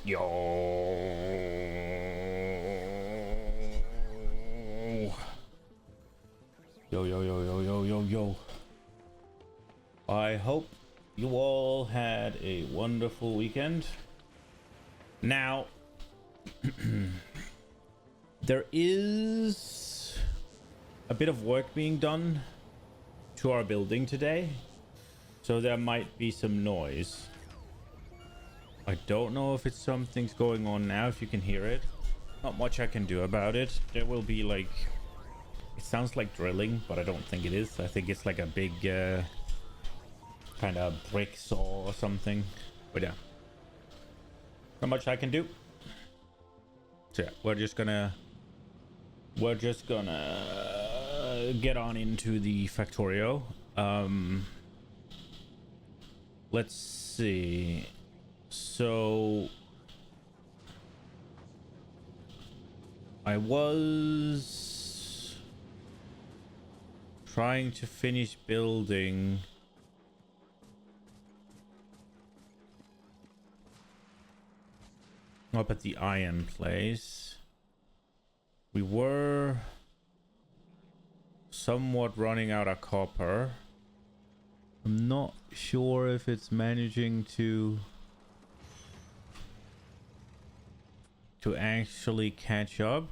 Yo. Yo, yo, yo, yo, yo, yo, yo. I hope you all had a wonderful weekend. Now, there is a bit of work being done to our building today, so there might be some noise. I don't know if it's something's going on now, if you can hear it. Not much I can do about it. There will be like... It sounds like drilling, but I don't think it is. I think it's like a big kind of brick saw or something. But yeah. Not much I can do. So yeah, we're just gonna get on into the Factorio. Let's see. So I was trying to finish building up at the iron place. We were somewhat running out of copper. I'm not sure if it's managing to actually catch up.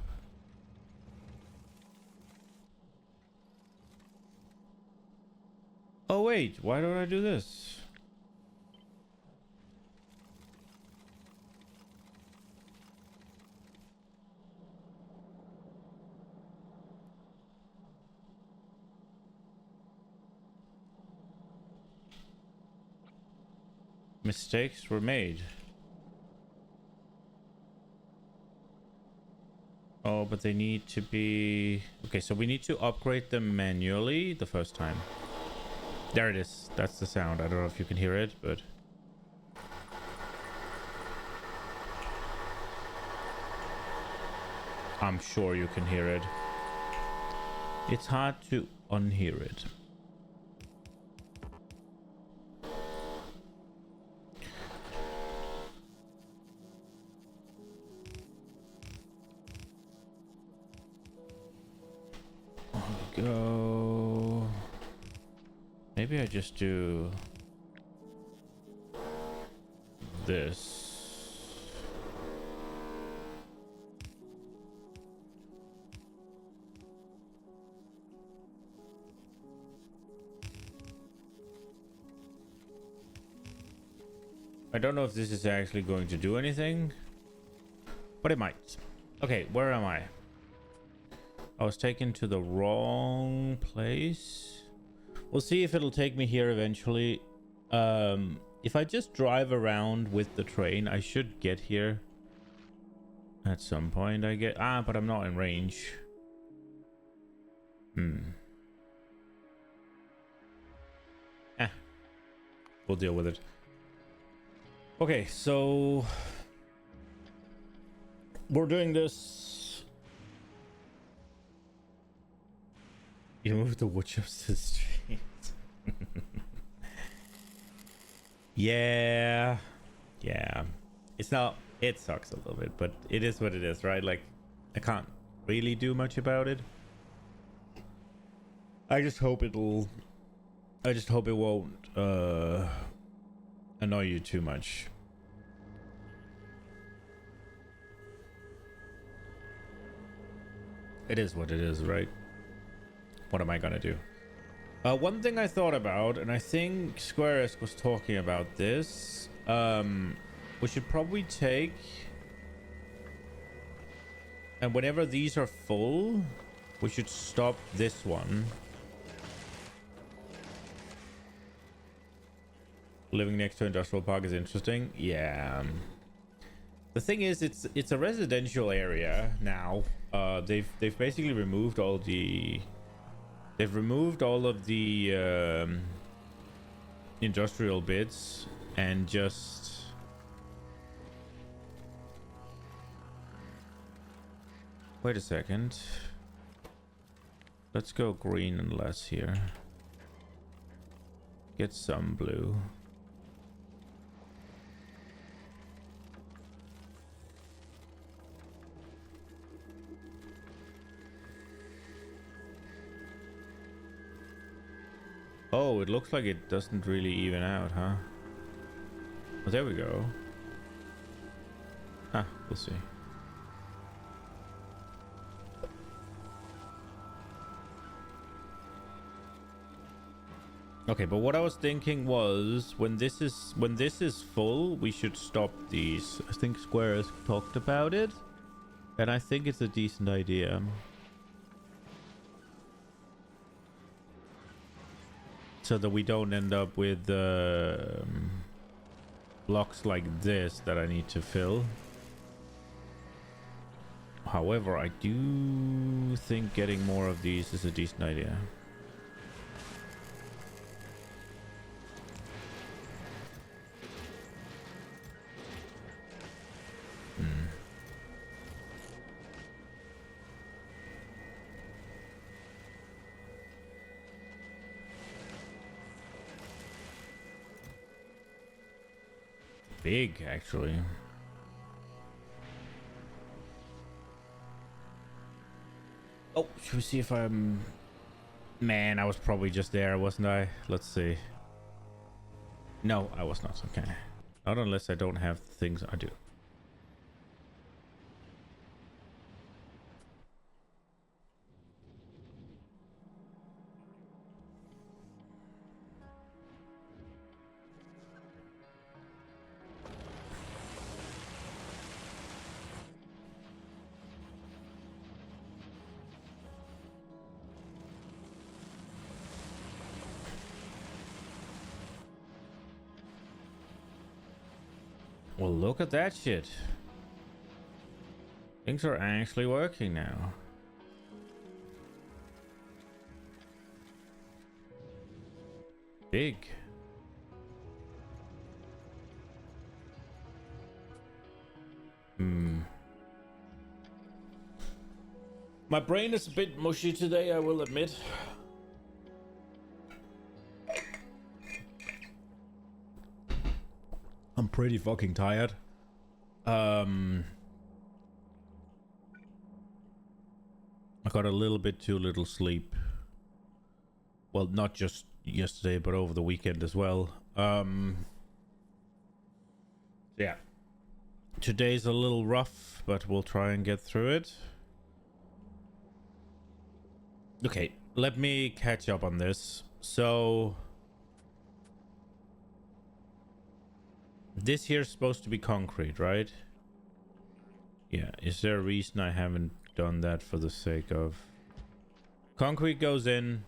Oh wait, why don't I do this? Mistakes were made. Oh, but they need to be... Okay, so we need to upgrade them manually the first time. There it is. That's the sound. I don't know if you can hear it, but... I'm sure you can hear it. It's hard to unhear it. Go. Maybe I just do this. I don't know if this is actually going to do anything, but it might. Okay, where am I? I was taken to the wrong place. We'll see if it'll take me here eventually. If I just drive around with the train, I should get here at some point. But I'm not in range. We'll deal with it. Okay, so we're doing this. You moved the wood chips to the street. Yeah. It's not... It sucks a little bit, but it is what it is, right? Like, I can't really do much about it. I just hope it won't annoy you too much. It is what it is, right? What am I gonna do? One thing I thought about, and I think Squaresk was talking about this, we should probably take, and whenever these are full, we should stop this one. Living next to industrial park is interesting. Yeah. The thing is, it's a residential area now. They've basically removed all the... They've removed all of the industrial bits and just... Wait a second. Let's go green and less here. Get some blue. Oh, it looks like it doesn't really even out, huh? Oh, there we go. Huh, we'll see. Okay, but what I was thinking was when this is full, we should stop these. I think Square has talked about it, and I think it's a decent idea. So that we don't end up with blocks like this that I need to fill. However, I do think getting more of these is a decent idea. Big, actually. Oh, should we see if I'm... Man, I was probably just there, wasn't I? Let's see. No, I was not. Okay. Not unless I don't have things I do. Well, look at that shit. Things are actually working now. Big. My brain is a bit mushy today, I will admit. I'm pretty fucking tired. I got a little bit too little sleep. Well, not just yesterday, but over the weekend as well. Yeah. Today's a little rough, but we'll try and get through it. Okay, let me catch up on this. So... this here's supposed to be concrete, right? Yeah, is there a reason I haven't done that for the sake of... concrete goes in.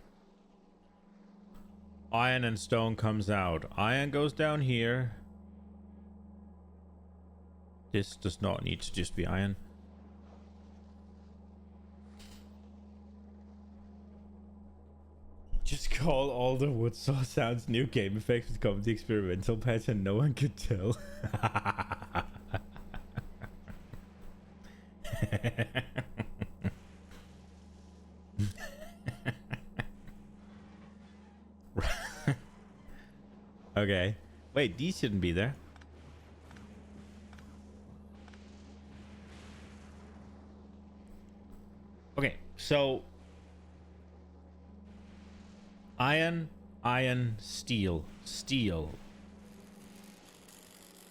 Iron and stone comes out. Iron goes down here. This does not need to just be iron. Just call all the wood saw sounds new game effects become the experimental patch and no one could tell. Okay. Wait, these shouldn't be there. Okay, so... iron, iron, steel, steel.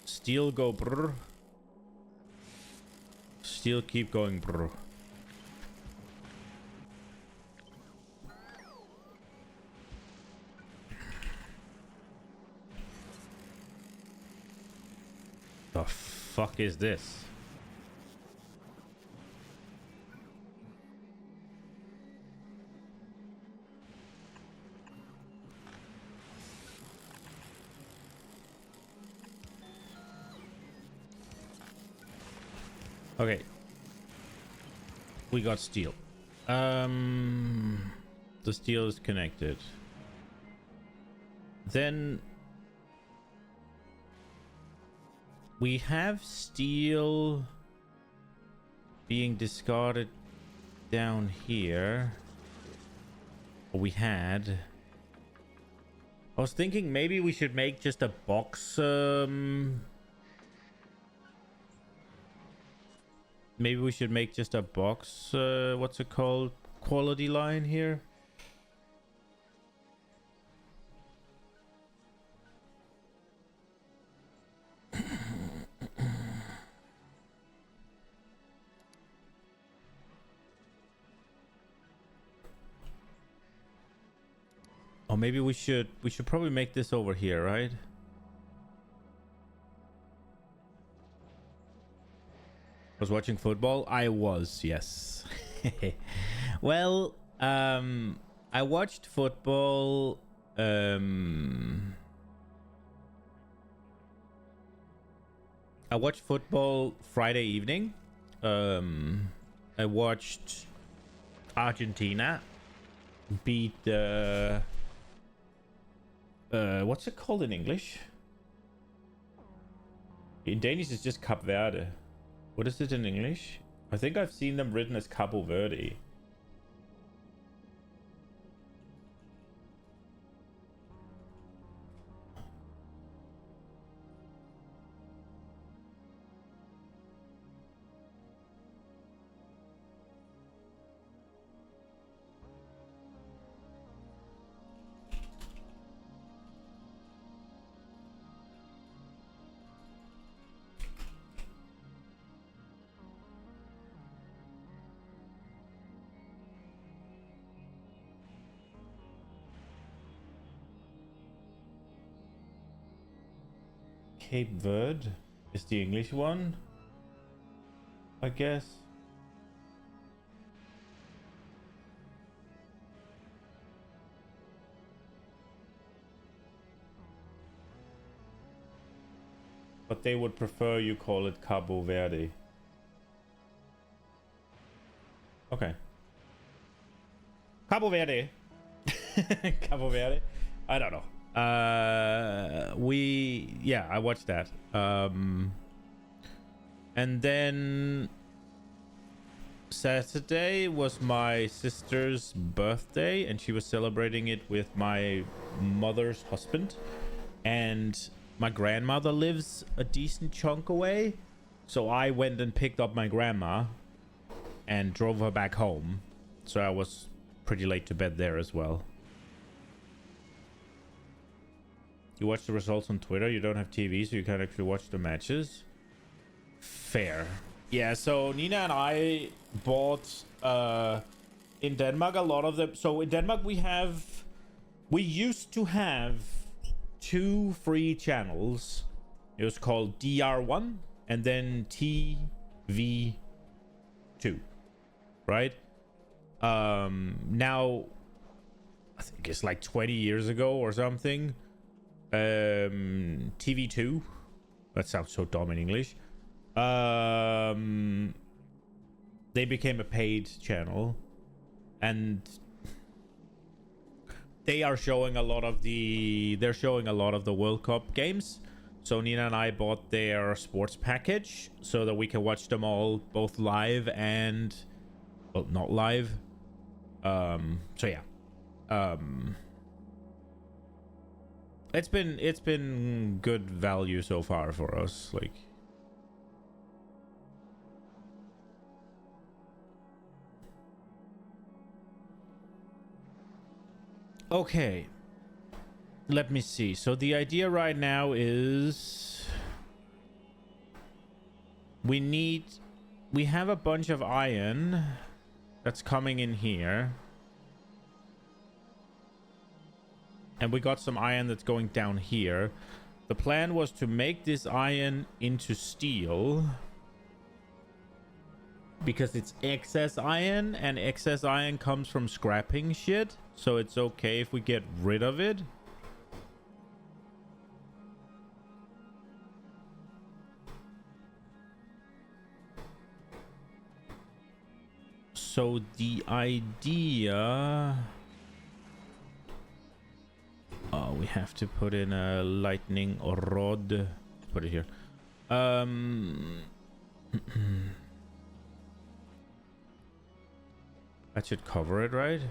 Steel go brr. Steel keep going brr. The fuck is this? Okay. We got steel. The steel is connected. Then we have steel being discarded down here. Or we had. I was thinking maybe we should make just a box. Maybe we should make just a box. What's it called? Quality line here. Or maybe we should probably make this over here, right? Was watching football? I was, yes. Well, I watched football. I watched football Friday evening. I watched Argentina beat the what's it called in English? In Danish, it's just Cap Verde. What is it in English? I think I've seen them written as Cabo Verde. Cape Verde is the English one, I guess. But they would prefer you call it Cabo Verde. Okay. Cabo Verde. Cabo Verde. I don't know. I watched that. And then Saturday was my sister's birthday, and she was celebrating it with my mother's husband. And my grandmother lives a decent chunk away, so I went and picked up my grandma and drove her back home. So I was pretty late to bed there as well. You watch the results on Twitter. You don't have TV, so you can't actually watch the matches. Fair. Yeah, so Nina and I bought in Denmark a lot of them. So in Denmark we used to have 2 free channels. It was called DR1 and then TV2, right? Now I think it's like 20 years ago or something. TV2, that sounds so dumb in English. They became a paid channel, and they're showing a lot of the World Cup games. So Nina and I bought their sports package so that we can watch them all, both live and, well, not live. So yeah. It's been good value so far for us. Like, okay, let me see. So the idea right now is we have a bunch of iron that's coming in here. And we got some iron that's going down here. The plan was to make this iron into steel, because it's excess iron, and excess iron comes from scrapping shit. So it's okay if we get rid of it. So the idea... we have to put in a lightning rod. Put it here. That should cover it, right?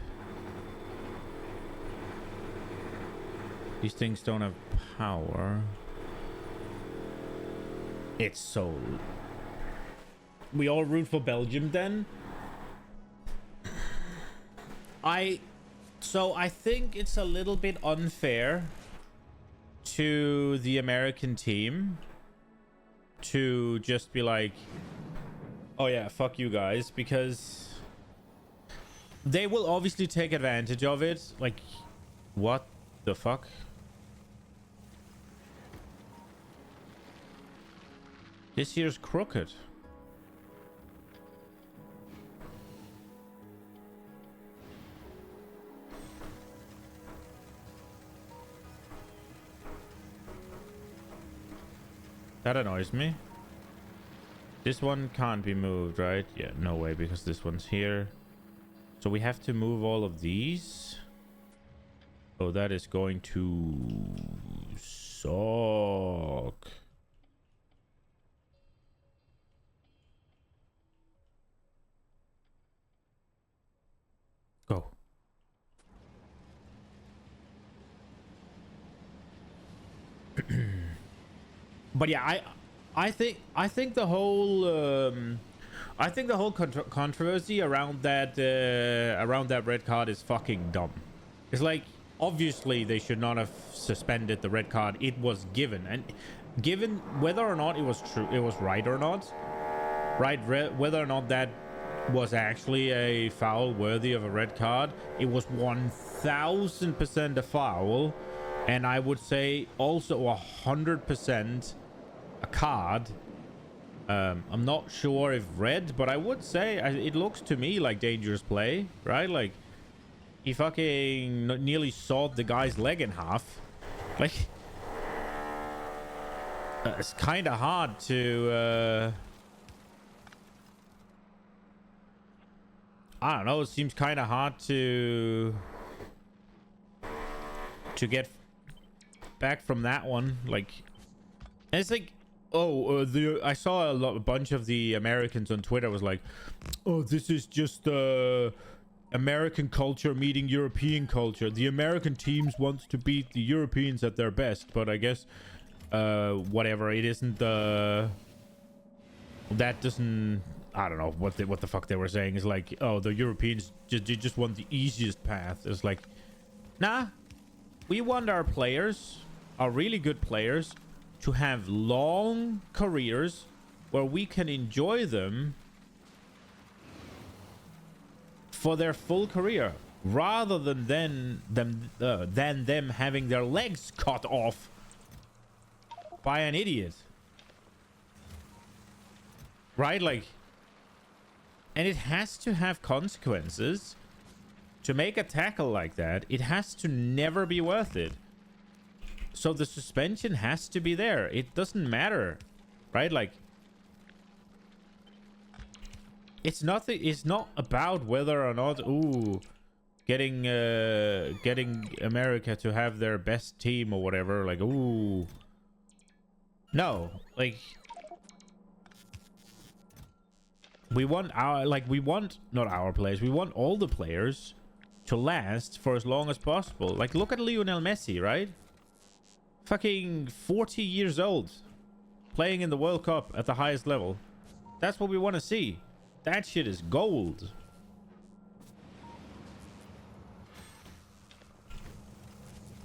These things don't have power. It's so... We all root for Belgium then? So I think it's a little bit unfair to the American team to just be like, oh yeah, fuck you guys, because they will obviously take advantage of it. Like, what The fuck? This here's crooked. That annoys me. This one can't be moved, right? Yeah, no way, because this one's here. So we have to move all of these. Oh, that is going to suck. Go. But yeah, I think the whole controversy around that red card is fucking dumb. It's like, obviously they should not have suspended the red card. It was given, and given whether or not it was true, it was right or not, right? Whether or not that was actually a foul worthy of a red card, it was 1000% a foul, and I would say also 100% a card. I'm not sure if red, but I would say it looks to me like dangerous play, right? Like, he fucking nearly sawed the guy's leg in half. Like, it's kind of hard to I don't know, it seems kind of hard to get back from that one. Like, and it's like, I saw a bunch of the Americans on Twitter was like, oh, this is just American culture meeting European culture. The American teams wants to beat the Europeans at their best, but I guess whatever, it isn't that doesn't, I don't know what the fuck they were saying. Is like, oh, the Europeans just want the easiest path. It's like, nah, we want our players, our really good players, to have long careers where we can enjoy them for their full career, rather than them having their legs cut off by an idiot, right? Like, and it has to have consequences to make a tackle like that. It has to never be worth it. So the suspension has to be there. It doesn't matter, right? Like, it's nothing. It's not about whether or not, getting America to have their best team or whatever. Like, no, like, we want not our players. We want all the players to last for as long as possible. Like, look at Lionel Messi, right? Fucking 40 years old, playing in the World Cup at the highest level. That's what we want to see. That shit is gold.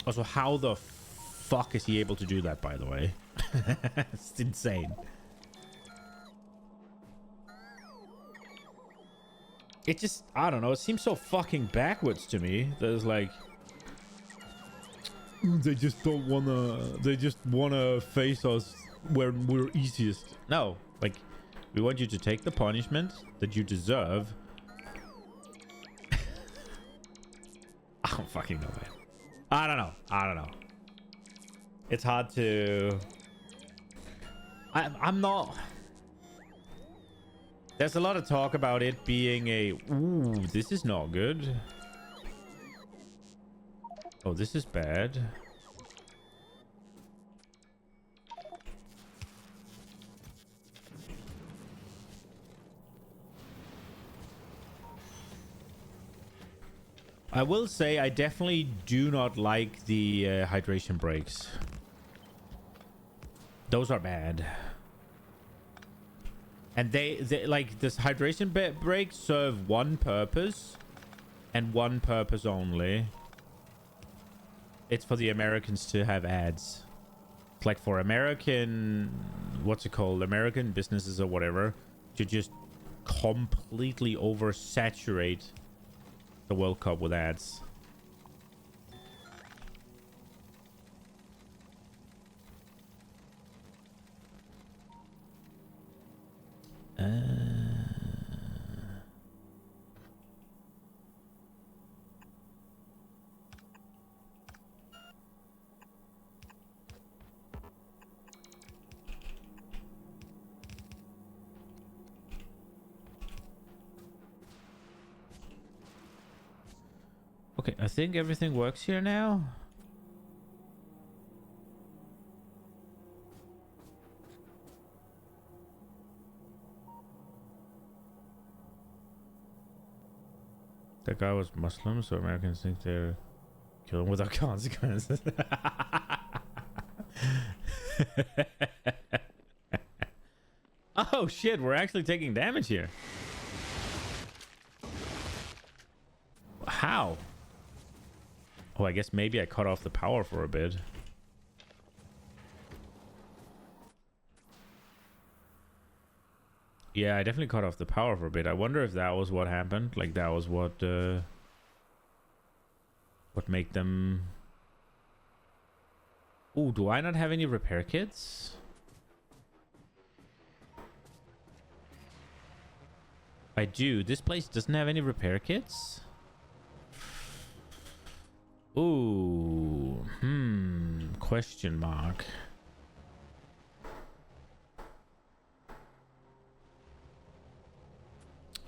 Also, how the fuck is he able to do that, by the way? It's insane. It just, I don't know, it seems so fucking backwards to me. There's like, they just wanna face us where we're easiest. No, like, we want you to take the punishment that you deserve. I don't fucking know, man. I don't know. It's hard to... I'm not... There's a lot of talk about it being a... Ooh, this is not good. Oh, this is bad. I will say I definitely do not like the hydration breaks. Those are bad. And they like, this hydration breaks serve one purpose and one purpose only. It's for the Americans to have ads. It's like for American, what's it called? American businesses or whatever, to just completely oversaturate the World Cup with ads. Okay, I think everything works here now. That guy was Muslim, so Americans think they're killing without consequences. Oh shit, we're actually taking damage here. How? Oh, I guess maybe I cut off the power for a bit. Yeah, I definitely cut off the power for a bit. I wonder if that was what happened. Like, that was what made them... Oh, do I not have any repair kits? I do. This place doesn't have any repair kits? Ooh. Question mark.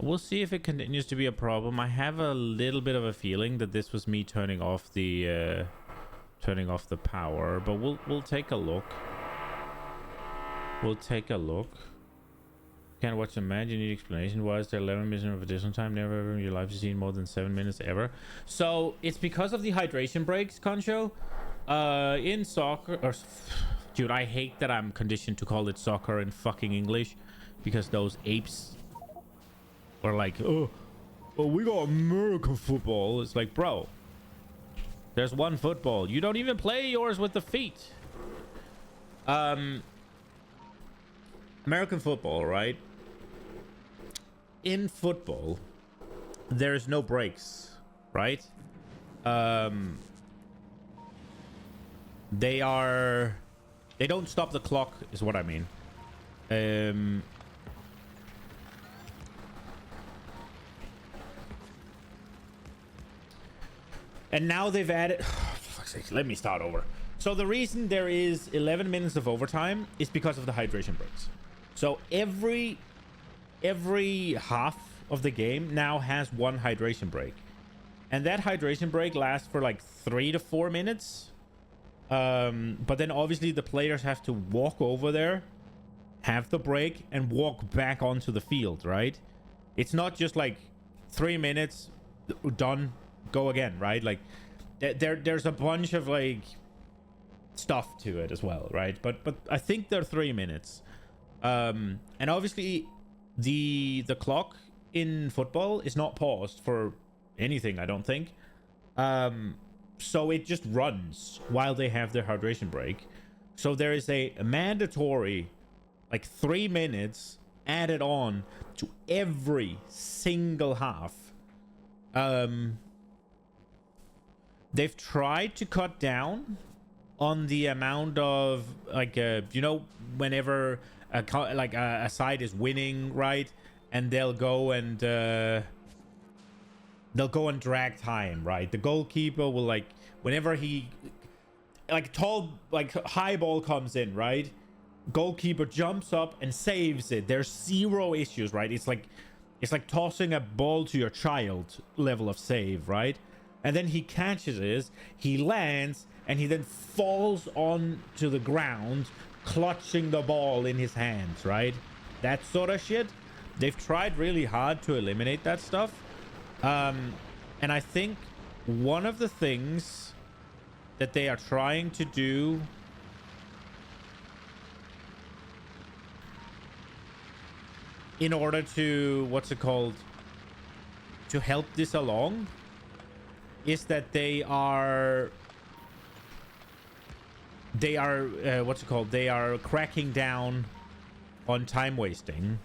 We'll see if it continues to be a problem. I have a little bit of a feeling that this was me turning off the power, but we'll take a look. We'll take a look. Can't watch a match. You need explanation. Why is there 11 minutes of additional time? Never ever in your life you've seen more than 7 minutes ever. So it's because of the hydration breaks, Concho. In soccer, or dude, I hate that I'm conditioned to call it soccer in fucking English, because those apes are like, oh, we got American football. It's like, bro, there's one football. You don't even play yours with the feet. American football, right? In football, there's no breaks, right? They don't stop the clock, is what I mean. And now they've added... for fuck's sake, let me start over. So the reason there is 11 minutes of overtime is because of the hydration breaks. So every half of the game now has one hydration break. And that hydration break lasts for like 3 to 4 minutes. But then obviously the players have to walk over there, have the break, and walk back onto the field, right? It's not just like 3 minutes, done, go again, right? Like there's a bunch of like stuff to it as well, right? But I think they're 3 minutes. And obviously the clock in football is not paused for anything, I don't think. So it just runs while they have their hydration break. So there is a mandatory like 3 minutes added on to every single half. They've tried to cut down on the amount of like whenever a side is winning, right, and they'll go and drag time, right? The goalkeeper will, like, whenever he high ball comes in, right, goalkeeper jumps up and saves it. There's zero issues, right? It's like tossing a ball to your child level of save, right? And then he catches it, he lands, and he then falls onto the ground, clutching the ball in his hands, right? That sort of shit. They've tried really hard to eliminate that stuff. And I think one of the things that they are trying to do in order to, to help this along, is that they are they are cracking down on time wasting.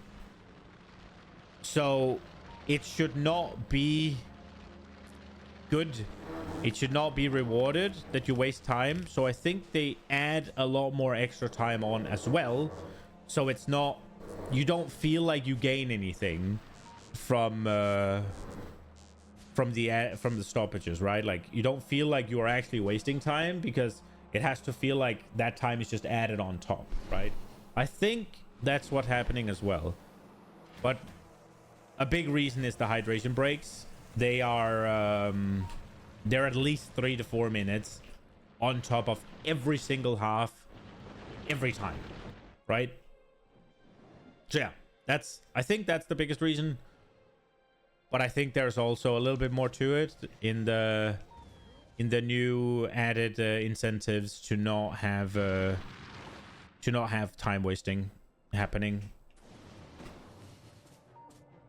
So it should not be good. It should not be rewarded that you waste time. So I think they add a lot more extra time on as well. So it's not you don't feel like you gain anything from the stoppages, right? Like you don't feel like you are actually wasting time because it has to feel like that time is just added on top, right? I think that's what's happening as well. But a big reason is the hydration breaks. They're at least 3 to 4 minutes on top of every single half every time, right? So yeah, I think that's the biggest reason. But I think there's also a little bit more to it in the new added incentives to not have time wasting happening,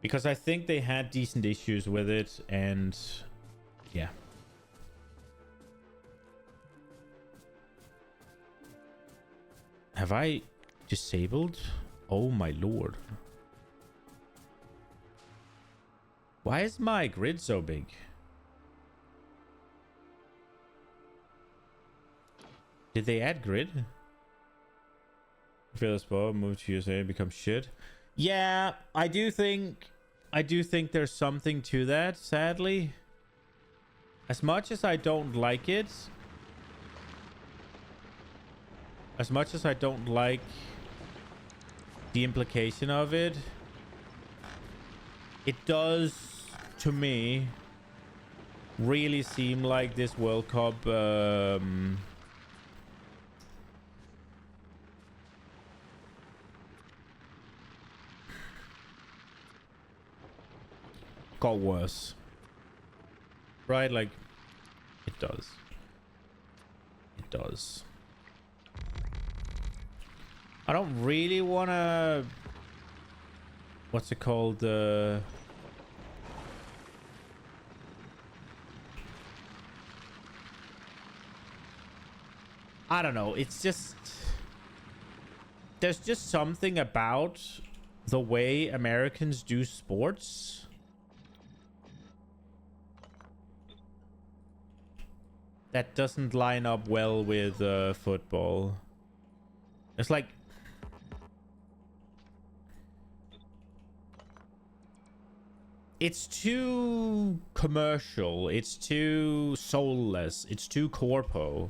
because I think they had decent issues with it. And yeah, have I disabled? Oh my lord, why is my grid so big? Did they add grid? Fail the spot, move to USA, become shit. Yeah, I do think there's something to that, sadly. As much as I don't like it, as much as I don't like the implication of it, it does, to me, really seem like this World Cup got worse, right? Like it does. I don't really want to, what's it called, I don't know, it's just, there's just something about the way Americans do sports that doesn't line up well with football. It's like, it's too commercial, it's too soulless, it's too corpo.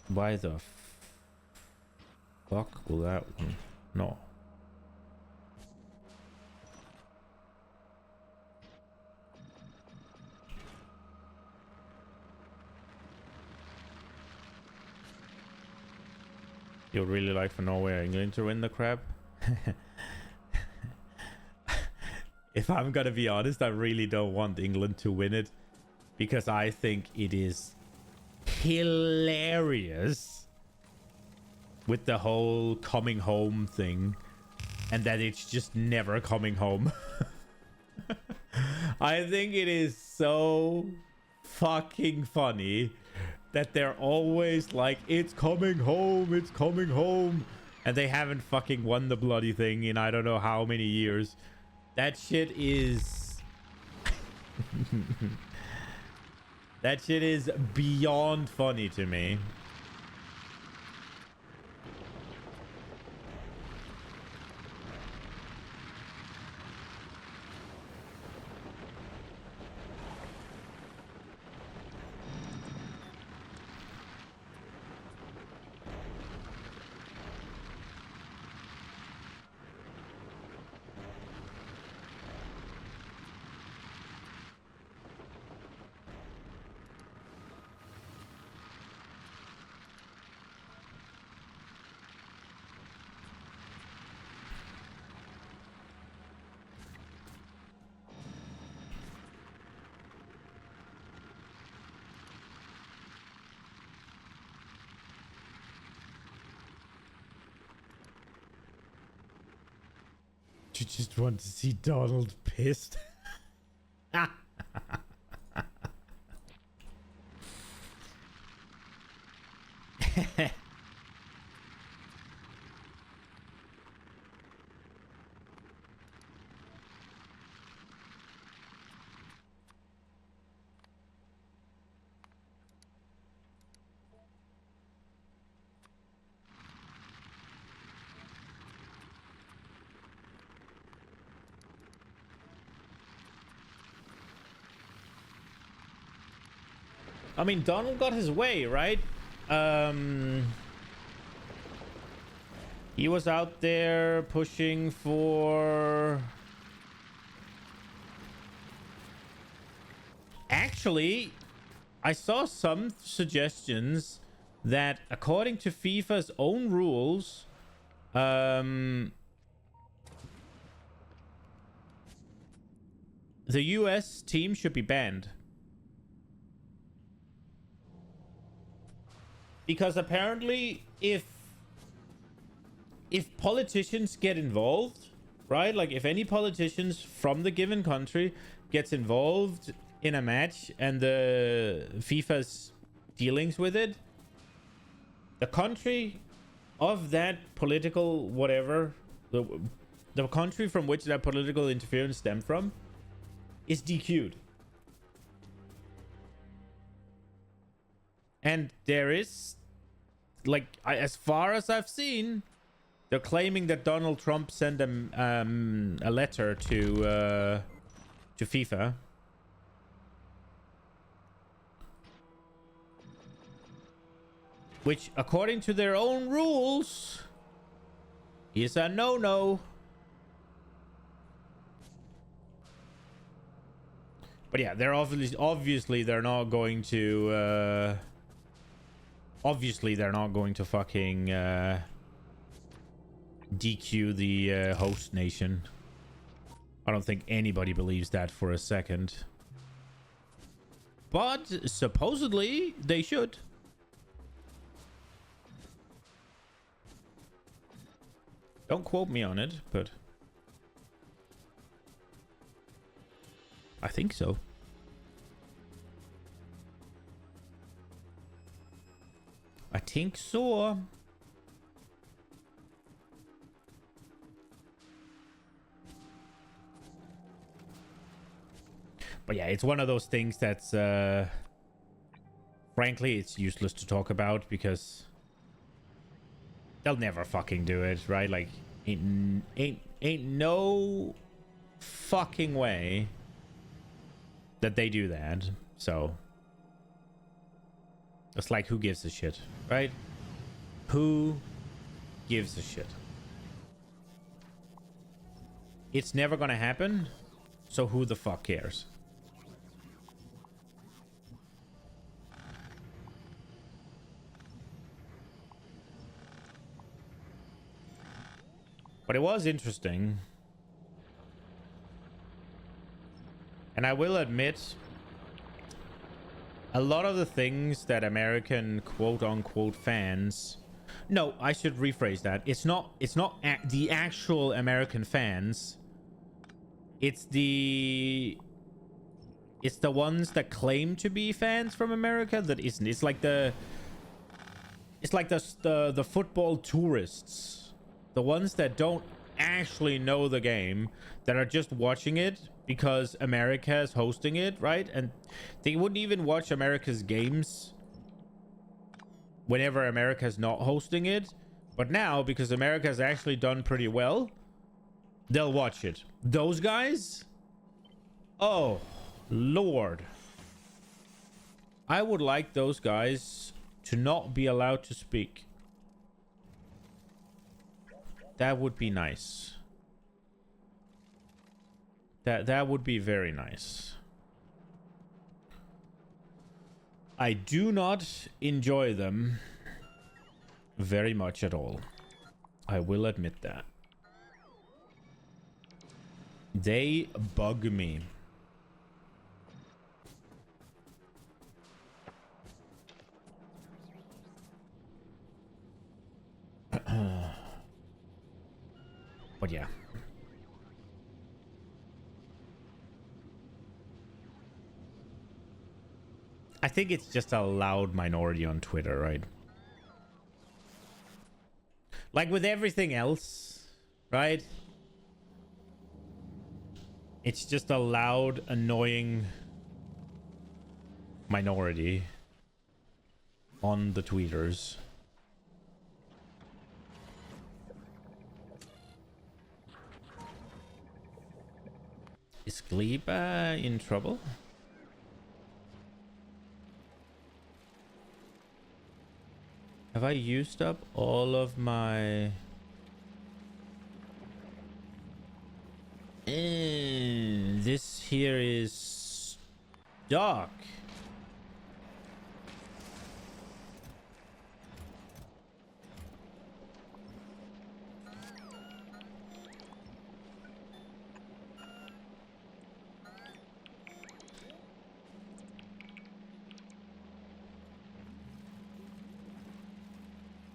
Why the fuck will that one? No. You'd really like for Norway or England to win the crap? If I'm gonna be honest, I really don't want England to win it, because I think it is hilarious with the whole coming home thing, and that it's just never coming home. I think it is so fucking funny that they're always like, it's coming home, and they haven't fucking won the bloody thing in I don't know how many years. That shit is that shit is beyond funny to me. You just want to see Donald pissed. I mean, Donald got his way, right? He was out there pushing for... Actually, I saw some suggestions that according to FIFA's own rules, the US team should be banned. Because apparently if politicians get involved, right? Like if any politicians from the given country gets involved in a match and the FIFA's dealings with it, the country of that political whatever, the country from which that political interference stemmed from is DQ'd. And there is, like, as far as I've seen, they're claiming that Donald Trump sent them a letter to FIFA. Which, according to their own rules, is a no-no. But yeah, they're obviously they're not going to obviously they're not going to fucking DQ the host nation. I don't think anybody believes that for a second. But supposedly they should. Don't quote me on it, but I think so. I think so. But yeah, it's one of those things that's frankly, it's useless to talk about because they'll never fucking do it, right? Like, ain't no fucking way that they do that. So it's like, who gives a shit, right? Who gives a shit? It's never gonna happen, so who the fuck cares? But it was interesting. And I will admit, a lot of the things that American quote-unquote fans... No, I should rephrase that. It's not the actual American fans. It's the ones that claim to be fans from America that isn't. It's like the football tourists. The ones that don't actually know the game, that are just watching it because America is hosting it, right? And they wouldn't even watch America's games whenever America's not hosting it. But now, because America's actually done pretty well, they'll watch it. Those guys? Oh, Lord. I would like those guys to not be allowed to speak. That would be nice. That would be very nice. I do not enjoy them very much at all. I will admit that. They bug me. But yeah. I think it's just a loud minority on Twitter, right? Like with everything else, right? It's just a loud, annoying minority on the tweeters. Is Gleba in trouble? Have I used up all of my... this here is dark.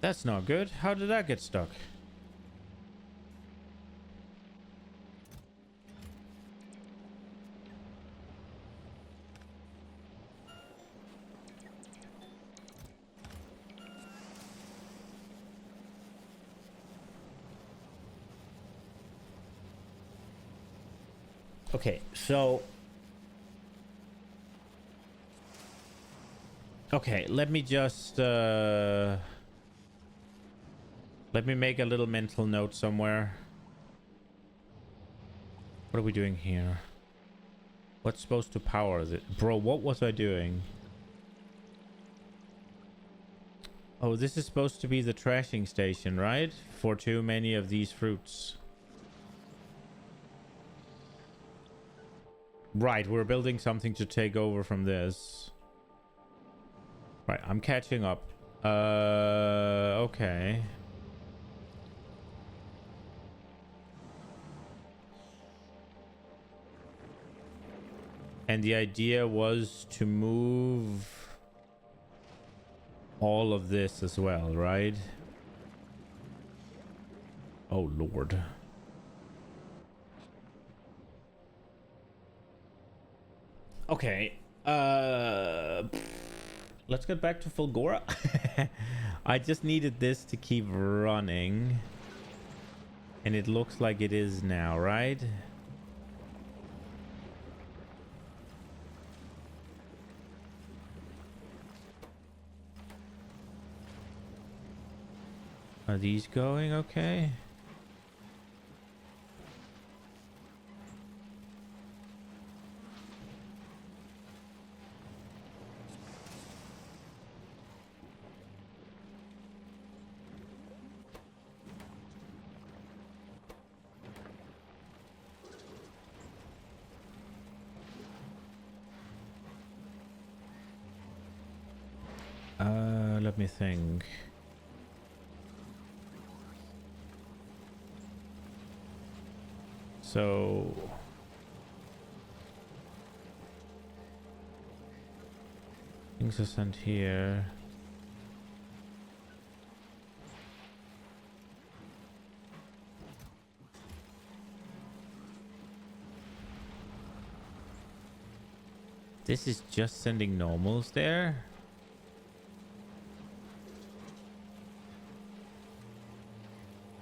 That's not good. How did that get stuck? Okay, so... okay, let me just... let me make a little mental note somewhere. What are we doing here? What's supposed to power it? Bro, what was I doing? Oh, this is supposed to be the trashing station, right? For too many of these fruits. Right, we're building something to take over from this. Right, I'm catching up. Okay. And the idea was to move all of this as well, right? Oh, Lord. Okay. Let's get back to Fulgora. I just needed this to keep running. And it looks like it is now, right? Are these going okay? Let me think. So things are sent here. This is just sending normals there.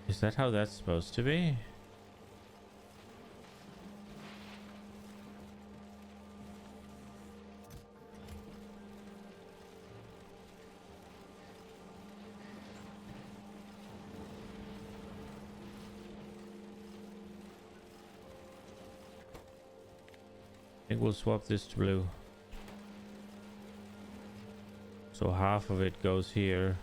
Is that how that's supposed to be? I think we'll swap this to blue. So half of it goes here.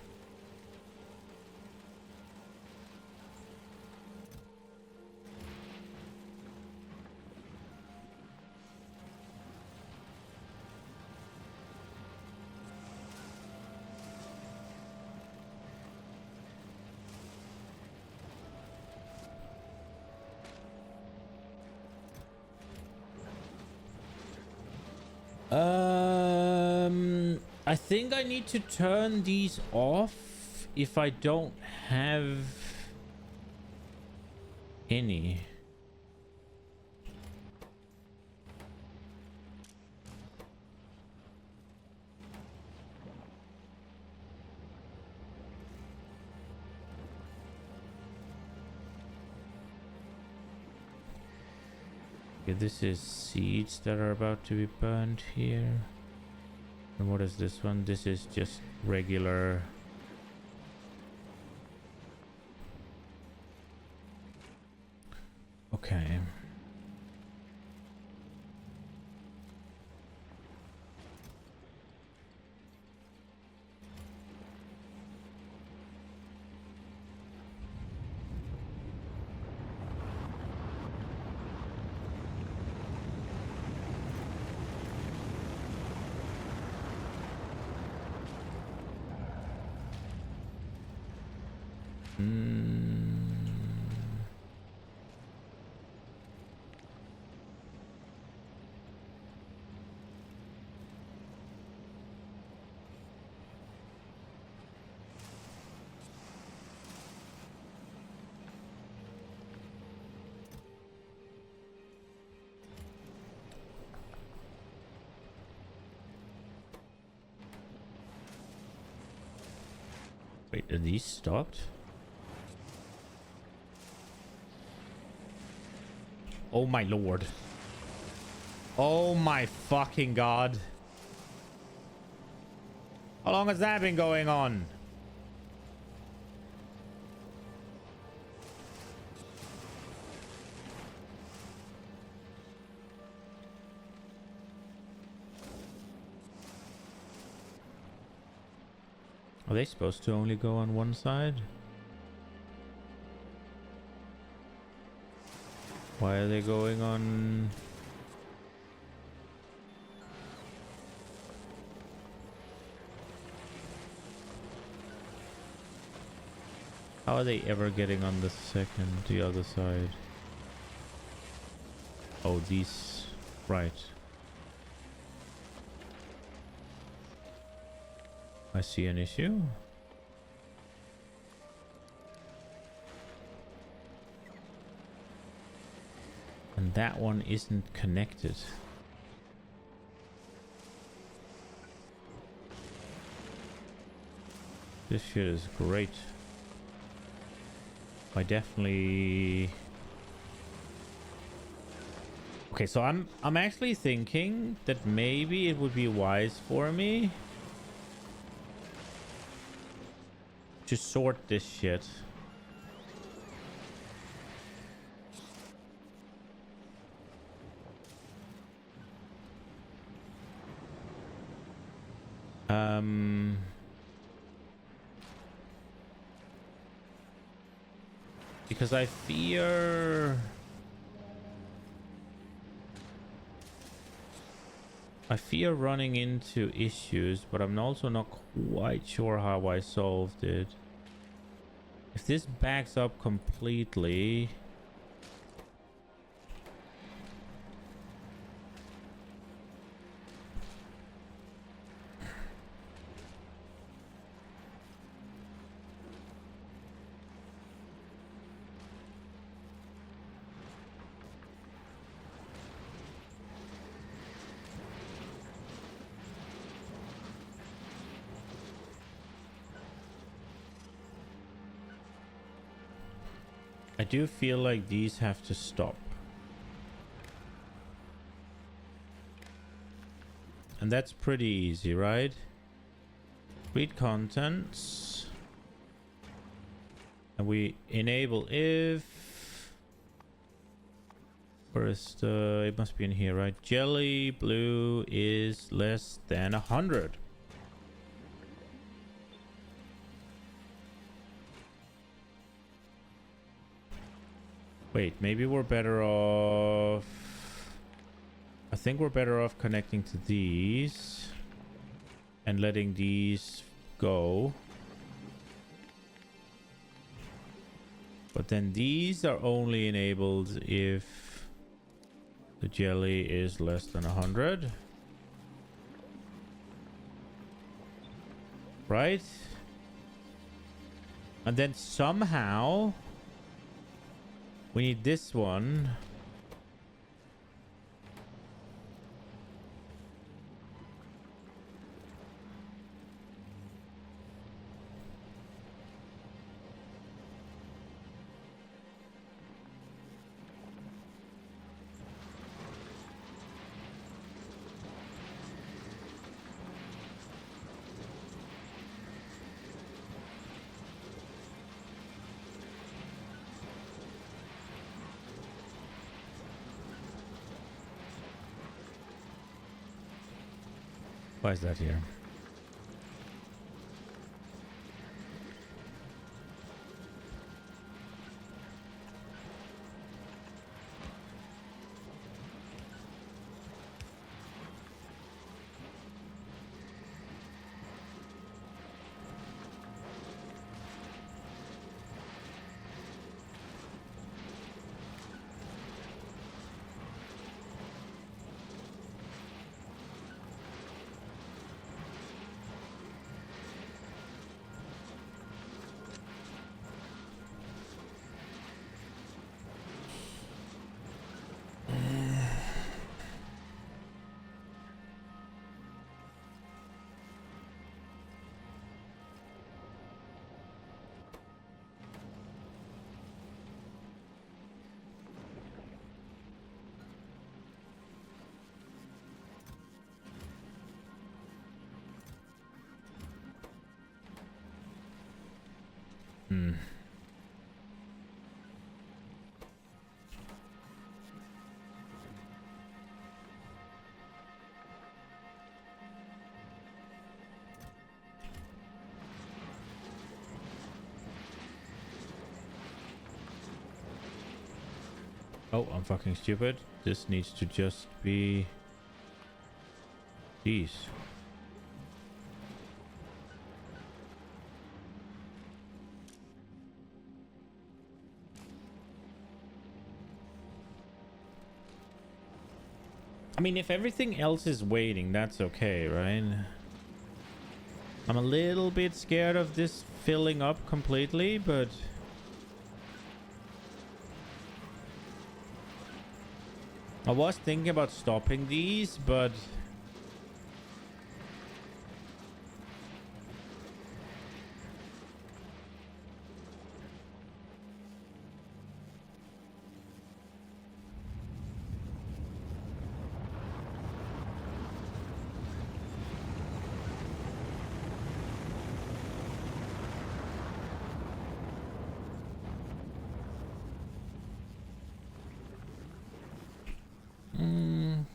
I think I need to turn these off if I don't have any. Okay, this is seeds that are about to be burned here. And what is this one? This is just regular. Okay. Mm. Wait, are these stopped? Oh my lord. Oh my fucking god. How long has that been going on? Are they supposed to only go on one side? Why are they going on? How are they ever getting on the other side? Oh, these, right. I see an issue. And that one isn't connected. This shit is great. I definitely... Okay, so I'm actually thinking that maybe it would be wise for me to sort this shit. Because I fear running into issues, but I'm also not quite sure how I solved it. If this backs up completely... I do feel like these have to stop. And that's pretty easy, right? Read contents. And we enable if... First, it must be in here, right? Jelly blue is less than 100. Wait, maybe we're better off... I think we're better off connecting to these and letting these go. But then these are only enabled if the jelly is less than 100. Right? And then somehow we need this one. Why is that here? Oh, I'm fucking stupid. This needs to just be these. I mean, if everything else is waiting, that's okay, right? I'm a little bit scared of this filling up completely, but I was thinking about stopping these, but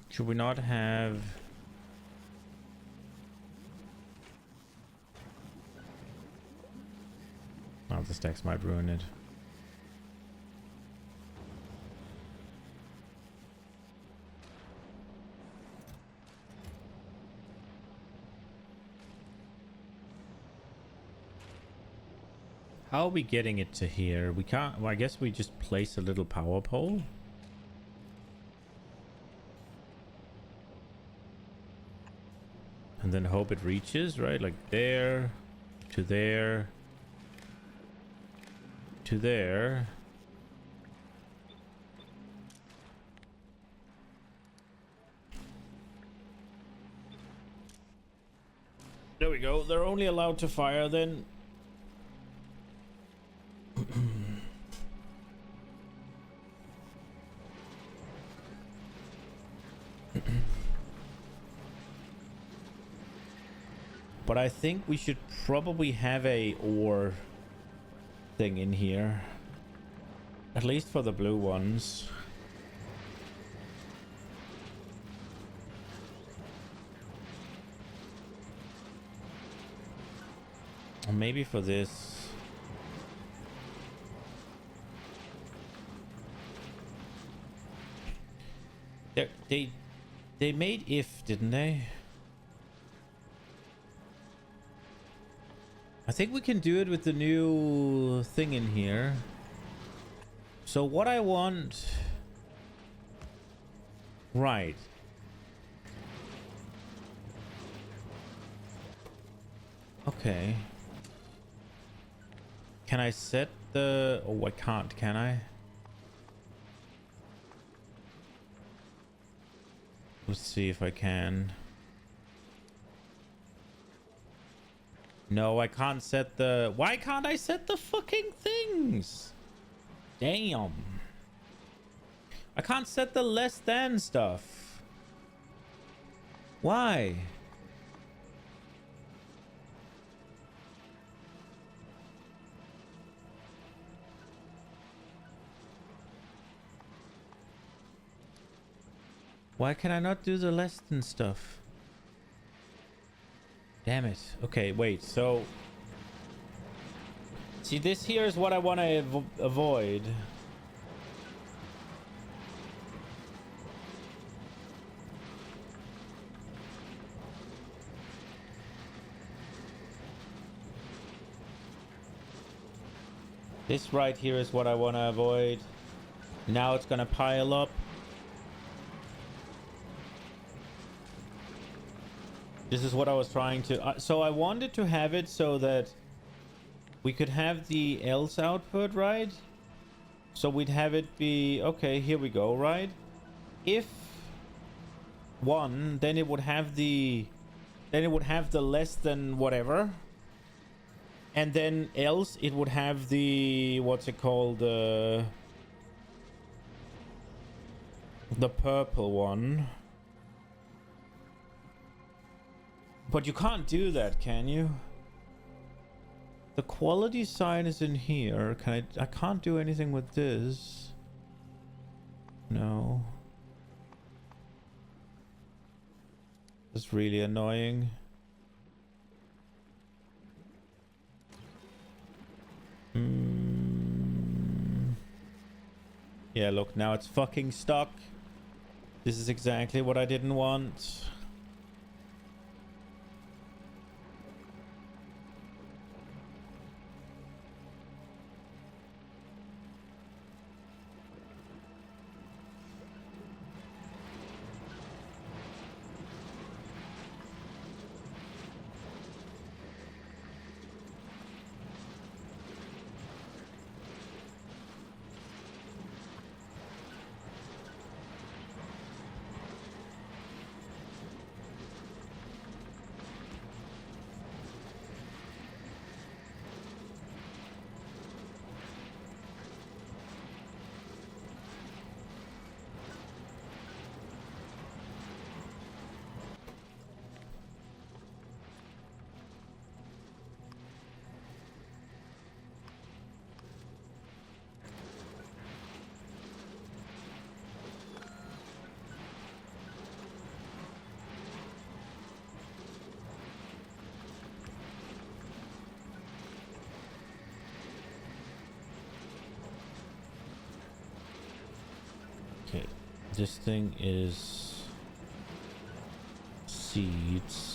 should we not have... Oh, the stacks might ruin it. How are we getting it to here? We can't... Well, I guess we just place a little power pole. And then hope it reaches, right? Like there, to there, to there. There we go. They're only allowed to fire then. But I think we should probably have a ore thing in here. At least for the blue ones. Or maybe for this. They made if, didn't they? I think we can do it with the new thing in here. So what I want... Right. Okay. Can I set the... Oh, I can't, can I? Let's see if I can. No, I can't set the... Why can't I set the fucking things? Damn. I can't set the less than stuff. Why? Why can I not do the less than stuff? Damn it. Okay, wait, so... See, this here is what I want to avoid. This right here is what I want to avoid. Now it's gonna pile up. This is what I was trying to... so I wanted to have it so that we could have the else output, right? So we'd have it be... Okay, here we go, right? If 1, then it would have the... Then it would have the less than whatever. And then else it would have the... What's it called? The purple one. But you can't do that, can you? The quality sign is in here. I can't do anything with this. No. It's really annoying. Yeah, look, now it's fucking stuck. This is exactly what I didn't want. Okay, this thing is seeds.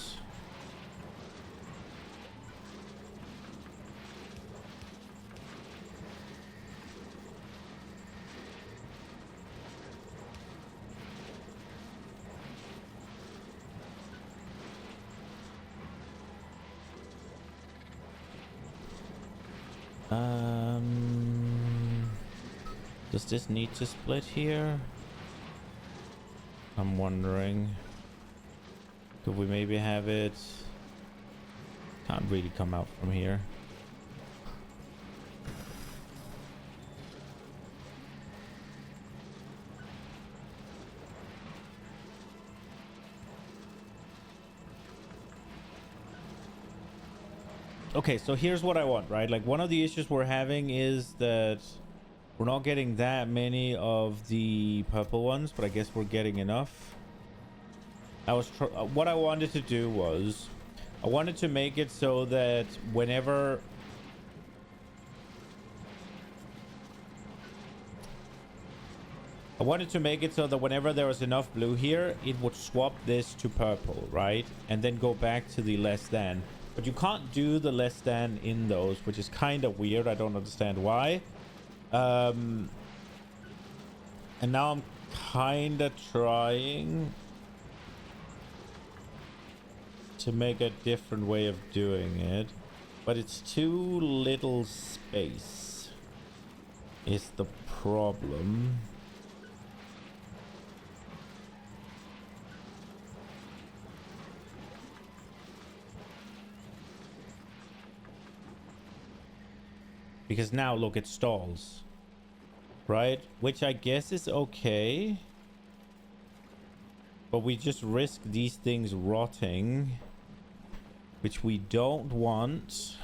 Does this need to split here? I'm wondering. Could we maybe have it? Can't really come out from here. Okay, so here's what I want, right? Like, one of the issues we're having is that we're not getting that many of the purple ones, but I guess we're getting enough. What I wanted to do was I wanted to make it so that whenever there was enough blue here, it would swap this to purple, right? And then go back to the less than. But you can't do the less than in those, which is kind of weird. I don't understand why. And now I'm kind of trying to make a different way of doing it, but it's too little space is the problem. Because now look, it stalls, right? Which I guess is okay, but we just risk these things rotting, which we don't want.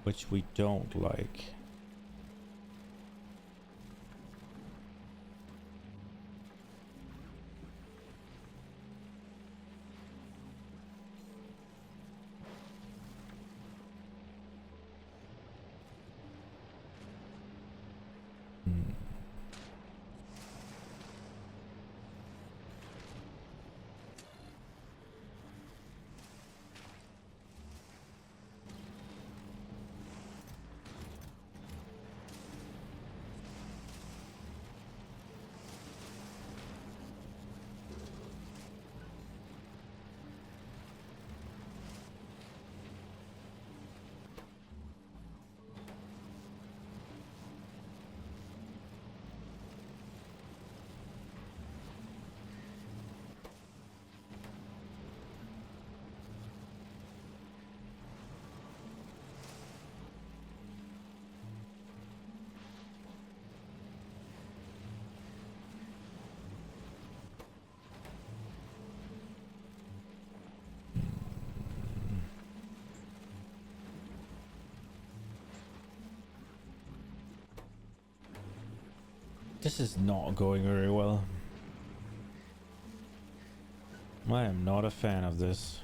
Which we don't like. This is not going very well. I am not a fan of this.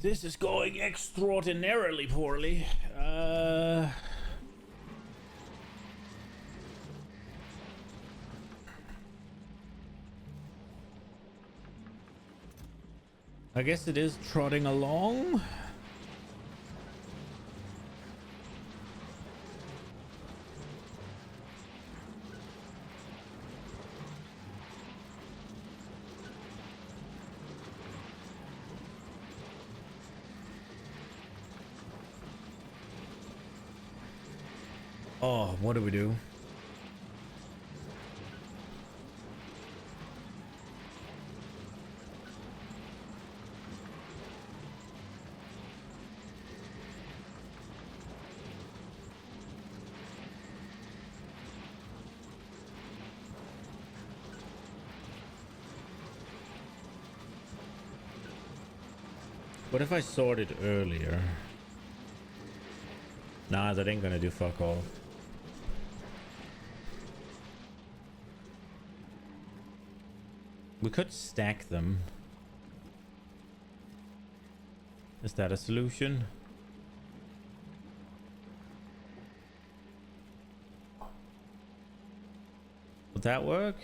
This is going extraordinarily poorly. I guess it is trotting along. Oh, what do we do? What if I sorted earlier? Nah, that ain't gonna do fuck all. We could stack them. Is that a solution? Would that work?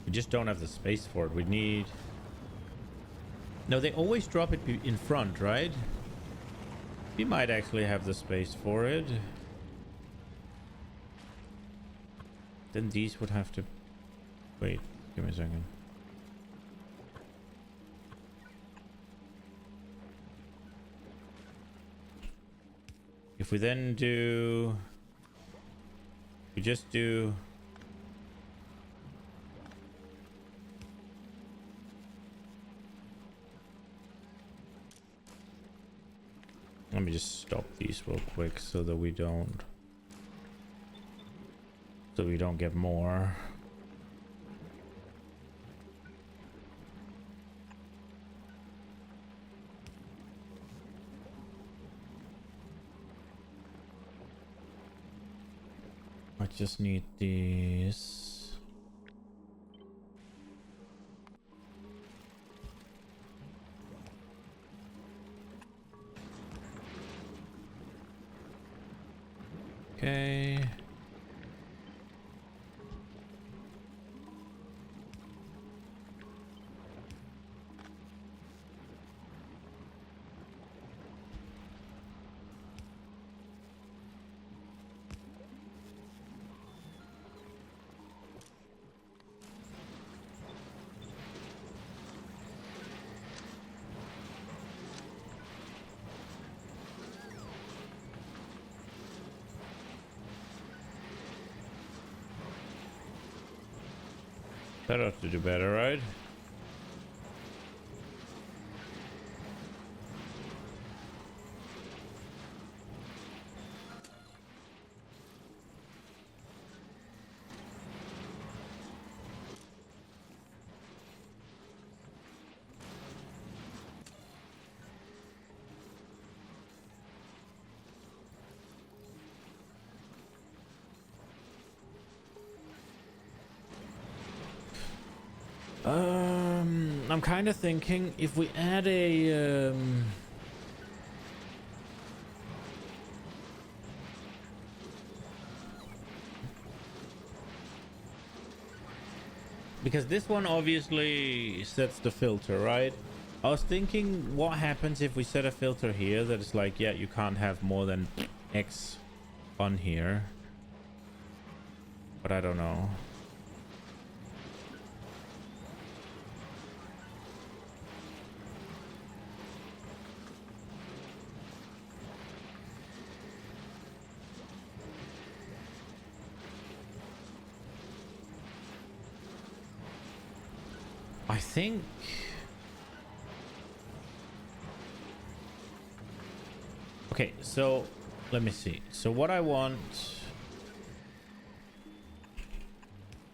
We just don't have the space for it. We need... No, they always drop it in front, right? We might actually have the space for it. Then these would have to... Wait, give me a second. If we then do... We just do... Let me just stop these real quick so that we don't get more. I just need these. Okay. That ought to do better, right? I'm kind of thinking if we add a because this one obviously sets the filter, right? I was thinking what happens if we set a filter here that is like, yeah, you can't have more than X on here, but I don't know. I think okay, so let me see. So what I want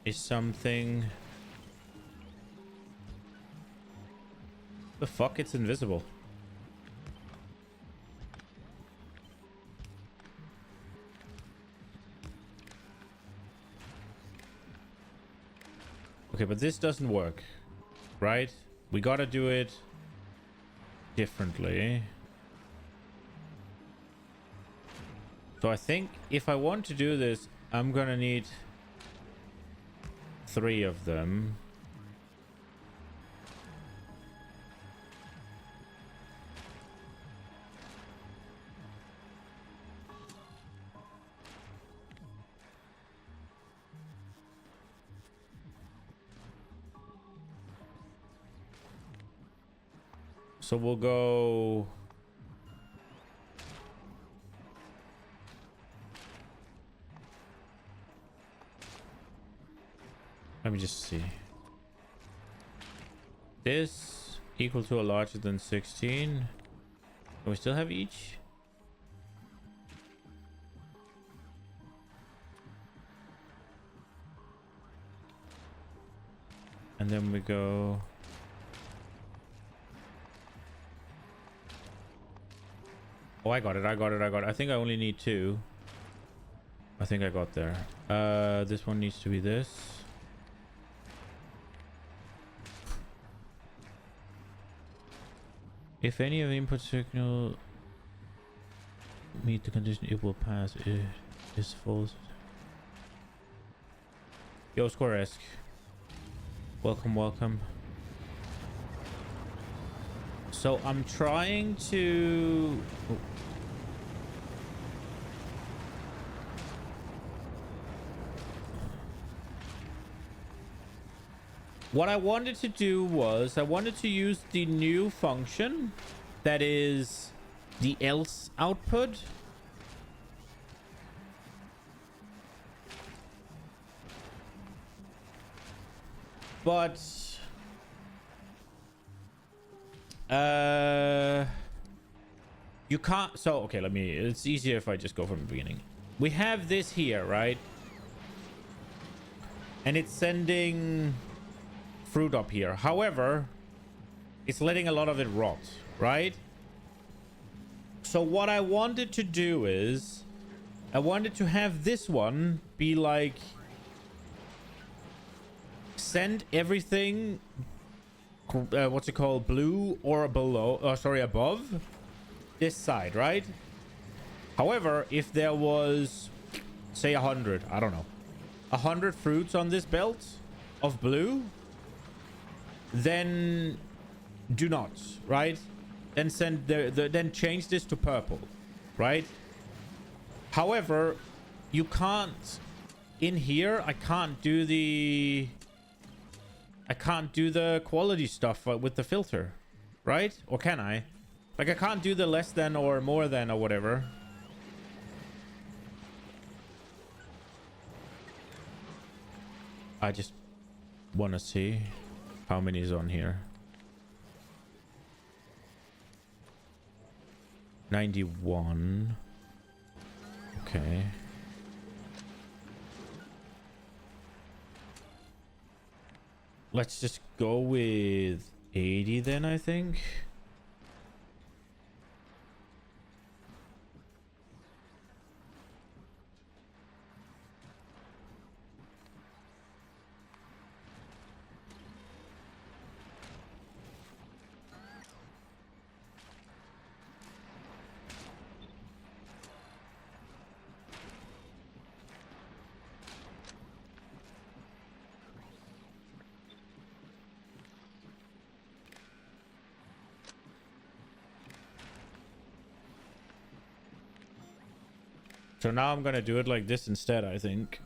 is something. The fuck, it's invisible. Okay, but this doesn't work, right? We gotta do it differently. So I think if I want to do this, I'm gonna need 3 of them. So we'll go... Let me just see. This equal to or larger than 16. And we still have each? And then we go... Oh, I got it. I think I only need 2. I think I got there. This one needs to be this. If any of the input signal meet the condition, it will pass. It is false. Yo, Square-esque. Welcome. So I'm trying to... Oh. What I wanted to do was I wanted to use the new function that is the else output. But you can't. So okay, it's easier if I just go from the beginning. We have this here, right? And it's sending fruit up here. However, it's letting a lot of it rot, right? So what I wanted to do is I wanted to have this one be like send everything what's it called, blue or below, above this side, right? However, if there was say 100, I don't know, 100 fruits on this belt of blue, then do not, right? Then send then change this to purple, right? However, you can't in here. I can't do the quality stuff with the filter, right? Or can I? Like, I can't do the less than or more than or whatever. I just want to see how many is on here. 91. Okay. Let's just go with 80 then, I think. So now I'm gonna do it like this instead, I think.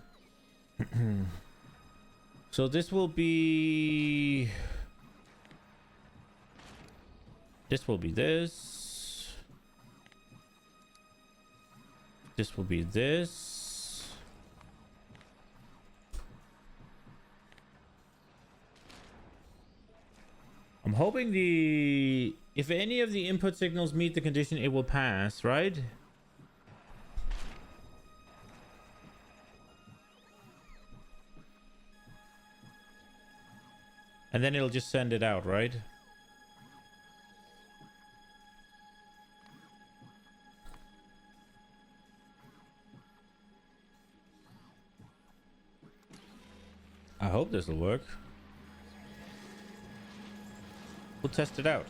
So this will be... This will be this. This will be this. I'm hoping if any of the input signals meet the condition, it will pass, right? And then it'll just send it out, right? I hope this will work. We'll test it out.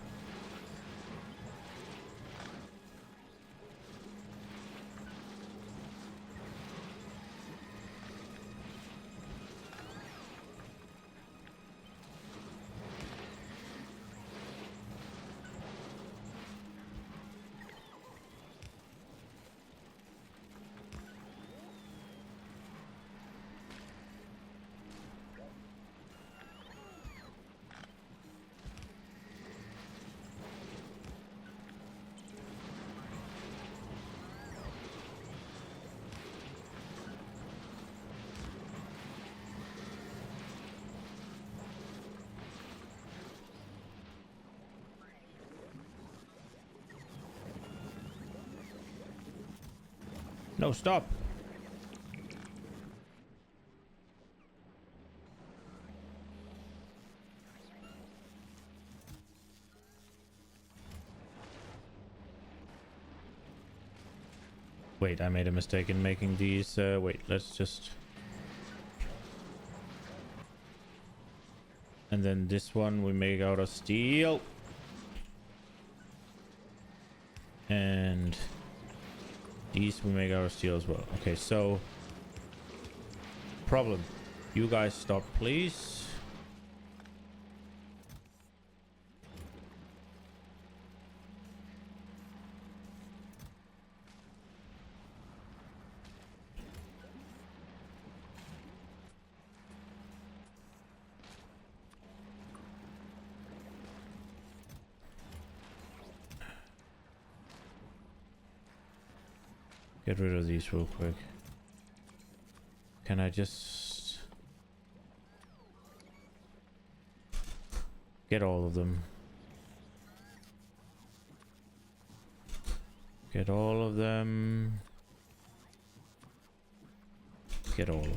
No, stop. Wait, I made a mistake in making these. Wait, let's just... And then this one we make out of steel. And these we make out of steel as well. Okay, so... Problem. You guys stop, please. Get rid of these real quick. Can I just get all of them? Get all of them. Get all of them.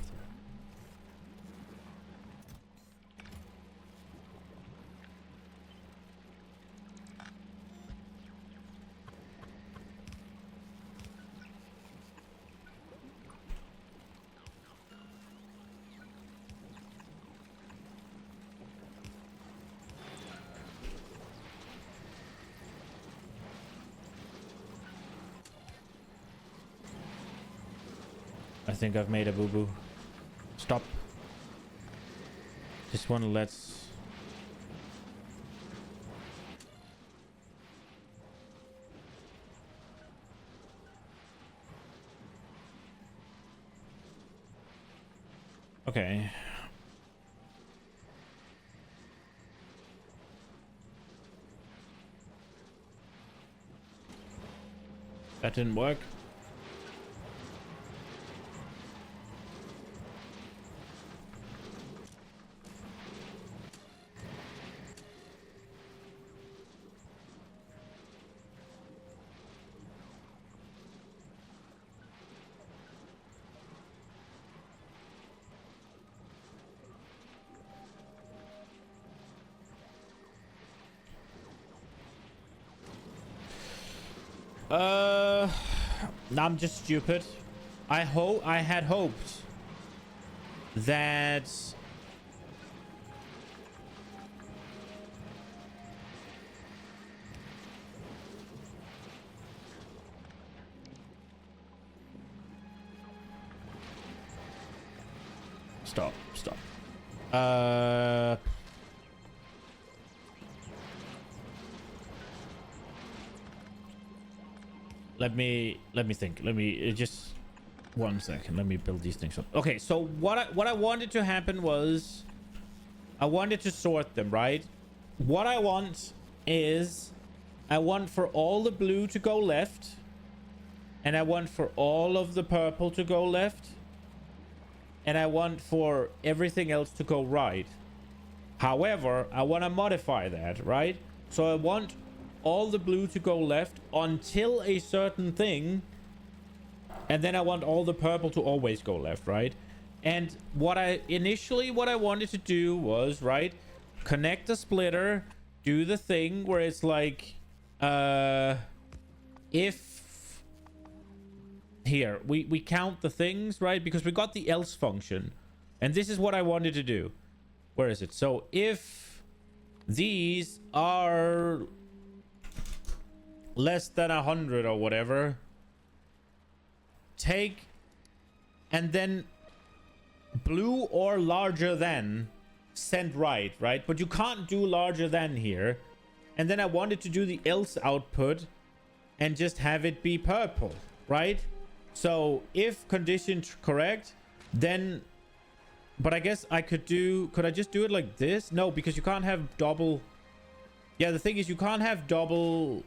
I think I've made a boo-boo. Stop. This one lets... Okay. That didn't work. I'm just stupid. I had hoped that stop. Let me think. Let me just 1 second. Let me build these things up. Okay, so what I wanted to happen was I wanted to sort them, right? What I want is I want for all the blue to go left, and I want for all of the purple to go left, and I want for everything else to go right. However, I want to modify that, right? So I want all the blue to go left until a certain thing, and then I want all the purple to always go left, right? And what I wanted to do was, right, connect the splitter, do the thing where it's like if here we count the things, right? Because we got the else function, and this is what I wanted to do. Where is it? So if These are less than 100 or whatever. Take and then blue or larger than send right? But you can't do larger than here. And then I wanted to do the else output and just have it be purple, right? So if condition correct, then, but I guess I could I just do it like this? No, because you can't have double. Yeah, the thing is you can't have double,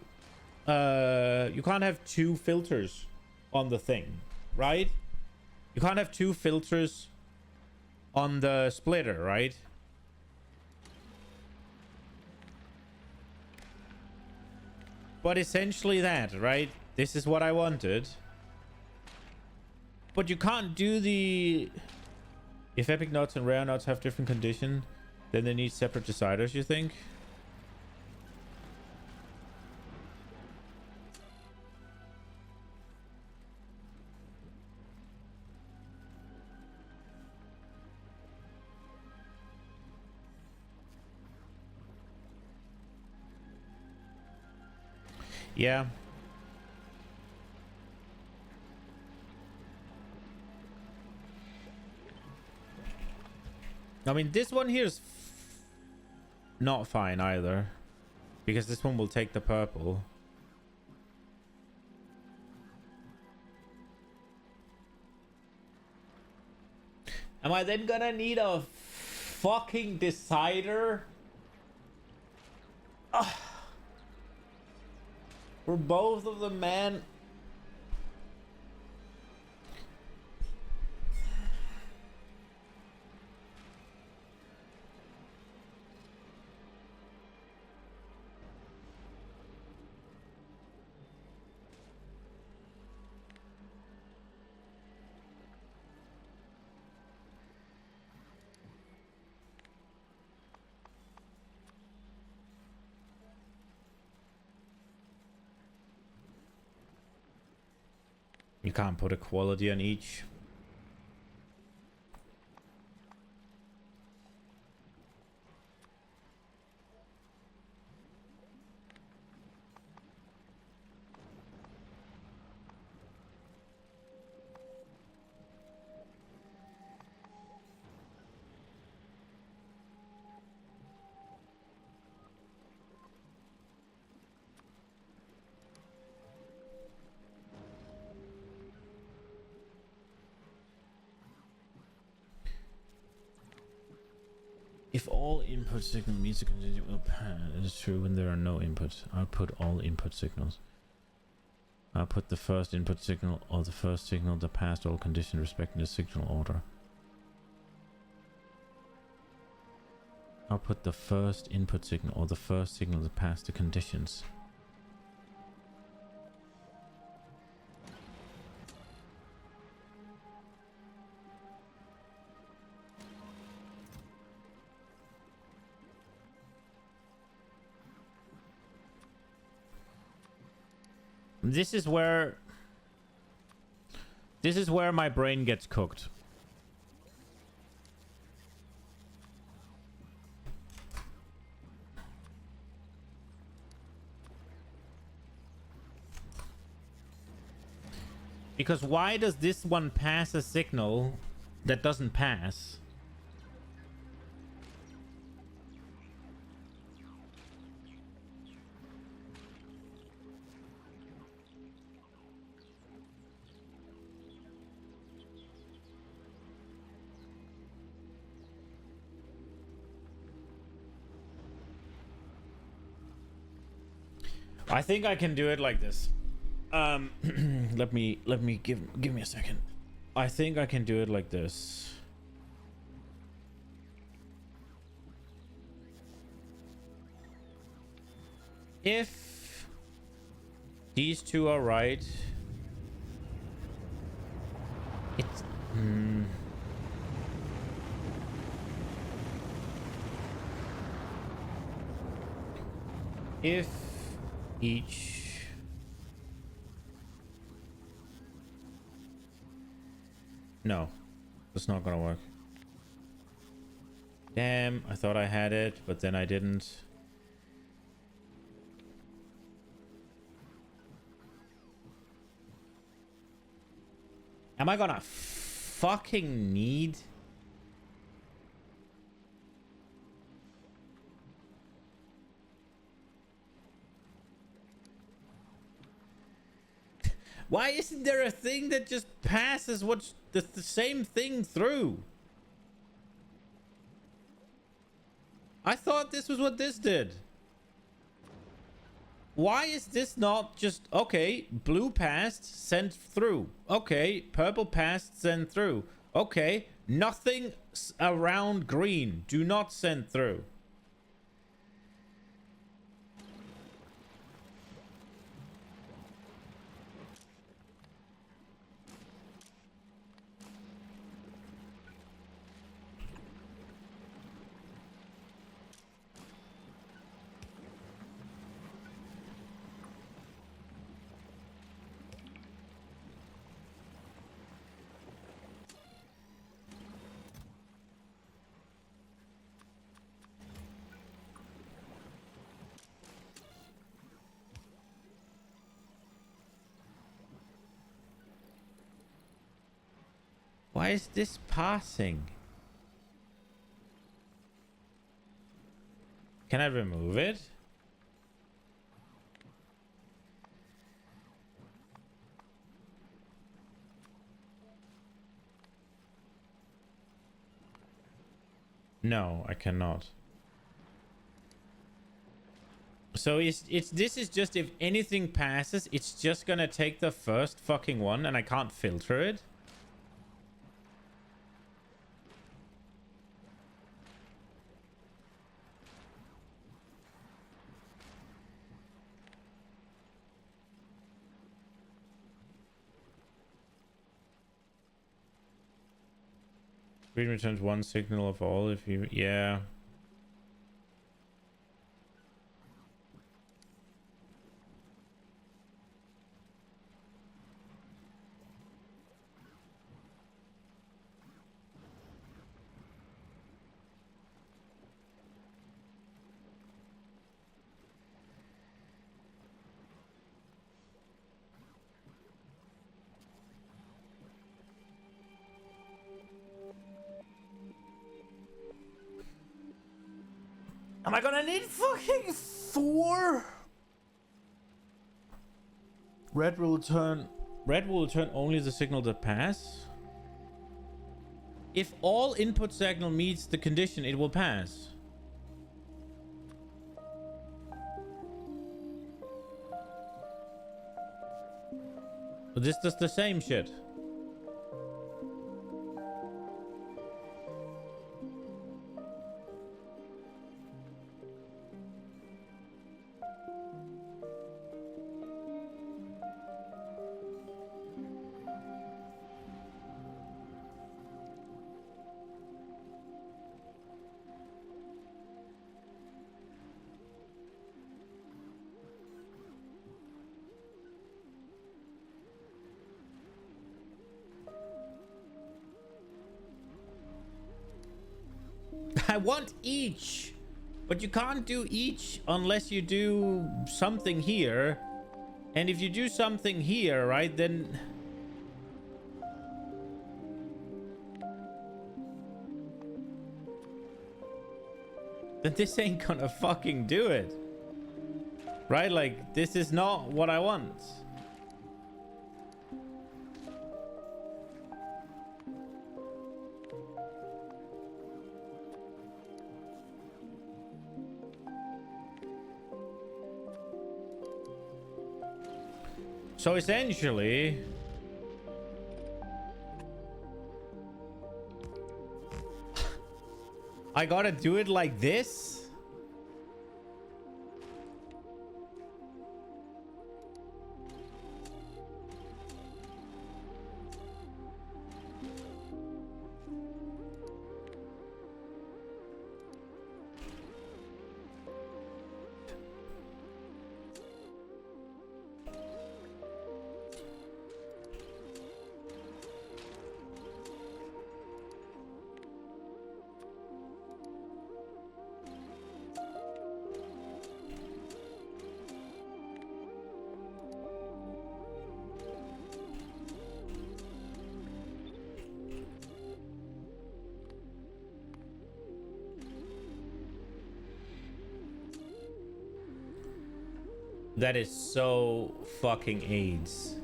you can't have two filters on the thing, right? You can't have two filters on the splitter, right? But essentially that, right? This is what I wanted. But you can't do the... If epic nuts and rare nuts have different condition, then they need separate deciders, you think? Yeah. I mean, this one here is not fine either, because this one will take the purple. Am I then gonna need a fucking decider? Ugh. For both of them, man. You can't put a quality on each. If all input signal means a condition will pass, it is true when there are no inputs. Output all input signals. Output the first input signal or the first signal that passed all conditions respecting the signal order. Output the first input signal or the first signal that passed the conditions. This is where my brain gets cooked. Because why does this one pass a signal that doesn't pass? I think I can do it like this. Let me give me a second. I think I can do it like this. If these two are right, it's if each no, that's not gonna work. Damn, I thought I had it, but then I didn't. Am I gonna fucking need... Why isn't there a thing that just passes what's the same thing through? I thought this was what this did. Why is this not just, okay, blue passed, sent through. Okay, purple passed, sent through. Okay, nothing around green. Do not send through. Why is this passing? Can I remove it? No, I cannot. So this is just if anything passes, it's just gonna take the first fucking one and I can't filter it? Green returns one signal of all if you... Yeah. Am I gonna need fucking 4? Red will return only the signal that pass. If all input signal meets the condition, it will pass. But this does the same shit. I want each, but you can't do each unless you do something here. And if you do something here, right, then... then this ain't gonna fucking do it. Right? Like, this is not what I want. So essentially... I gotta do it like this? That is so fucking AIDS.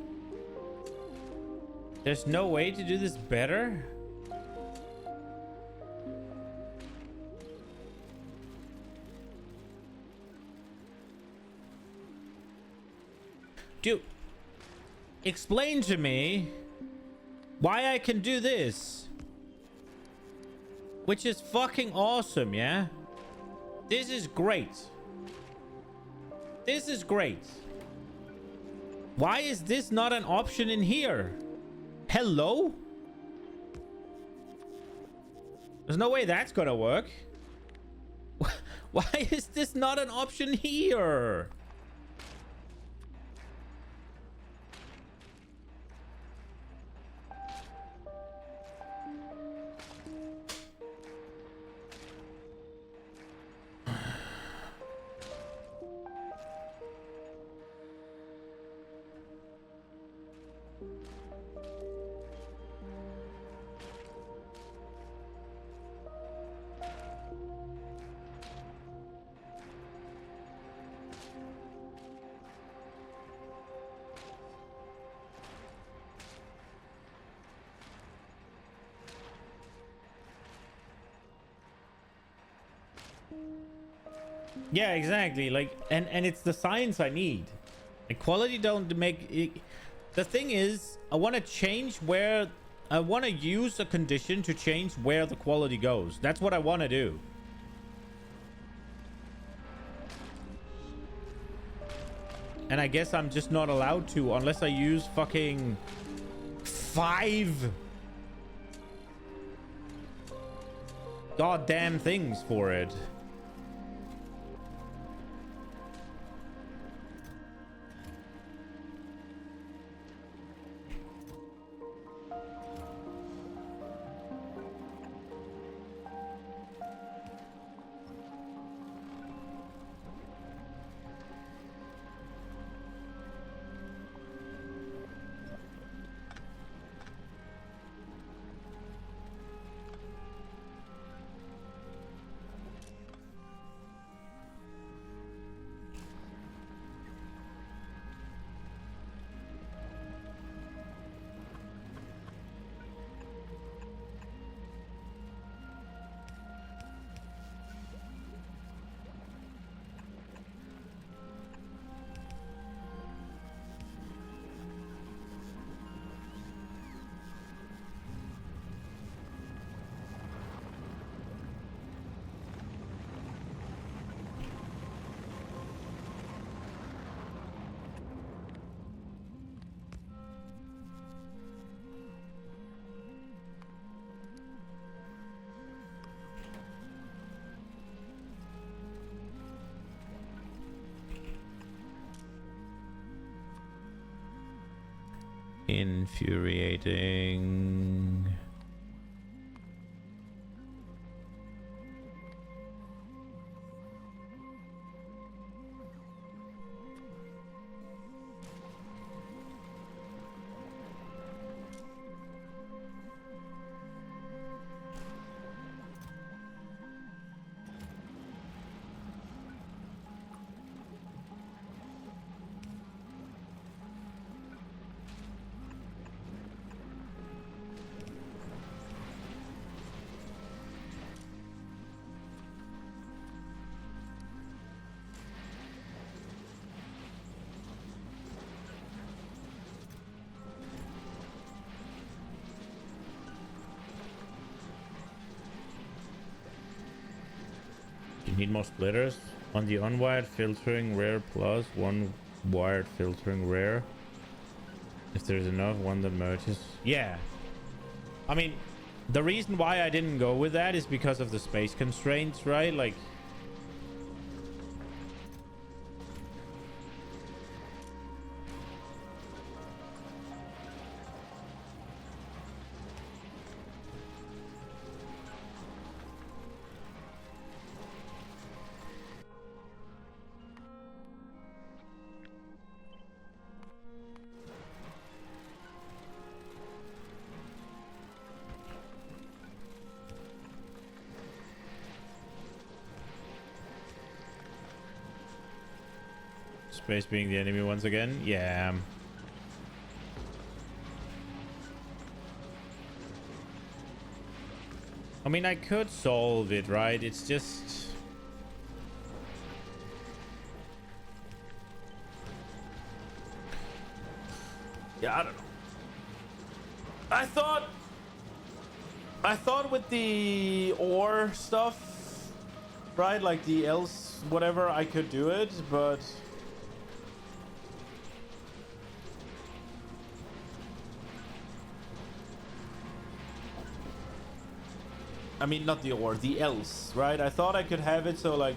There's no way to do this better? Dude, explain to me why I can do this. Which is fucking awesome, yeah? This is great. This is great. Why is this not an option in here? Hello? There's no way that's gonna work. Why is this not an option here? Yeah, exactly. Like, and it's the science I need. Equality don't make it. The thing is, I want to change where I want to use a condition to change where the quality goes. That's what I want to do. And I guess I'm just not allowed to unless I use fucking 5 goddamn things for it. Infuriating. Need more splitters on the unwired filtering rare plus one wired filtering rare. If there's enough, one that merges. Yeah, I mean, the reason why I didn't go with that is because of the space constraints, right? Like, Space being the enemy once again. Yeah. I mean, I could solve it, right? It's just... yeah, I don't know. I thought with the ore stuff, right? Like the else, whatever, I could do it, but... I mean, not the ore, the else, right? I thought I could have it so, like...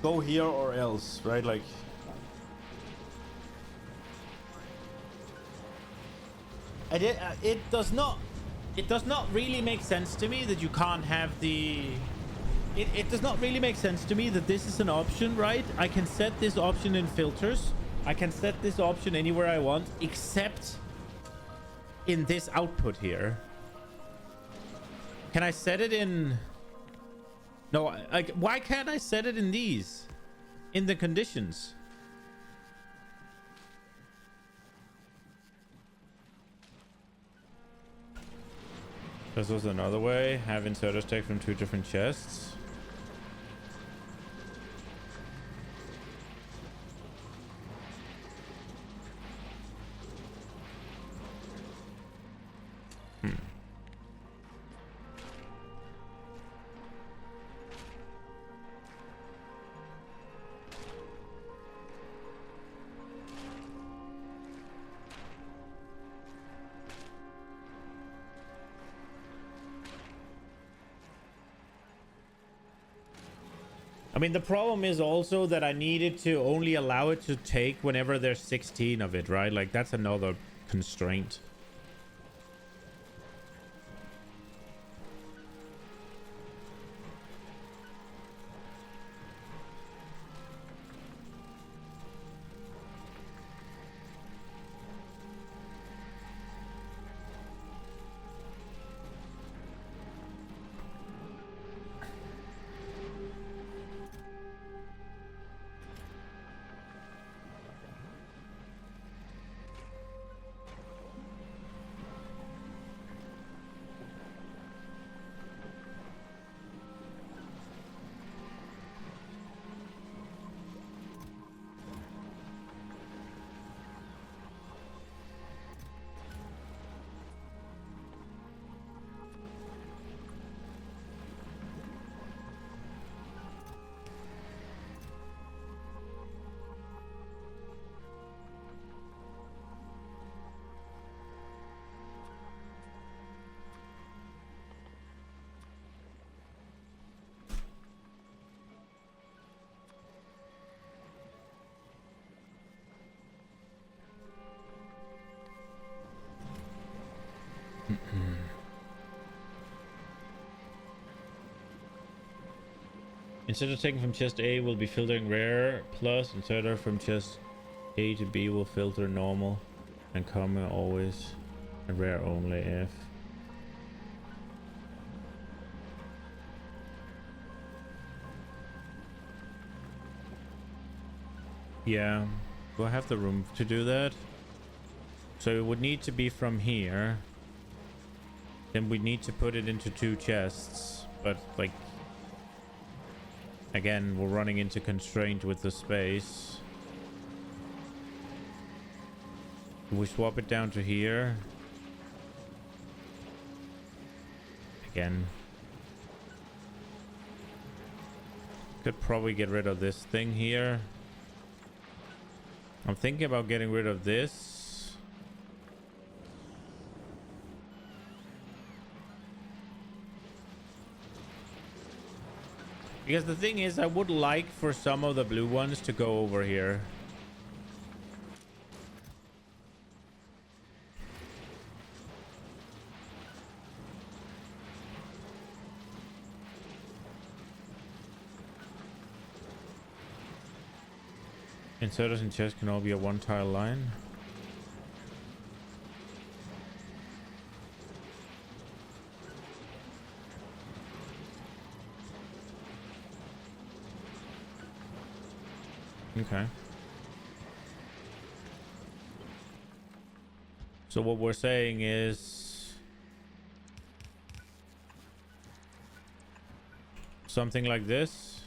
go here or else, right? Like... it does not really make sense to me that you can't have the... It does not really make sense to me that this is an option, right? I can set this option in filters. I can set this option anywhere I want, except in this output here. Can I set it in... no, why can't I set it in these? In the conditions? This was another way. Have inserters take from 2 different chests. I mean, the problem is also that I needed to only allow it to take whenever there's 16 of it, right? Like, that's another constraint. Instead of taking from chest A, we'll be filtering rare, plus inserter from chest A to B will filter normal and common always, and rare only if. Yeah, do I have the room to do that? So it would need to be from here. Then we need to put it into 2 chests, but like... again, we're running into constraint with the space. Can we swap it down to here? Again. Could probably get rid of this thing here. I'm thinking about getting rid of this. Because the thing is, I would like for some of the blue ones to go over here. Inserters and chests can all be a 1-tile line. Okay. So what we're saying is something like this.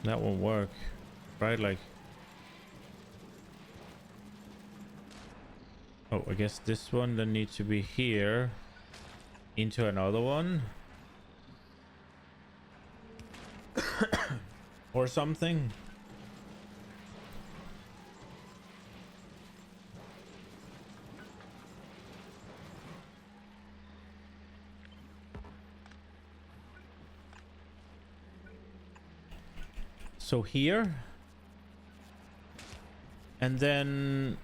That won't work, right? Like, oh, I guess this one then needs to be here into another one or something. So here, and then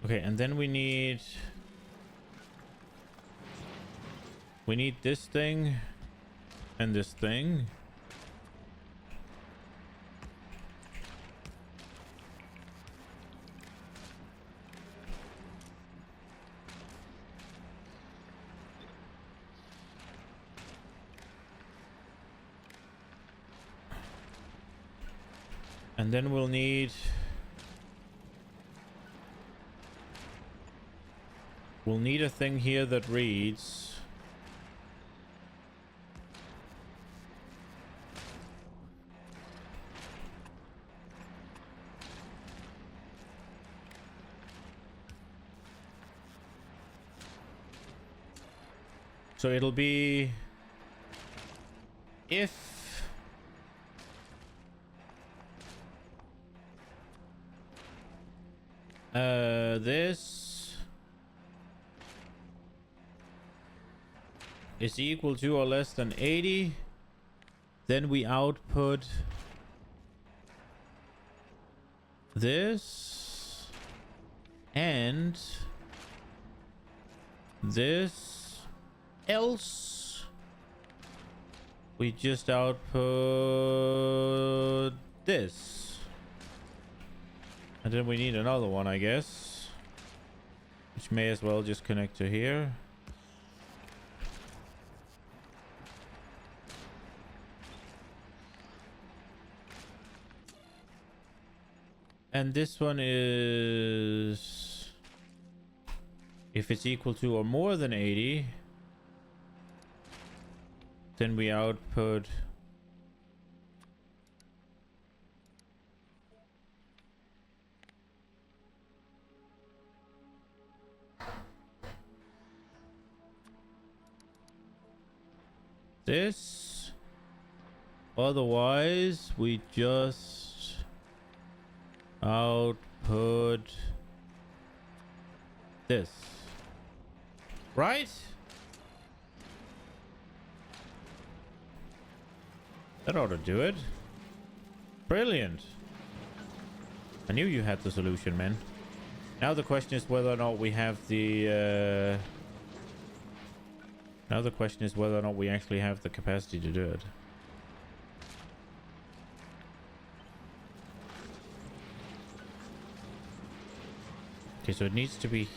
okay, and then we need this thing and this thing. And then we'll need a thing here that reads so it'll be if this is equal to or less than 80, then we output this and this, else we just output this. And then we need another one, I guess, which may as well just connect to here. And this one is if it's equal to or more than 80, then we output this. Otherwise, we just output this. Right? That ought to do it. Brilliant. I knew you had the solution, man. Now the question is whether or not we have the now the question is whether or not we actually have the capacity to do it. Okay, so it needs to be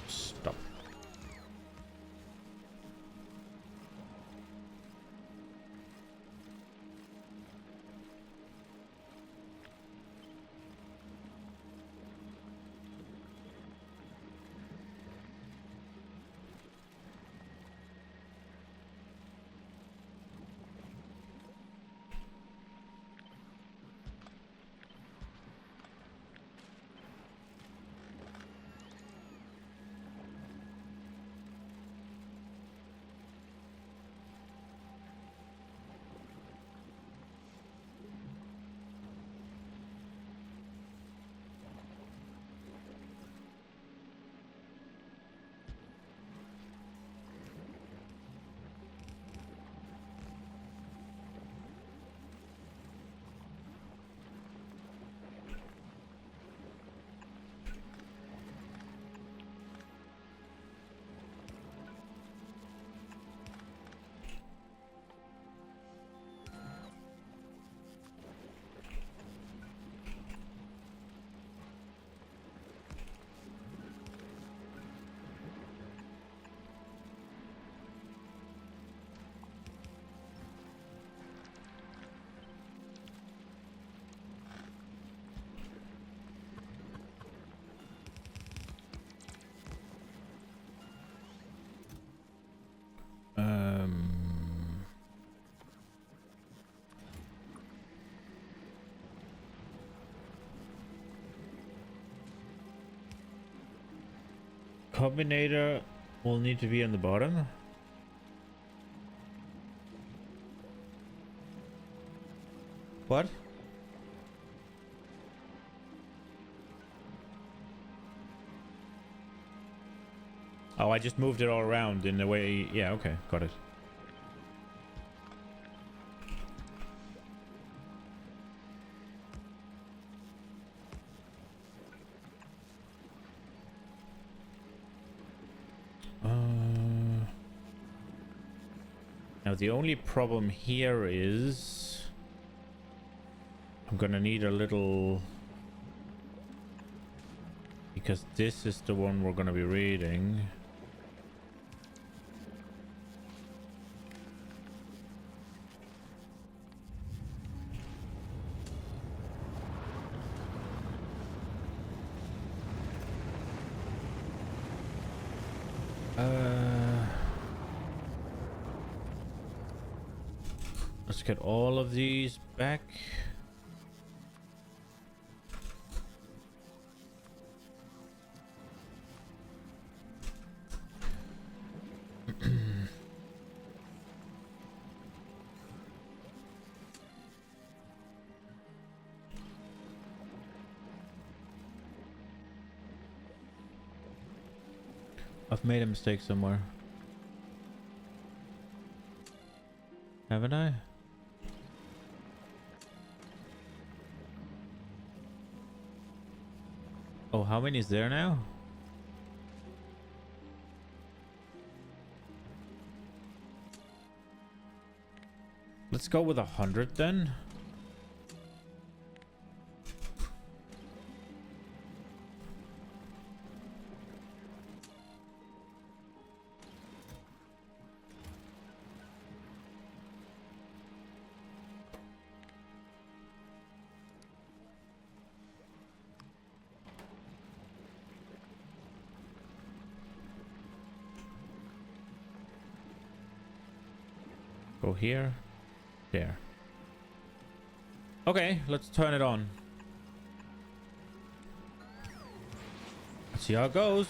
stop. combinator will need to be on the bottom. What? Oh, I just moved it all around in a way. Yeah, okay, got it. Now the only problem here is I'm gonna need a little, because this is the one we're gonna be reading. Let's get all of these back. I've made a mistake somewhere. Haven't I? Oh, how many is there now? Let's go with 100 then. Go here, there. Okay, let's turn it on. Let's see how it goes.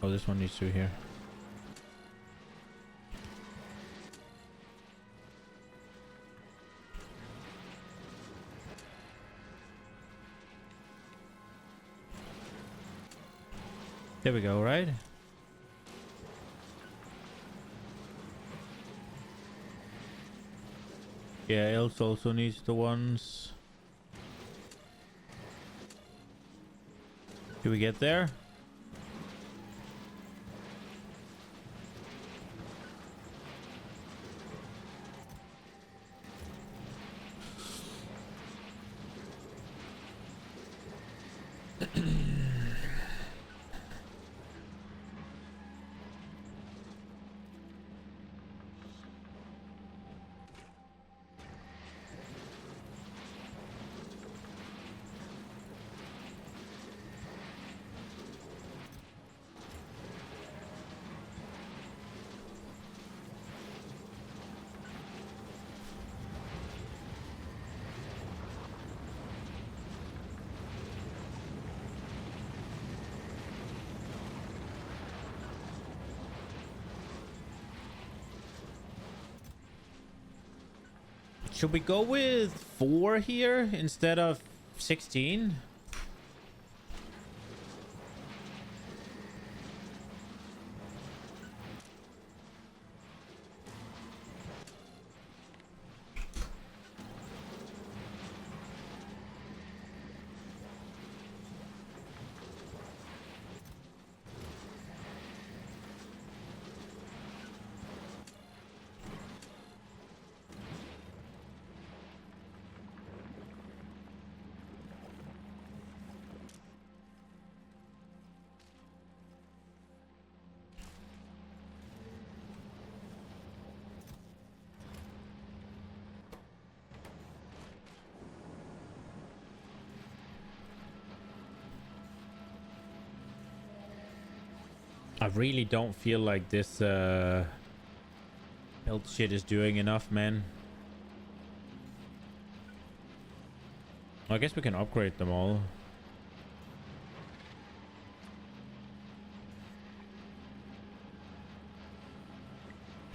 Oh, this one needs to be here. There we go, right? Yeah, else also needs the ones. Do we get there? Should we go with 4 here instead of 16? I really don't feel like this health shit is doing enough, man. I guess we can upgrade them all.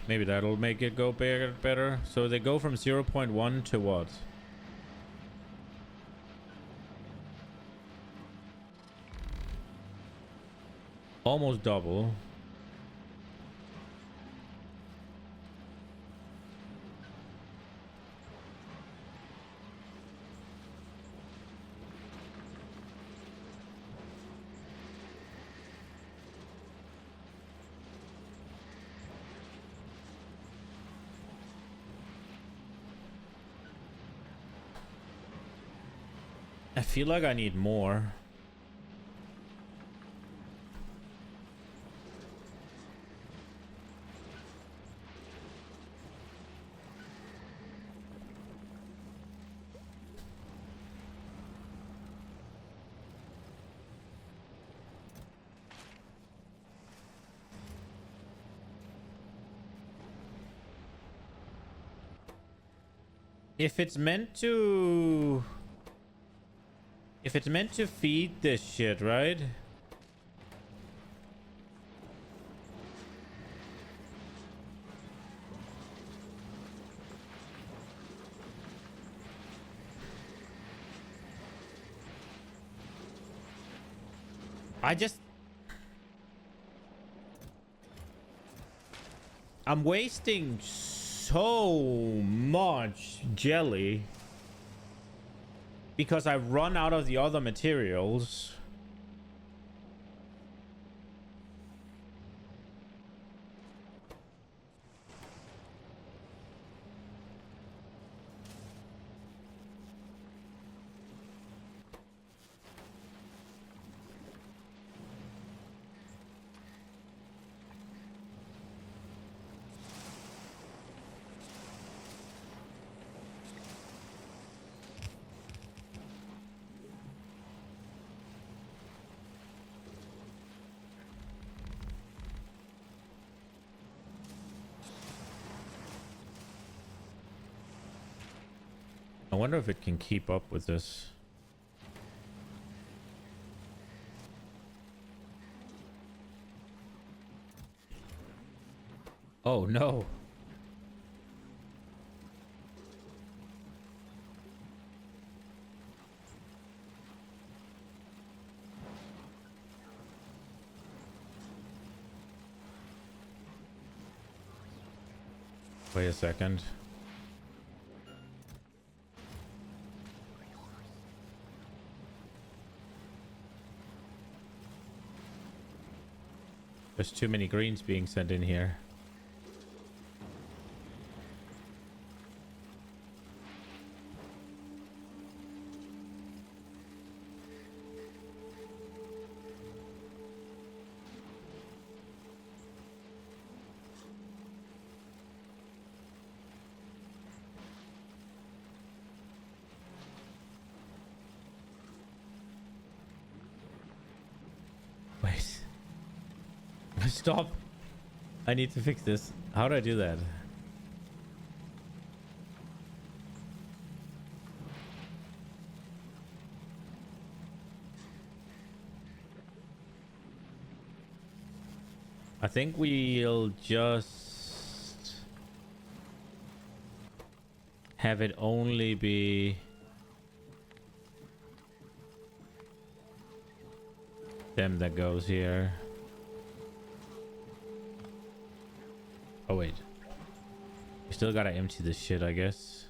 Maybe that'll make it go better. So they go from 0.1 to what? Almost double. I feel like I need more. If it's meant to feed this shit, right? I'm wasting so much jelly because I've run out of the other materials. I wonder if it can keep up with this. Oh no. Wait a second. There's too many greens being sent in here. Wait. Stop. I need to fix this. How do I do that? I think we'll just have it only be them that goes here. Oh wait, we still gotta empty this shit, I guess.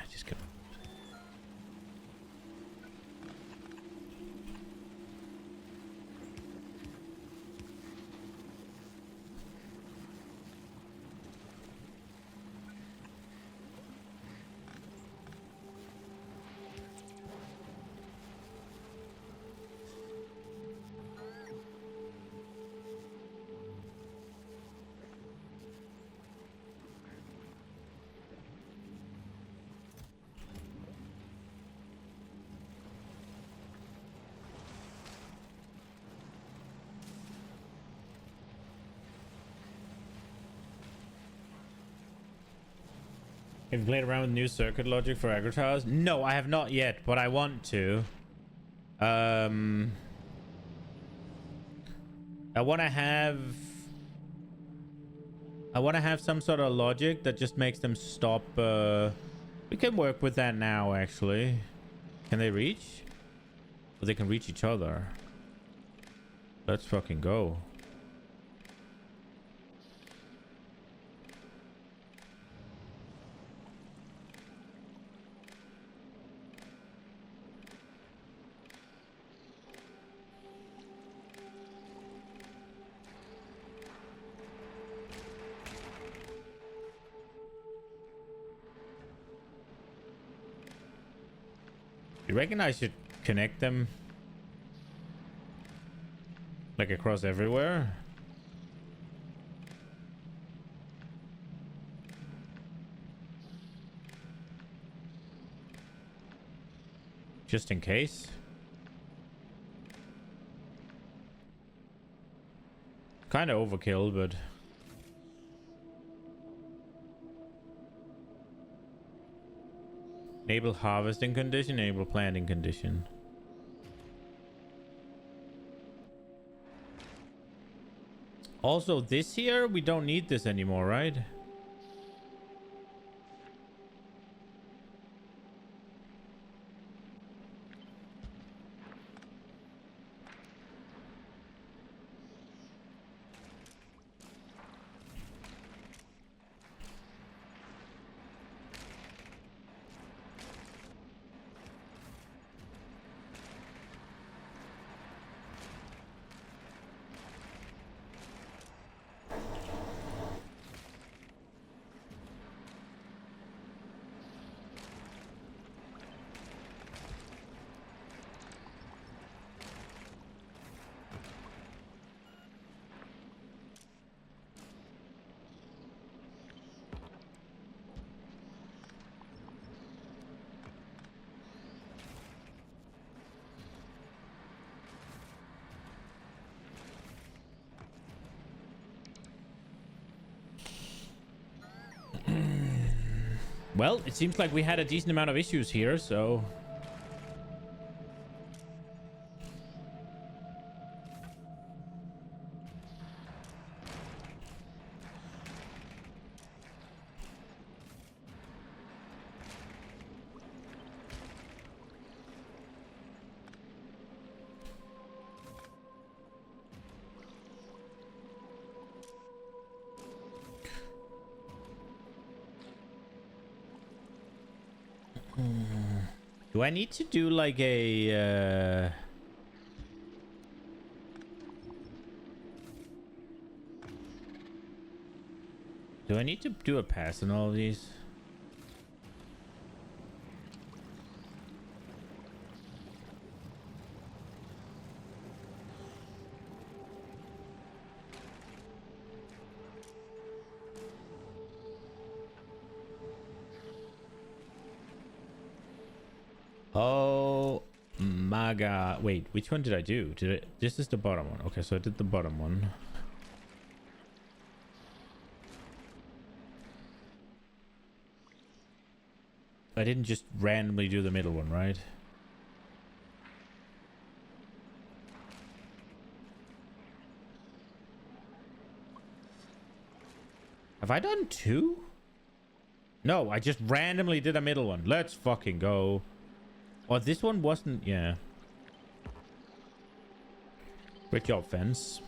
Just go. Have you played around with new circuit logic for agritars? No, I have not yet, but I want to. I want to have... some sort of logic that just makes them stop. We can work with that now, actually. Can they reach? Well, they can reach each other. Let's fucking go. You reckon I should connect them like across everywhere? Just in case. Kind of overkill, but enable harvesting condition, enable planting condition. Also, this here, we don't need this anymore, right? Well, it seems like we had a decent amount of issues here, so... Do I need to do like a... Do I need to do a pass on all of these? Oh my god. Wait, which one did I do? This is the bottom one. Okay, so I did the bottom one. I didn't just randomly do the middle one, right? Have I done two? No, I just randomly did a middle one. Let's fucking go. Oh, this one wasn't... Yeah. Great job, fence.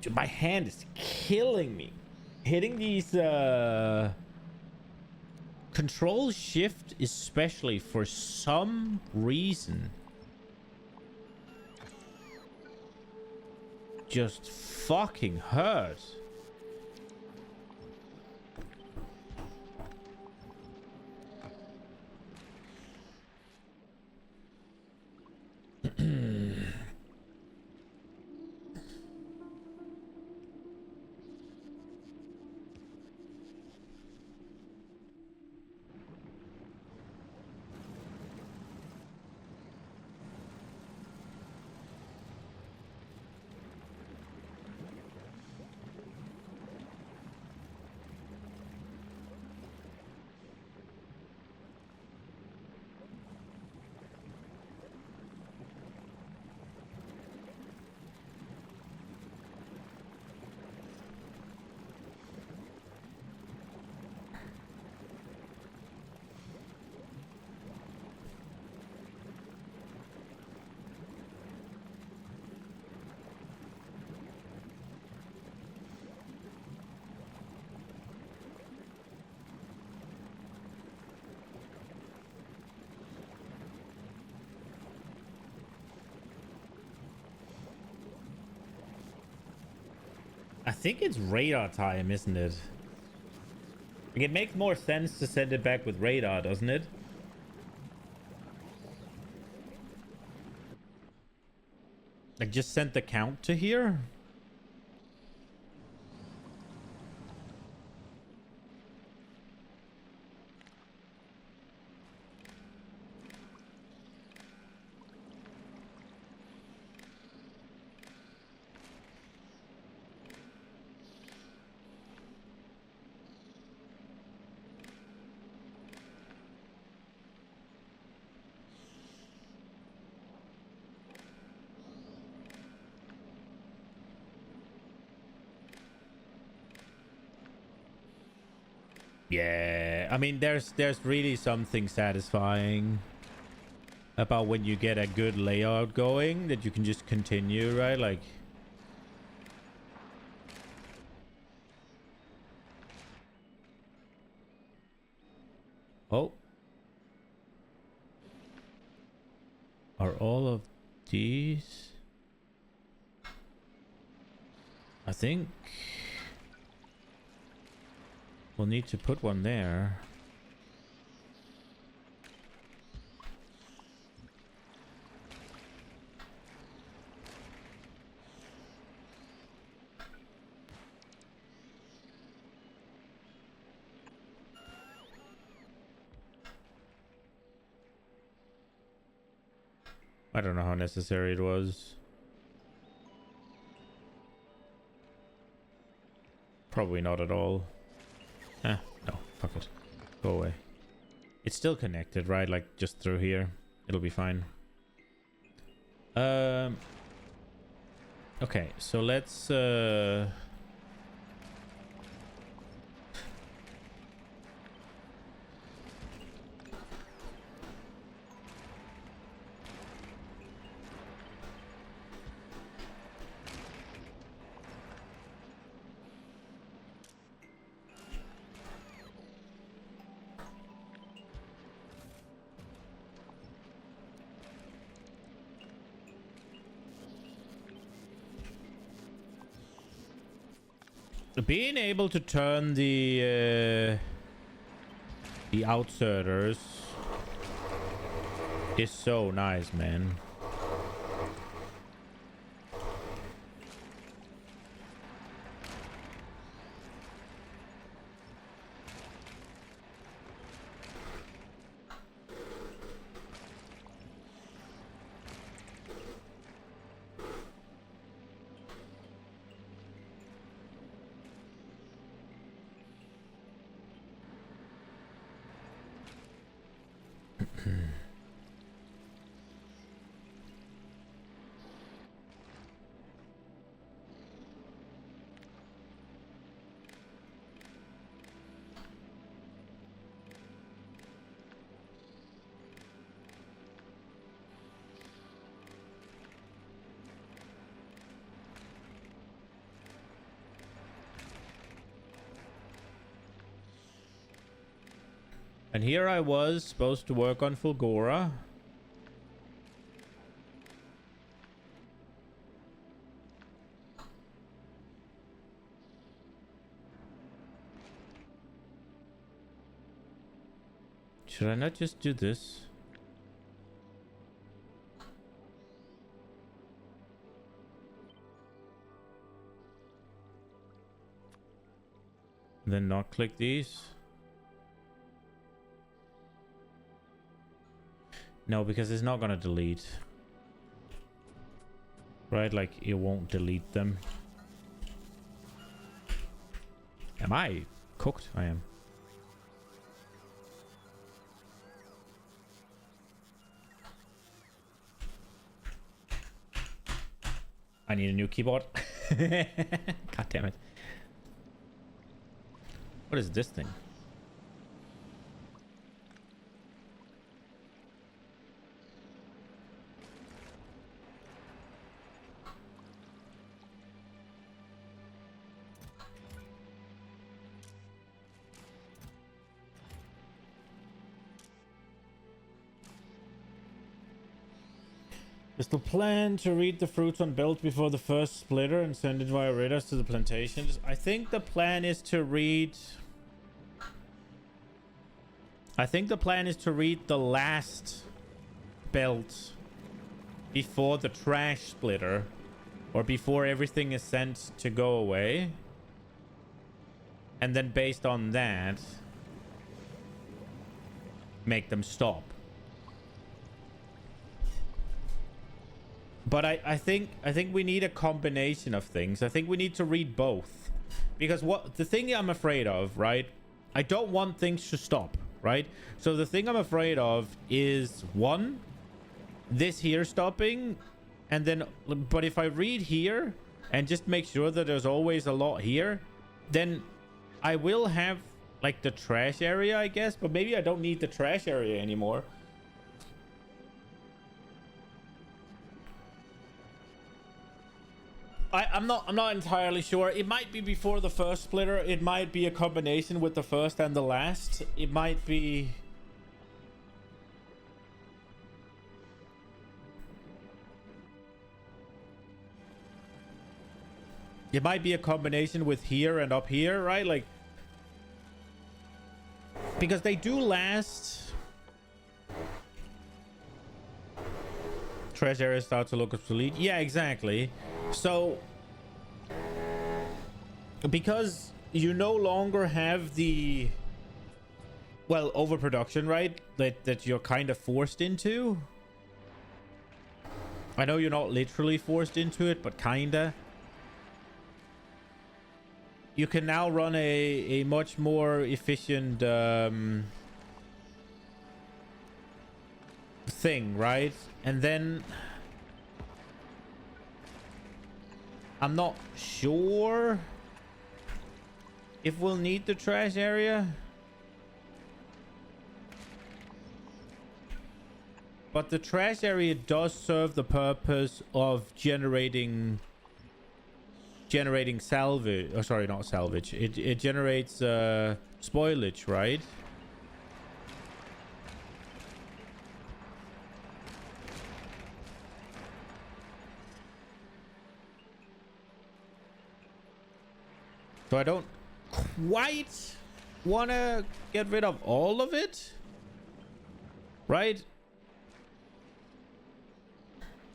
Dude, my hand is killing me. Hitting these control shift, especially for some reason, just fucking hurts. I think it's radar time, isn't it? Like, it makes more sense to send it back with radar, doesn't it? Like, just send the count to here? Yeah, I mean, there's really something satisfying about when you get a good layout going that you can just continue, right? Like, oh, are all of these? I think we'll need to put one there. I don't know how necessary it was. Probably not at all. No, fuck it. Go away. It's still connected, right? Like, just through here. It'll be fine. Okay, so let's being able to turn the outserters is so nice, man. And here I was supposed to work on Fulgora. Should I not just do this? Then not click these? No, because it's not gonna delete. Right, like it won't delete them. Am I cooked? I am. I need a new keyboard. God damn it. What is this thing? Is the plan to read the fruits on belt before the first splitter and send it via radars to the plantations? I think the plan is to read... I think the plan is to read the last belt before the trash splitter, or before everything is sent to go away. And then based on that, make them stop. But I think we need a combination of things. I think we need to read both. Because what the thing I'm afraid of, right? I don't want things to stop, right? So the thing I'm afraid of is, one, this here stopping, and then, but if I read here and just make sure that there's always a lot here, then I will have like the trash area, I guess, but maybe I don't need the trash area anymore. I'm not entirely sure. It might be before the first splitter. It might be a combination with the first and the last. It might be... It might be a combination with here and up here, right? Like, because they do last. Trash areas start to look obsolete. Yeah, exactly. So, because you no longer have the, well, overproduction, right? That you're kind of forced into. I know you're not literally forced into it, but kinda. You can now run a much more efficient thing, right? And then I'm not sure if we'll need the trash area, but the trash area does serve the purpose of generating salvage. Oh, sorry, not salvage. It generates spoilage, right? So I don't quite want to get rid of all of it, right?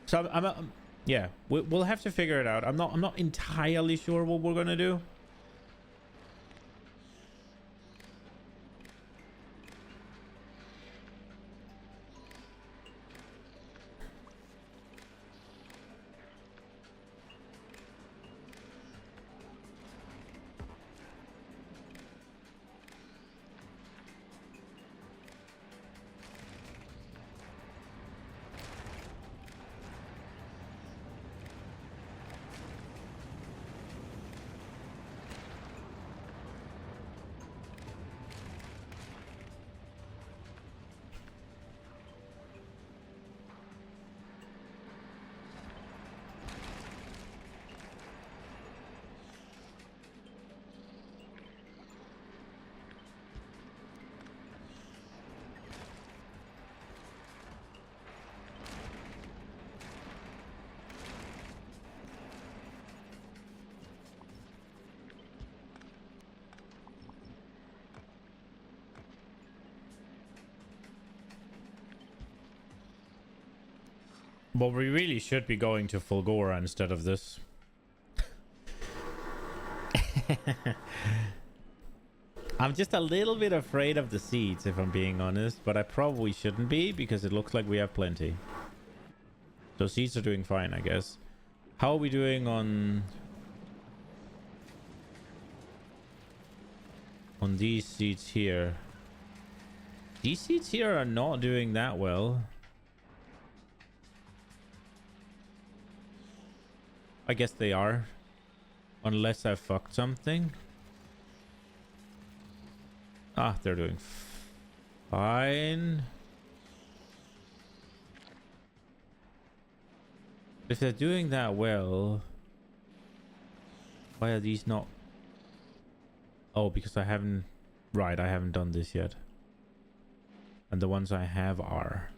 So I'm yeah, we'll have to figure it out. I'm not entirely sure what we're gonna do. But we really should be going to Fulgora instead of this. I'm just a little bit afraid of the seeds, if I'm being honest, but I probably shouldn't be because it looks like we have plenty. So seeds are doing fine, I guess. How are we doing on these seeds here? These seeds here are not doing that well. I guess they are. Unless I fucked something. Ah, they're doing fine. If they're doing that well, why are these not? Oh, because I haven't... Right, I haven't done this yet. And the ones I have are.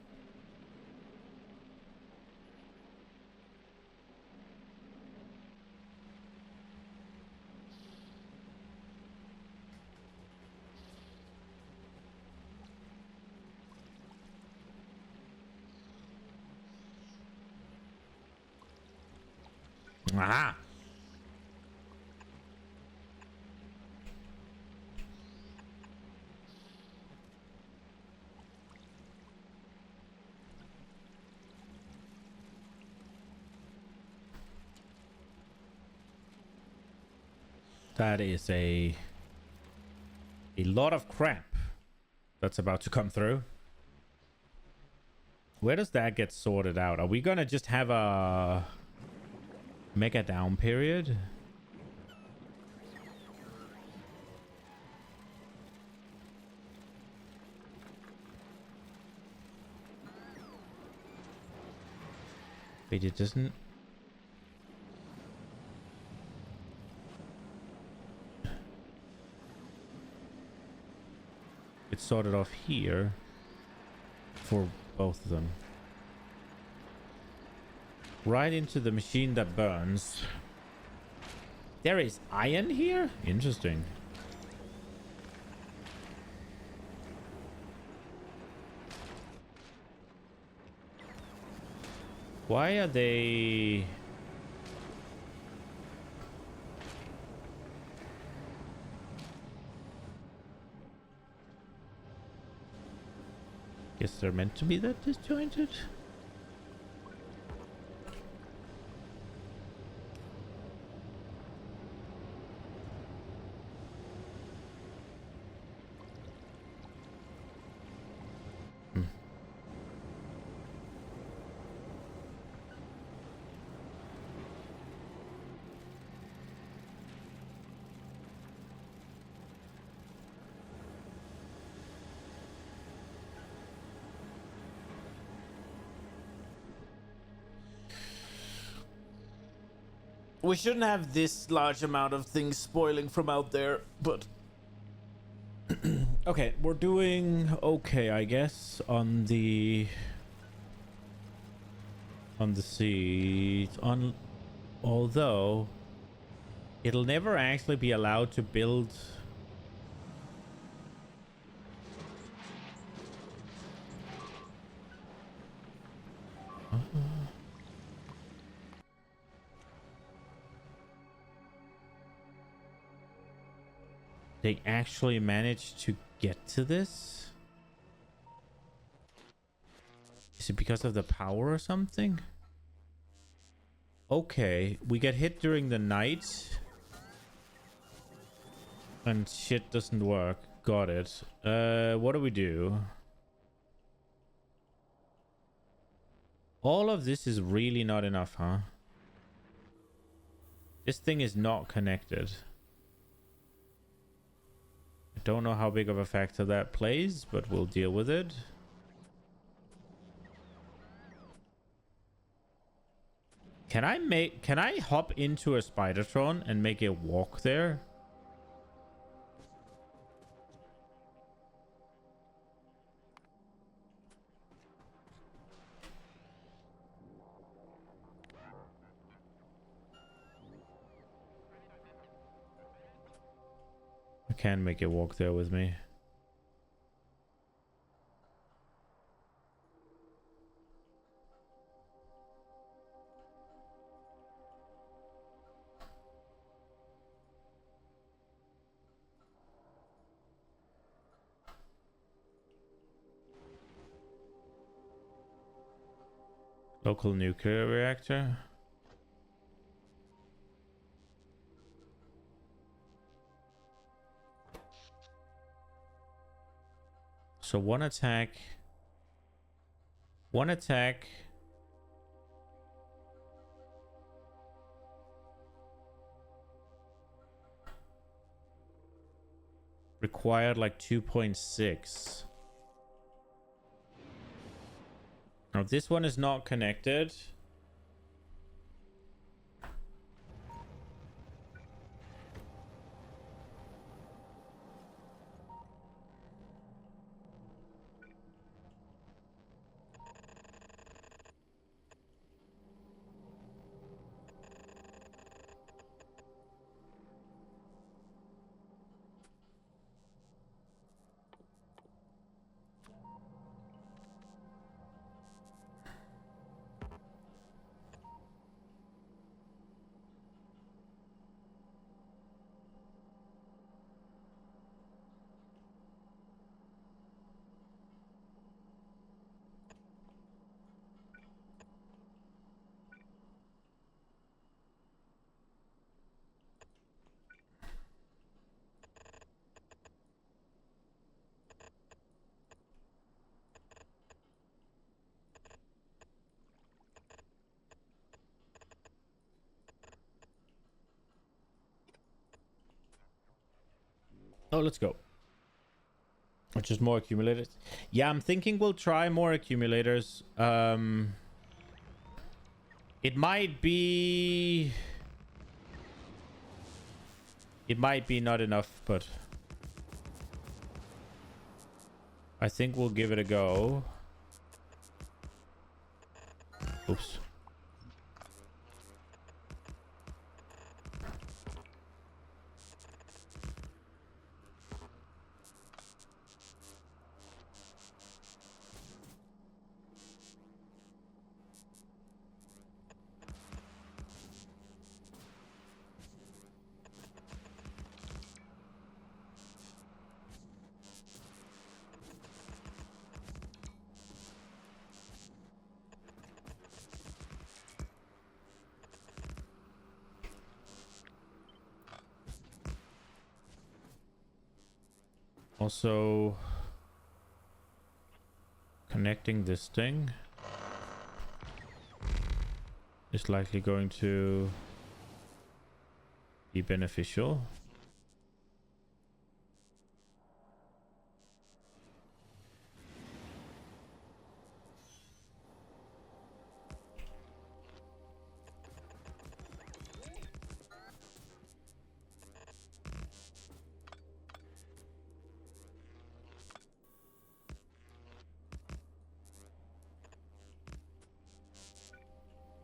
Ah. That is a lot of crap that's about to come through. Where does that get sorted out? Are we gonna just have a mega down period? Wait, it doesn't. It's sorted off here for both of them. Right into the machine that burns. There is iron here? Interesting. Why are they... Guess they're meant to be that disjointed? We shouldn't have this large amount of things spoiling from out there, but... Okay, we're doing okay, I guess, on the seat. Although, it'll never actually be allowed to build... They actually managed to get to this? Is it because of the power or something? Okay, we get hit during the night. And shit doesn't work. Got it. What do we do? All of this is really not enough, huh? This thing is not connected. I don't know how big of a factor that plays, but we'll deal with it. Can I hop into a Spidertron and make it walk there? I can make it walk there with me. Local nuclear reactor. So one attack. Required like 2.6. Now this one is not connected. Oh, let's go. Or just more accumulators. Yeah, I'm thinking we'll try more accumulators. It might be... It might be not enough, but... I think we'll give it a go. Oops. Also, connecting this thing is likely going to be beneficial.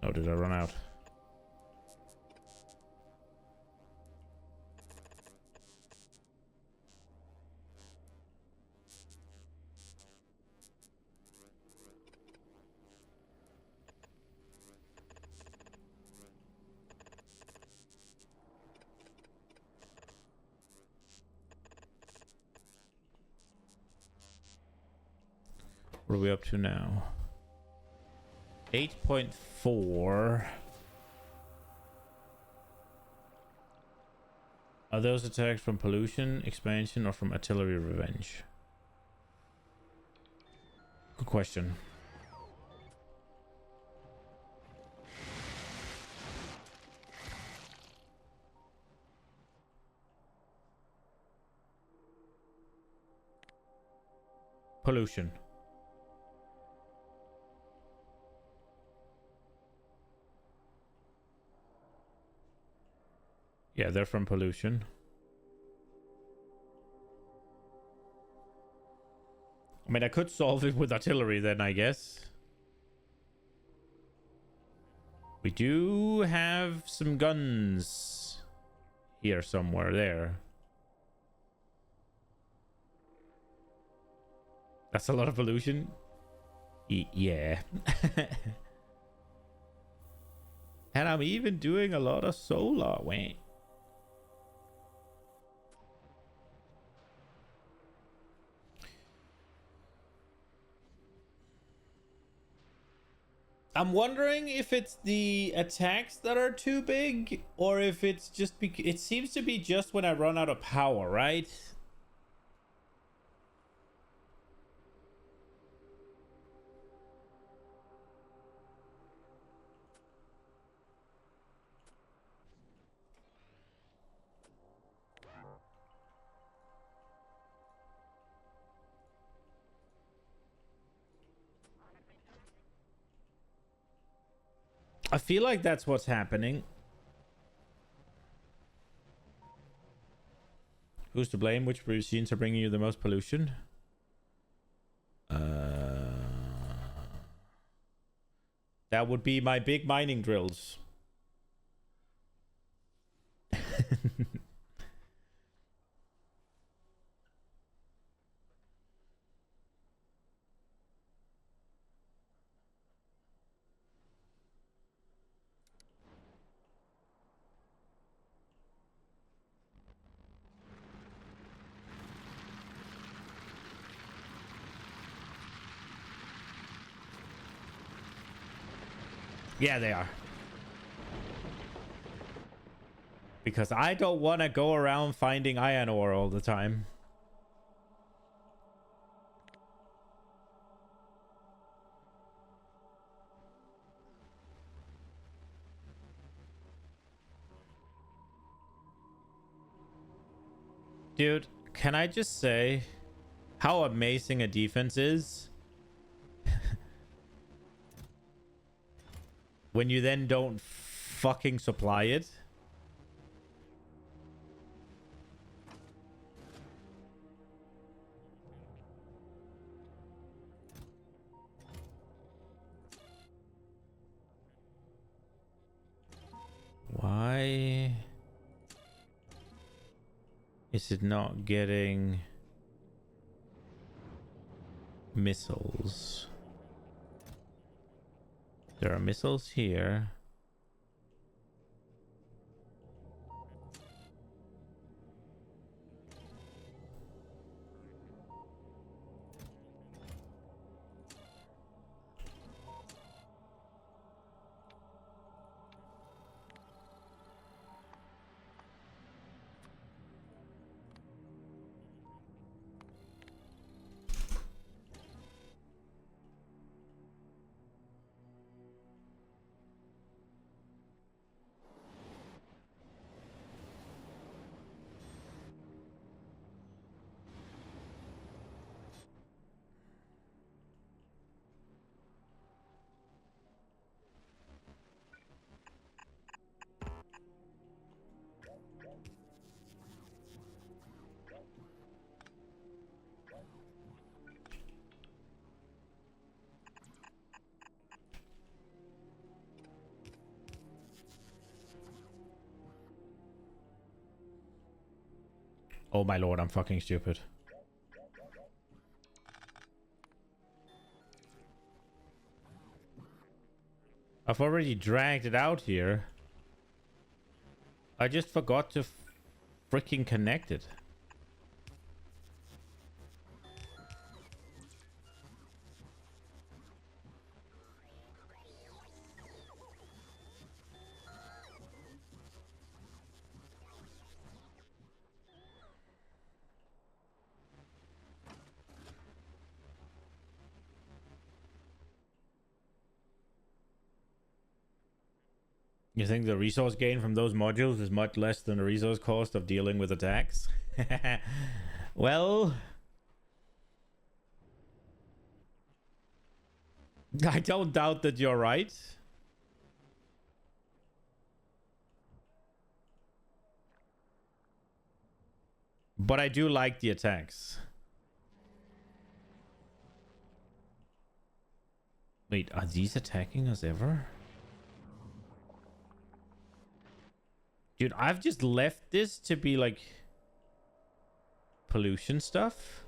Oh, did I run out? What are we up to now? 8.4. Are those attacks from pollution, expansion, or from artillery revenge? Good question. Pollution. Yeah, they're from pollution. I mean, I could solve it with artillery then, I guess. We do have some guns here somewhere there. That's a lot of pollution. Yeah. And I'm even doing a lot of solar. Wait. I'm wondering if it's the attacks that are too big, or if it's just it seems to be just when I run out of power, right? I feel like that's what's happening. Who's to blame? Which machines are bringing you the most pollution? That would be my big mining drills. Yeah, they are. Because I don't want to go around finding iron ore all the time. Dude, Can I just say how amazing a defense is when you then don't fucking supply it? Why is it not getting missiles? There are missiles here. Oh my lord, I'm fucking stupid. I've already dragged it out here. I just forgot to freaking connect it. You think the resource gain from those modules is much less than the resource cost of dealing with attacks? Well, I don't doubt that you're right. But I do like the attacks. Wait, are these attacking us ever? Dude, I've just left this to be like pollution stuff.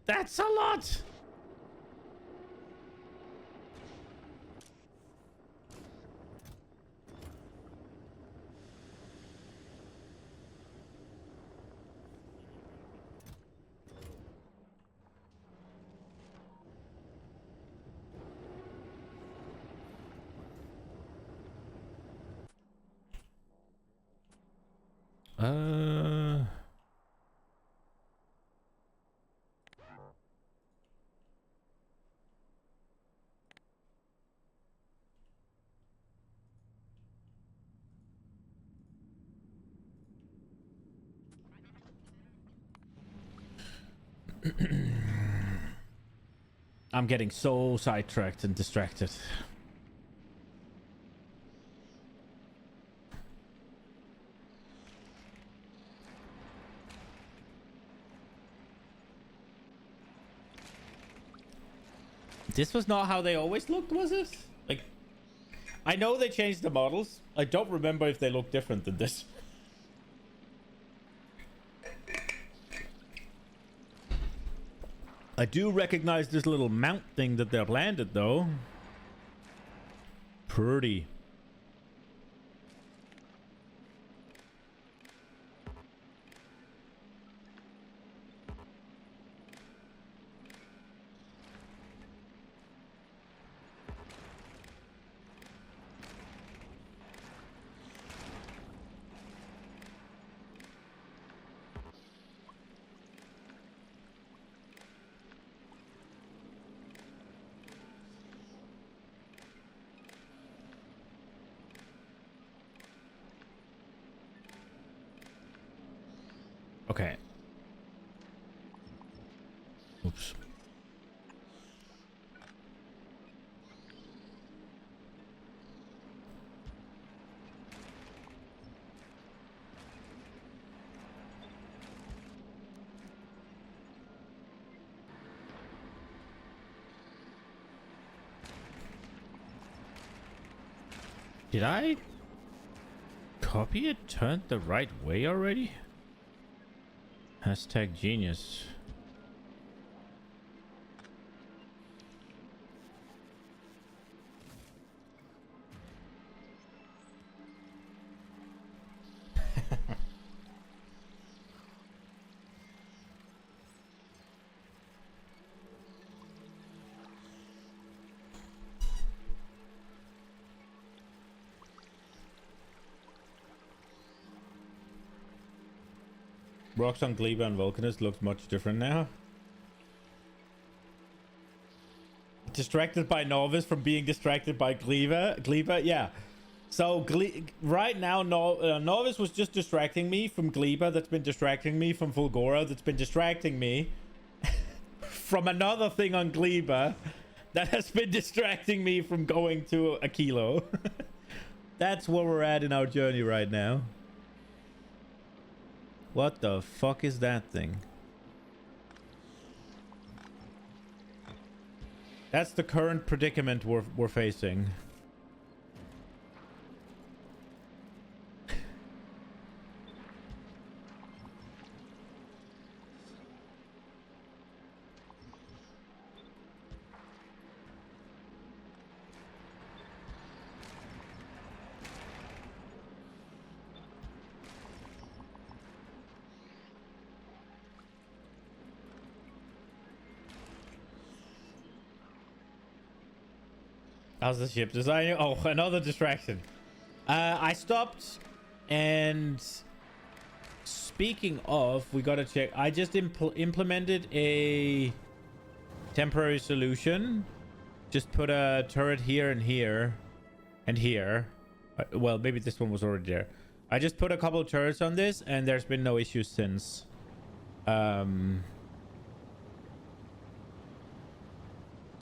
That's a lot. Uh I'm getting so sidetracked and distracted. This was not how they always looked, was it? Like, I know they changed the models. I don't remember if they look different than this. I do recognize this little mount thing that they've landed, though. Pretty. Okay. Oops. Did I copy it turned the right way already? Hashtag genius. Rocks on Gleba and Vulcanus looks much different now. Distracted by Novice from being distracted by Gleba, yeah. So right now, Novice was just distracting me from Gleba. That's been distracting me from Fulgora. That's been distracting me from another thing on Gleba that has been distracting me from going to a kilo. That's where we're at in our journey right now. What the fuck is that thing? That's the current predicament we're facing. How's the ship design? Oh, another distraction. I stopped, and speaking of, we gotta check. I just implemented a temporary solution. Just put a turret here and here and here. Well, maybe this one was already there. I just put a couple of turrets on this, and there's been no issues since. So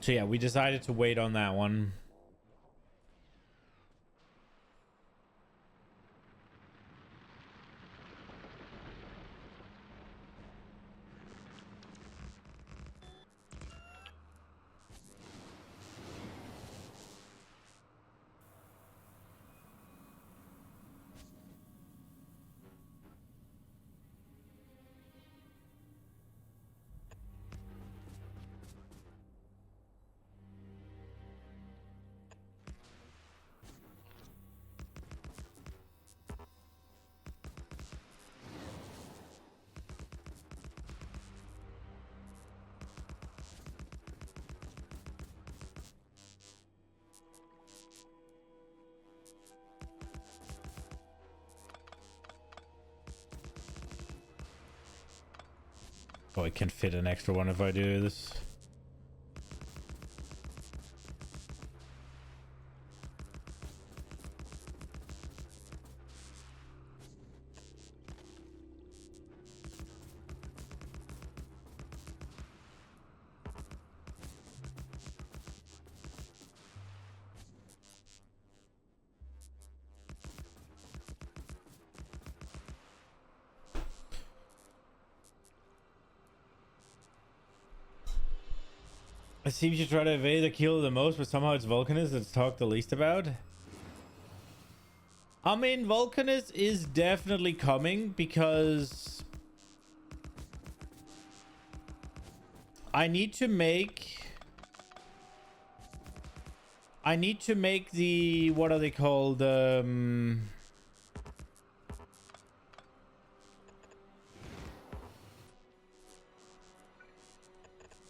yeah, we decided to wait on that one. Oh, I can fit an extra one if I do this. seems you try to evade the kill the most, but somehow it's Vulcanus that's talked the least about. I mean, Vulcanus is definitely coming because I need to make the, what are they called?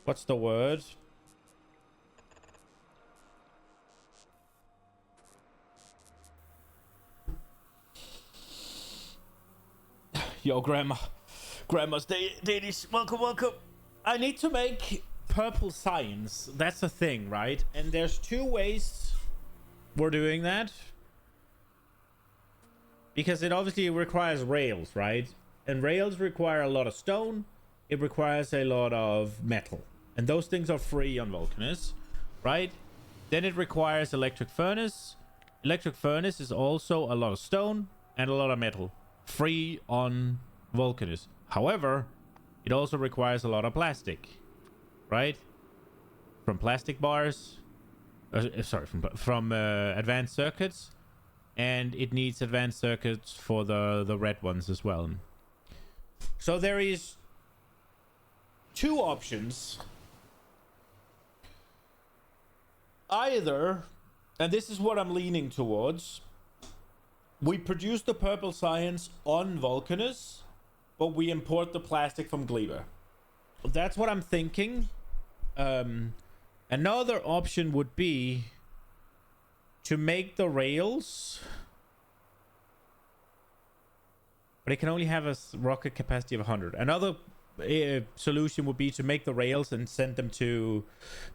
What's the word? Yo, Grandma's Danish. Welcome. I need to make purple signs. That's the thing, right? And there's two ways we're doing that. Because it obviously requires rails, right? And rails require a lot of stone. It requires a lot of metal. And those things are free on Vulcanus, right? Then it requires electric furnace. Electric furnace is also a lot of stone and a lot of metal. Free on Vulcanus. However, it also requires a lot of plastic, right? From plastic bars, from advanced circuits, and it needs advanced circuits for the red ones as well. So there is two options. Either, and this is what I'm leaning towards, we produce the purple science on Vulcanus, but we import the plastic from Gleba. That's what I'm thinking. Another option would be to make the rails, but it can only have a rocket capacity of 100. Another solution would be to make the rails and send them to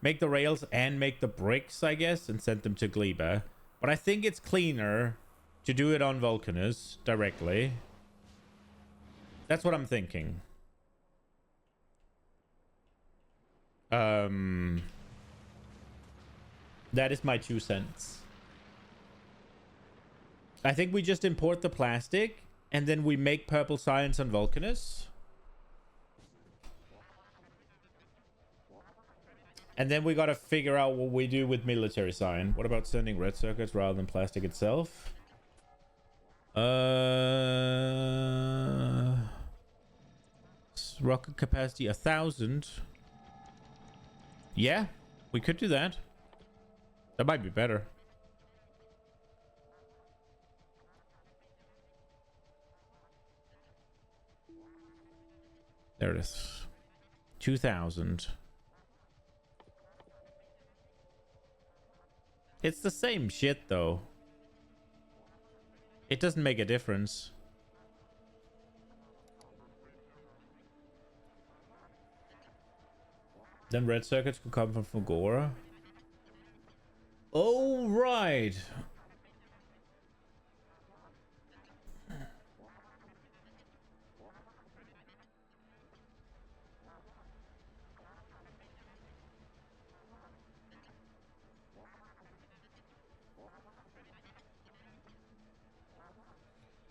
make the rails and make the bricks, I guess, and send them to Gleba. But I think it's cleaner to do it on Vulcanus directly. That's what I'm thinking. That is my 2 cents. I think we just import the plastic and then we make purple science on Vulcanus. And then we gotta figure out what we do with military sign. What about sending red circuits rather than plastic itself? Rocket capacity 1,000. Yeah, we could do that. That might be better. There it is. 2,000. It's the same shit, though. It doesn't make a difference. Then red circuits could come from Fagora. Oh, right.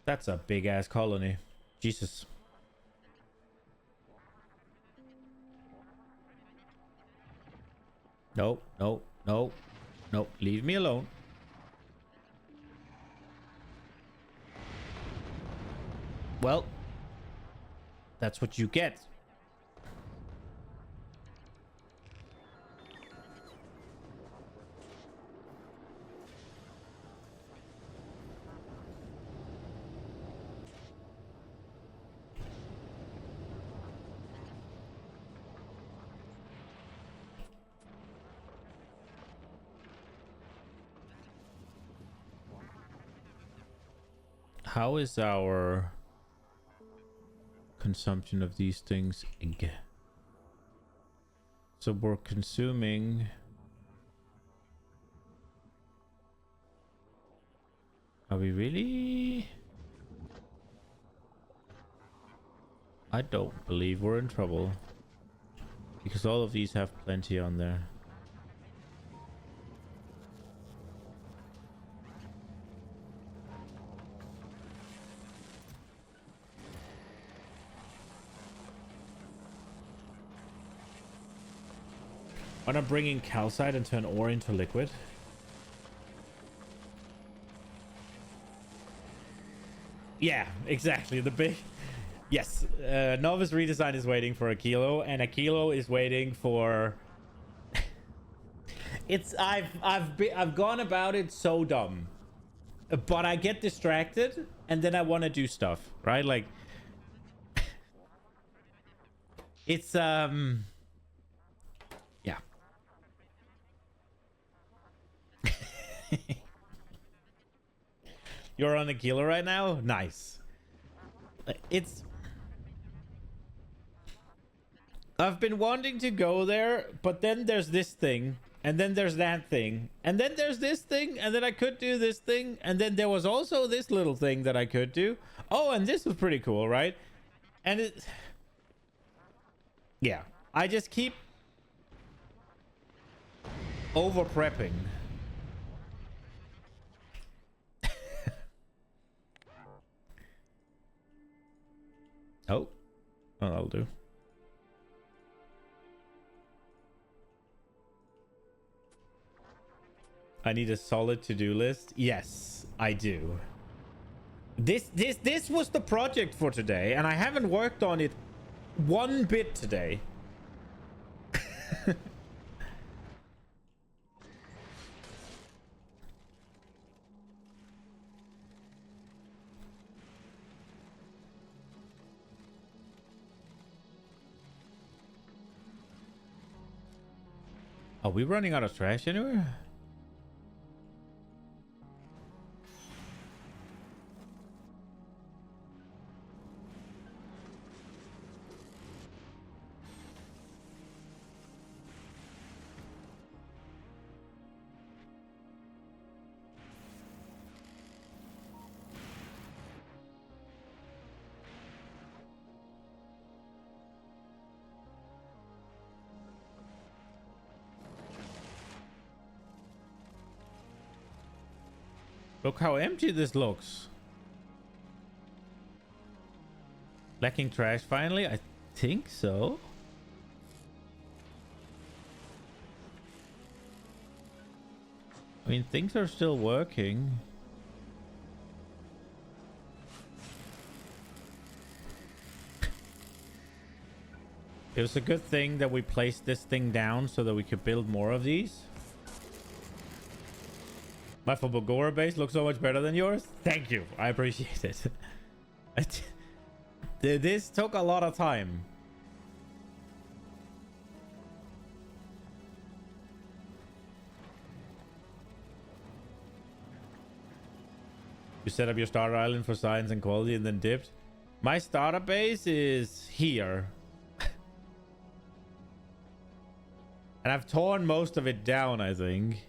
That's a big ass colony. Jesus. Nope. Leave me alone. Well, that's what you get. How is our consumption of these things? So we're consuming... Are we really? I don't believe we're in trouble. Because all of these have plenty on there. When I'm bringing calcite and turn ore into liquid. Yeah, exactly. The big... Yes. Novice redesign is waiting for a kilo, and a kilo is waiting for... I've gone about it so dumb. But I get distracted, and then I want to do stuff, right? Like... It's, Yeah. You're on a kilo right now? Nice. It's... I've been wanting to go there, but then there's this thing, and then there's that thing, and then there's this thing, and then I could do this thing, and then there was also this little thing that I could do. Oh, and this was pretty cool, right? And it... Yeah. I just keep over-prepping. Oh. Oh, that'll do. I need a solid to-do list. Yes, I do. This was the project for today, and I haven't worked on it one bit today. Are we running out of trash anywhere? Look how empty this looks. Lacking trash finally? I think so. I mean, things are still working. It was a good thing that we placed this thing down so that we could build more of these. My Fulgora base looks so much better than yours. Thank you. I appreciate it. This took a lot of time. You set up your starter island for science and quality and then dipped. My starter base is here. And I've torn most of it down, I think.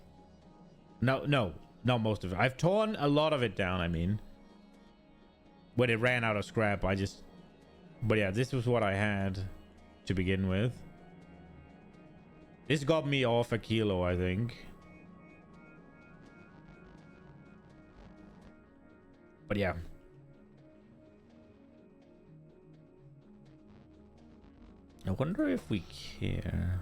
No, not most of it. I've torn a lot of it down, I mean. When it ran out of scrap, I just... But yeah, this was what I had to begin with. This got me off a kilo, I think. But yeah. I wonder if we care.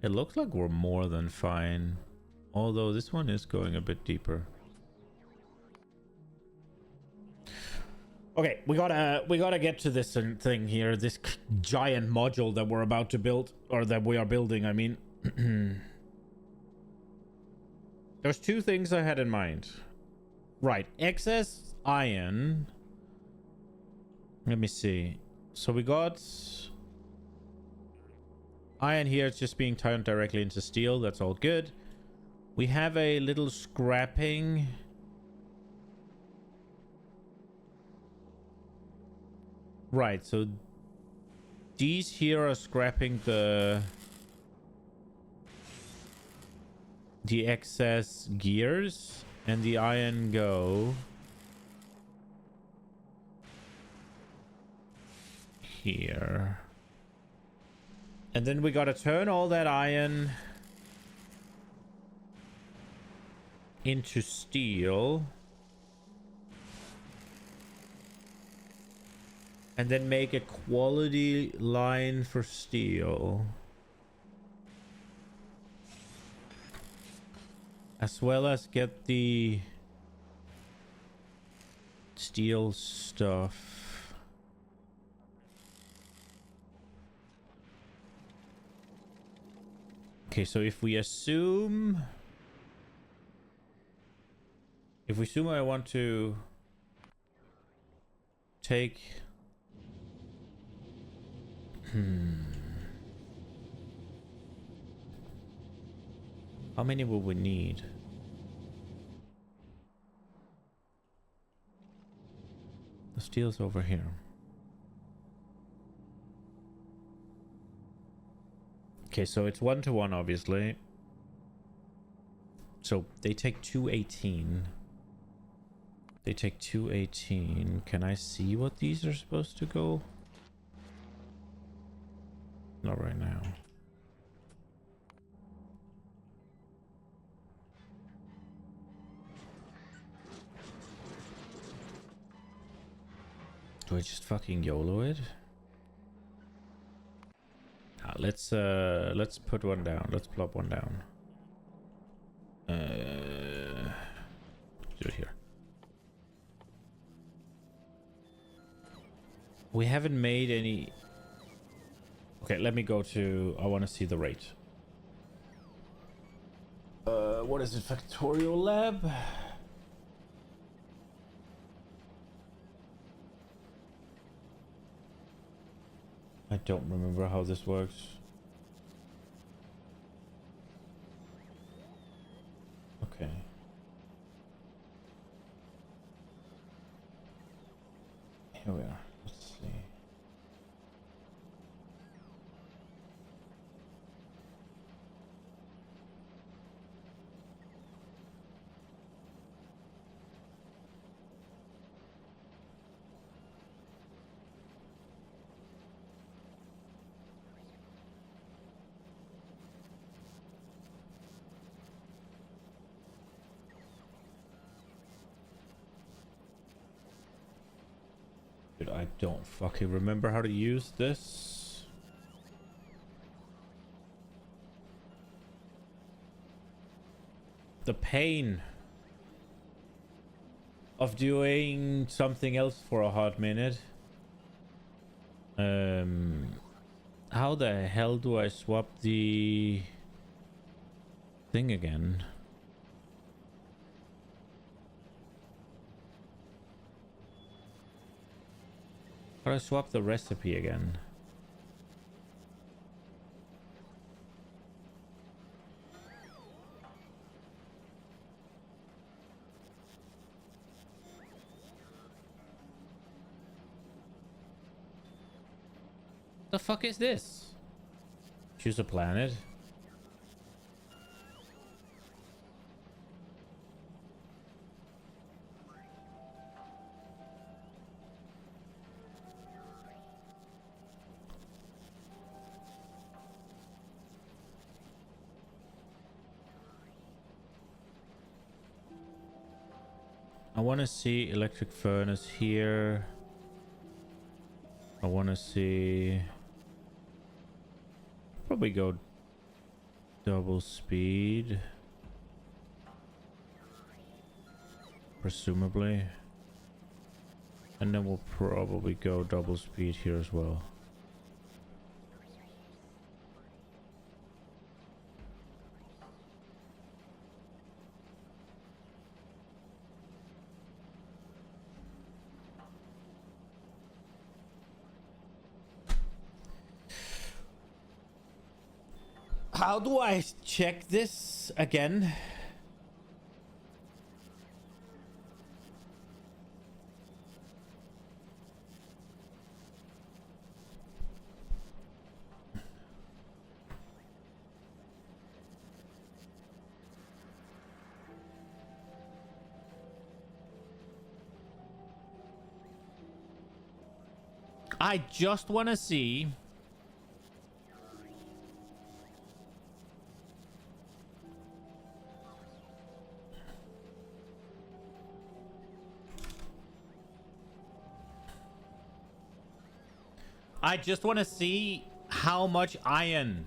It looks like we're more than fine. Although this one is going a bit deeper. Okay, we gotta get to this thing here. This giant module that we're about to build. Or that we are building, I mean. There's two things I had in mind. Right, excess iron. Let me see. So we got... Iron here, it's just being turned directly into steel. That's all good. We have a little scrapping. Right, so these here are scrapping the excess gears, and the iron go here. And then we gotta turn all that iron into steel. And then make a quality line for steel. As well as get the steel stuff. Okay, so if we assume I want to take how many will we need? The steel's over here. Okay, so it's 1-to-1, obviously. So they take 218. They take 218. Can I see what these are supposed to go? Not right now. Do I just fucking YOLO it? Let's put one down. Let's plop one down. Do it here. We haven't made any. Okay, let me go to. I want to see the rate. What is it? Factorio lab. I don't remember how this works. Okay. Here we are. Let's see. Dude, I don't fucking remember how to use this. The pain of doing something else for a hot minute. How the hell do I swap the thing again? How do I swap the recipe again? The fuck is this? Choose a planet. I want to see electric furnace here. I want to see... Probably go double speed. Presumably. And then we'll probably go double speed here as well. How do I check this again? I just want to see. I just want to see how much iron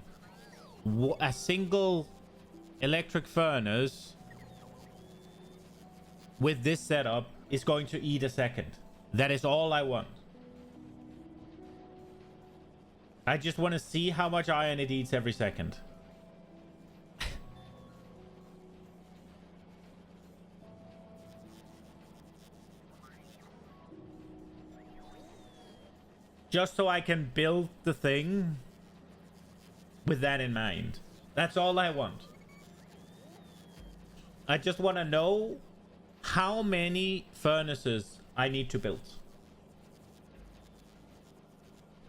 a single electric furnace with this setup is going to eat a second. That is all I want. I just want to see how much iron it eats every second. Just so I can build the thing with that in mind. That's all I want. I just want to know how many furnaces I need to build.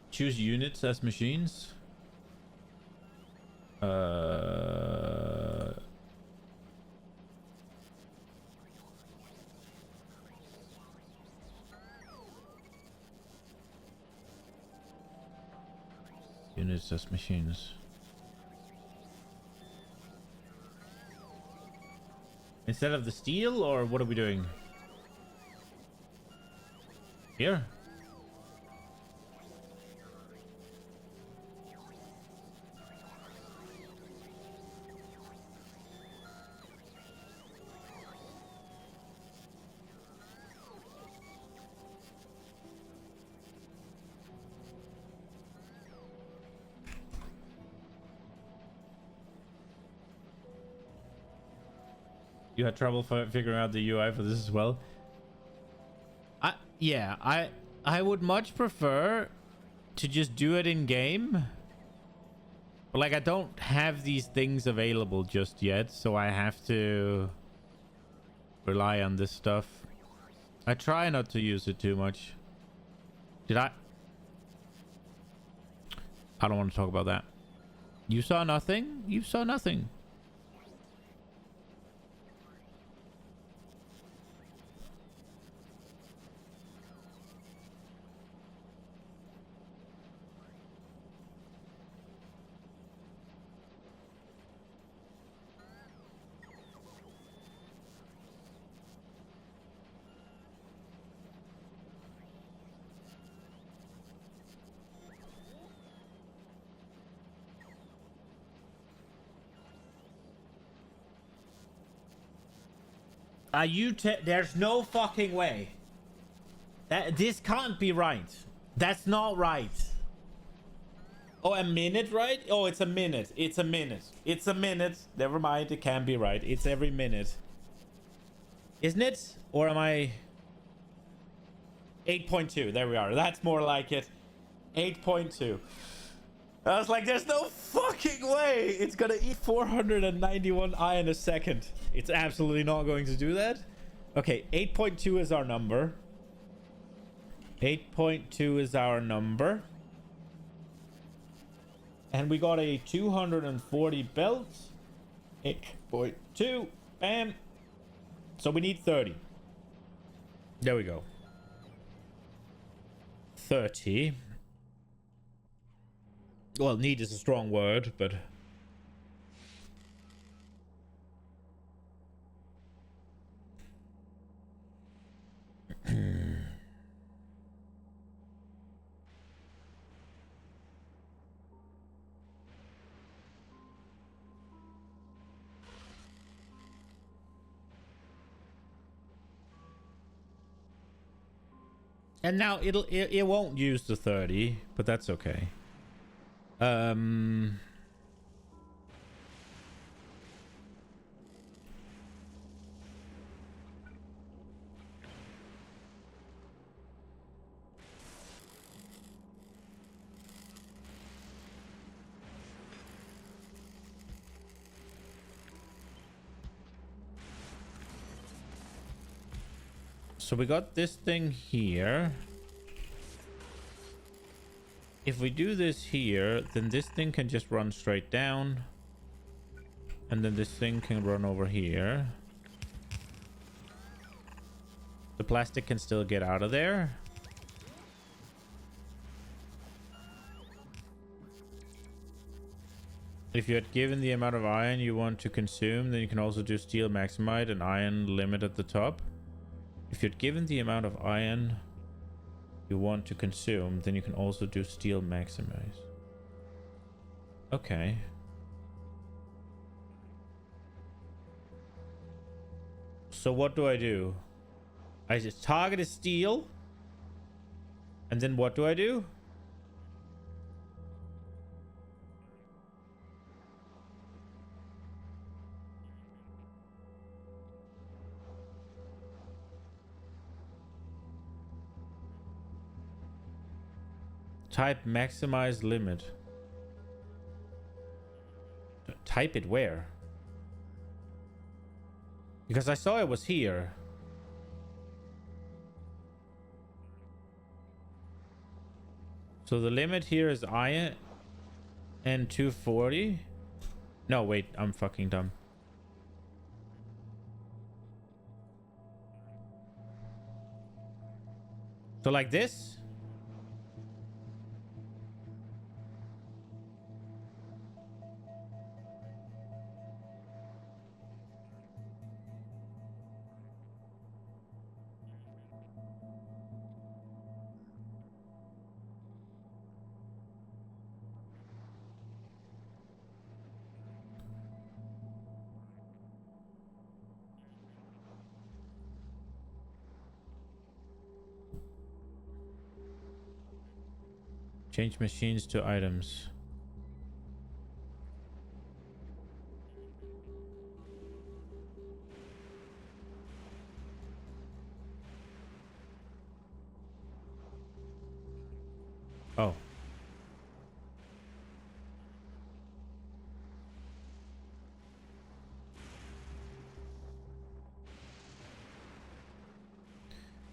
Choose units as machines. Units as machines. Instead of the steel, or what are we doing? Here? You had trouble figuring out the UI for this as well. Yeah, I would much prefer to just do it in game. But like, I don't have these things available just yet, so I have to rely on this stuff. I try not to use it too much. Did I don't want to talk about that. You saw nothing? You saw nothing. There's no fucking way. This can't be right. That's not right. Oh, a minute, right? Oh, it's a minute. It's a minute. It's a minute. Never mind. It can be right. It's every minute. Isn't it? Or am I... 8.2. There we are. That's more like it. 8.2. I was like, there's no fucking way it's gonna eat 491 iron a second. It's absolutely not going to do that. Okay, 8.2 is our number. 8.2 is our number. And we got a 240 belt. 8.2. Bam. So we need 30. There we go. 30. Well, need is a strong word, but... And now it won't use the 30, but that's okay. So we got this thing here. If we do this here, then this thing can just run straight down. And then this thing can run over here. The plastic can still get out of there. If you had given the amount of iron you want to consume, then you can also do steel maximite and iron limit at the top. If you'd given the amount of iron you want to consume, then you can also do steel maximize. Okay. So what do I do? I just target is steel. And then what do I do? Type maximize limit. Type it where? Because I saw it was here. So the limit here is iron and 240. No, wait, I'm fucking dumb. So like this? Change machines to items. Oh.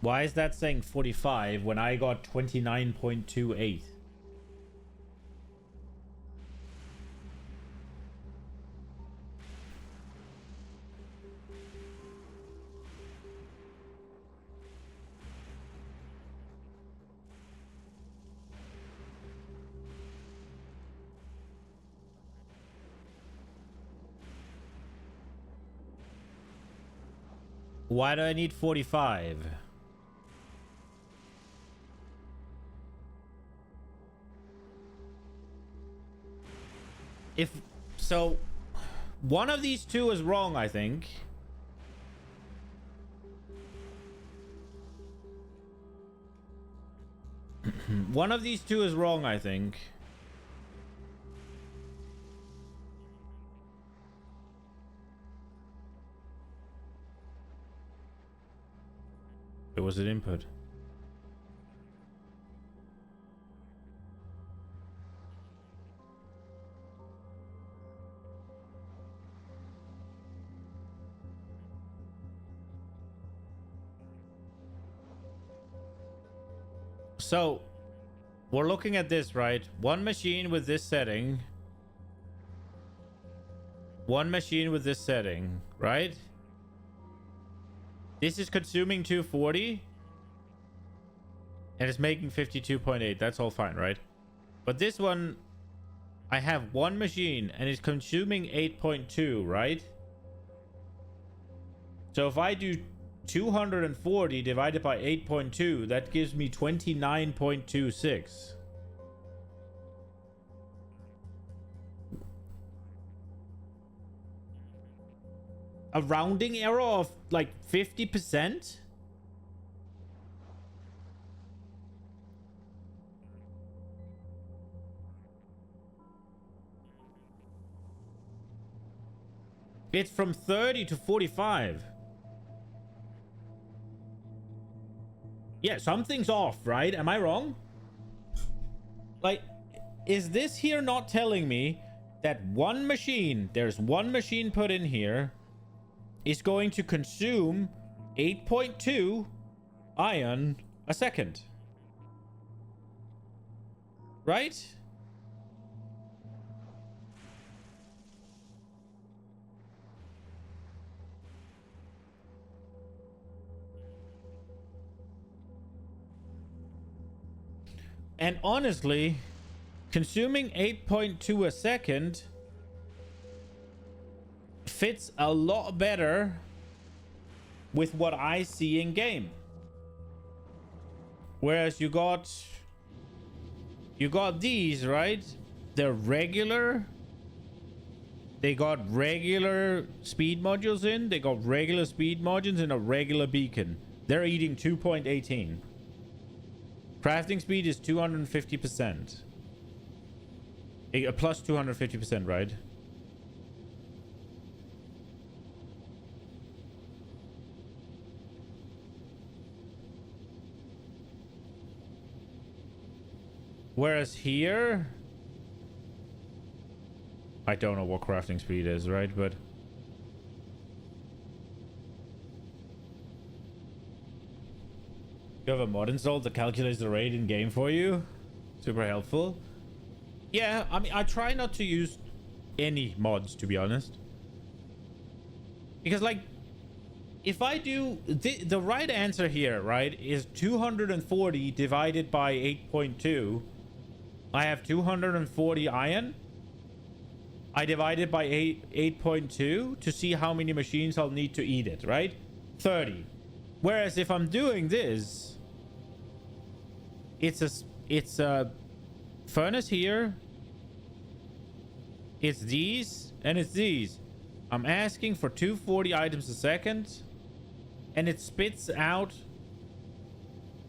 Why is that saying 45 when I got 29.28? Why do I need 45? If so, one of these two is wrong, I think. One of these two is wrong, I think. It was an input. So, we're looking at this, right? One machine with this setting. One machine with this setting, right? This is consuming 240. And it's making 52.8. That's all fine, right? But this one, I have one machine and it's consuming 8.2, right? So if I do 240 divided by 8.2, that gives me 29.26. A rounding error of like 50%? It's from 30 to 45. Yeah, something's off, right? Am I wrong? Like, is this here not telling me that one machine, there's one machine put in here, is going to consume 8.2 iron a second? Right? And honestly, consuming 8.2 a second fits a lot better with what I see in game. Whereas you got these, right? They're regular. They got regular speed modules in. They got regular speed modules and a regular beacon. They're eating 2.18. Crafting speed is 250%. Plus 250%, right? Whereas here, I don't know what crafting speed is, right? But you have a mod installed that calculates the rate in game for you. Super helpful. Yeah, I mean, I try not to use any mods, to be honest. Because, like, if I do... The right answer here, right, is 240 divided by 8.2. I have 240 iron. I divide it by 8.2 to see how many machines I'll need to eat it, right? 30. Whereas if I'm doing this, it's a furnace here. It's these and it's these. I'm asking for 240 items a second, and it spits out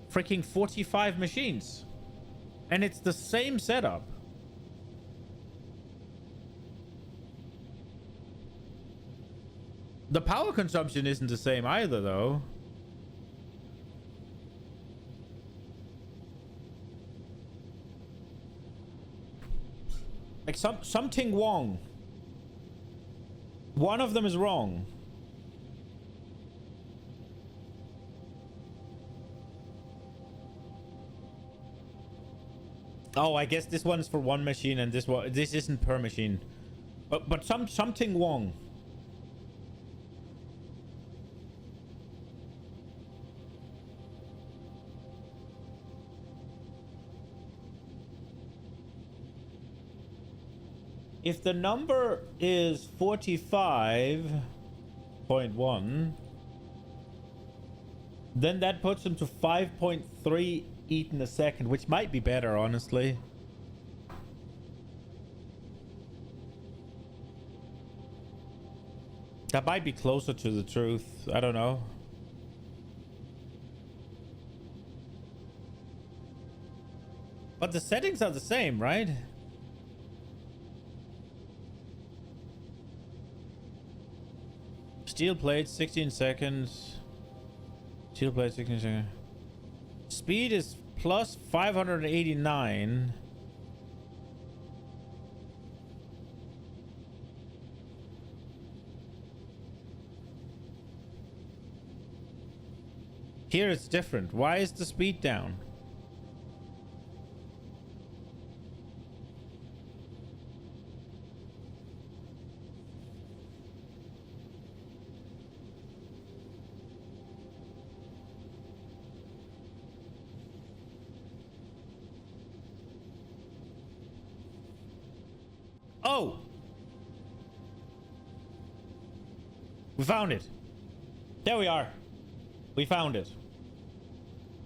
freaking 45 machines. And it's the same setup. The power consumption isn't the same either, though. Like something wrong. One of them is wrong. Oh, I guess this one's for one machine and this isn't per machine. But something wrong. If the number is 45.1, then that puts him to 5.3 eaten a second, which might be better, honestly. That might be closer to the truth. I don't know. But the settings are the same, right? Steel plate, 16 seconds. Steel plate, 16 seconds. Speed is plus 589. Here it's different. Why is the speed down? Oh! We found it. There we are. We found it.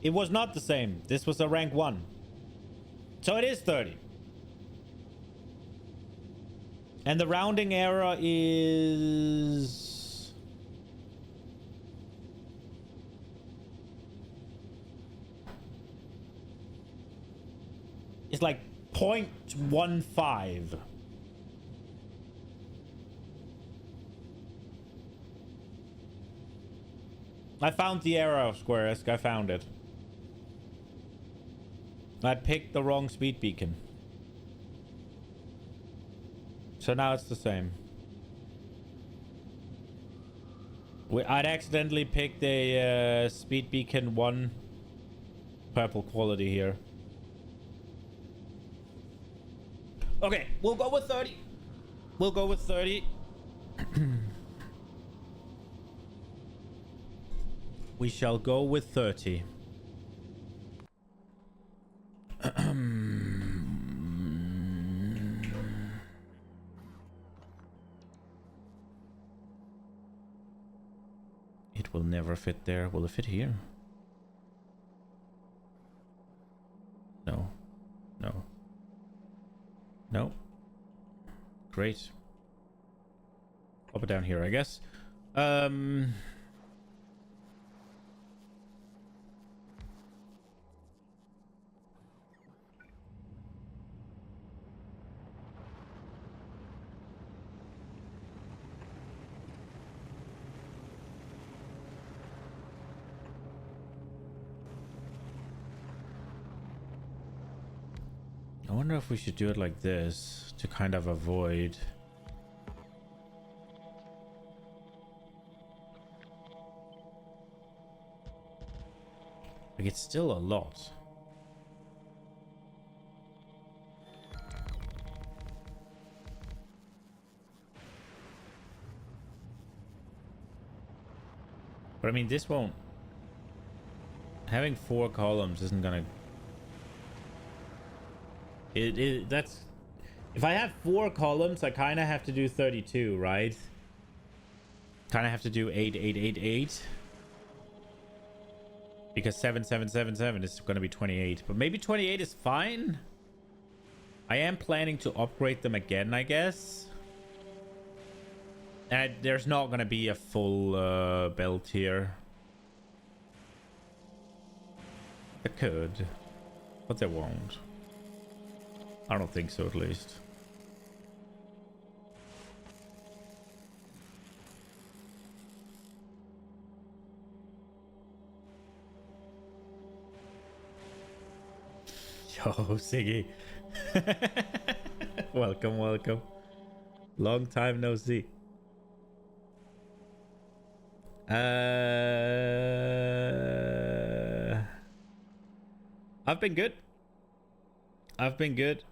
It was not the same. This was a rank 1. So it is 30. And the rounding error is... It's like 0.15. I found the error, Squaresk. I found it. I picked the wrong speed beacon. So now it's the same. I'd accidentally picked a speed beacon 1 purple quality here. Okay, we'll go with 30. We'll go with 30. We shall go with 30. It will never fit there. Will it fit here? Great. Pop it down here, I guess. I wonder if we should do it like this to kind of avoid... Like, it's still a lot. But I mean, this won't... Having 4 columns isn't gonna... That's... If I have 4 columns, I kind of have to do 32, right? Kind of have to do 8, 8, 8, 8. Because 7, 7, 7, 7 is going to be 28. But maybe 28 is fine. I am planning to upgrade them again, I guess. And there's not going to be a full belt here. There could. But there won't. I don't think so, at least. Yo, Siggy. Welcome, welcome. Long time no see. I've been good. I've been good.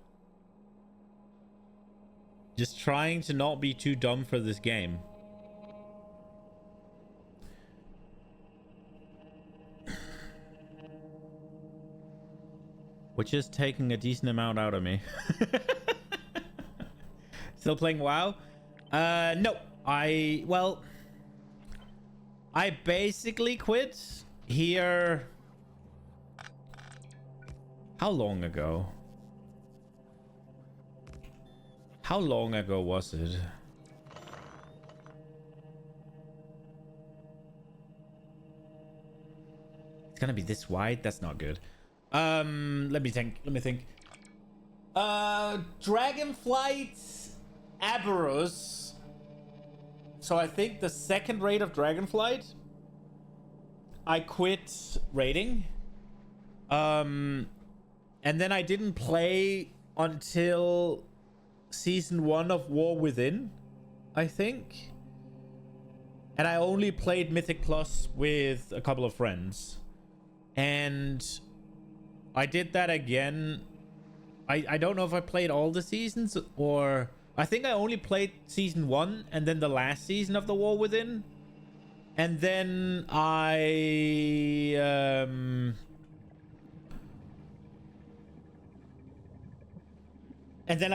Just trying to not be too dumb for this game. Which is taking a decent amount out of me. Still playing WoW? No. I basically quit here. How long ago? How long ago was it? It's gonna be this wide? That's not good. Let me think. Dragonflight Aberus. So I think the second raid of Dragonflight, I quit raiding. And then I didn't play until season 1 of War Within, I think. And I only played Mythic Plus with a couple of friends. And I did that again. I don't know if I played all the seasons, or I think I only played season 1 and then the last season of the War Within. And then I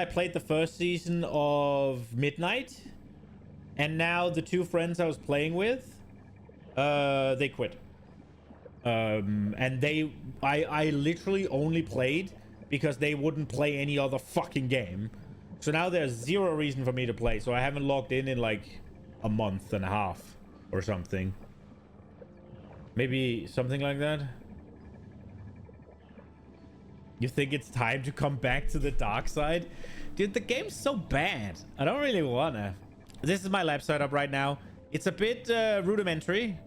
played the first season of Midnight. And now the 2 friends I was playing with, they quit. And I literally only played because they wouldn't play any other fucking game. So now there's 0 reason for me to play. So I haven't logged in like a month and a half or something. Maybe something like that. You think it's time to come back to the dark side? Dude, the game's so bad. I don't really wanna. This is my lab setup right now. It's a bit rudimentary.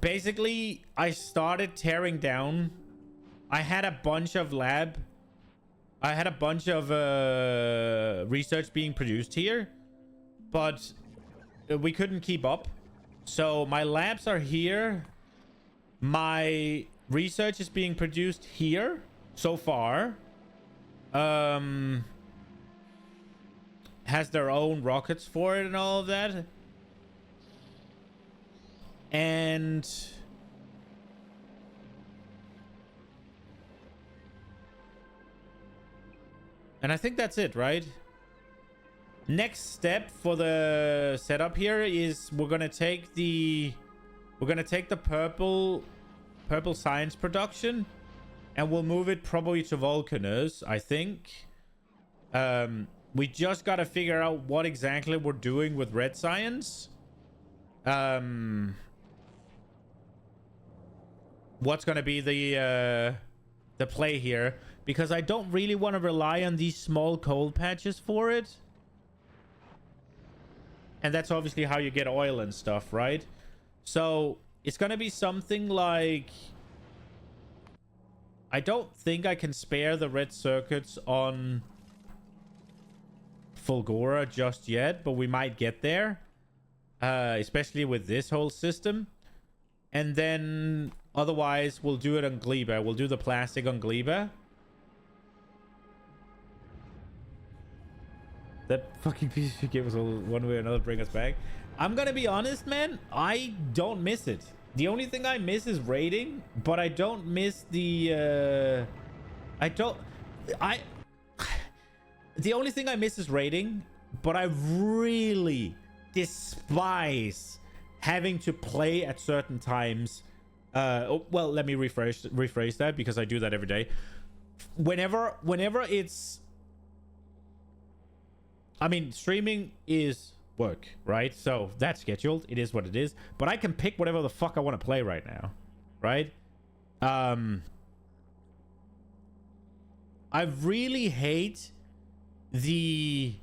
Basically, I started tearing down. I had a bunch of research being produced here, but we couldn't keep up. So my labs are here. My research is being produced here so far. Has their own rockets for it and all of that. And I think that's it, right? Next step for the setup here is we're gonna take the purple science production and we'll move it probably to Vulcaners, I think. We just got to figure out what exactly we're doing with red science. What's going to be the play here, because I don't really want to rely on these small cold patches for it. And that's obviously how you get oil and stuff, right? So it's going to be something like, I don't think I can spare the red circuits on Fulgora just yet, but we might get there, especially with this whole system. And then otherwise we'll do it on Gleba. We'll do the plastic on Gleba. That fucking piece of shit gave us one way or another bring us back. I'm gonna be honest, man. I don't miss it. The only thing I miss is raiding, but I don't miss the the only thing I miss is raiding, but I really despise having to play at certain times. Well, let me rephrase that, because I do that every day. Whenever it's, I mean, streaming is work, right? So that's scheduled. It is what it is. But I can pick whatever the fuck I want to play right now, right? I really hate the,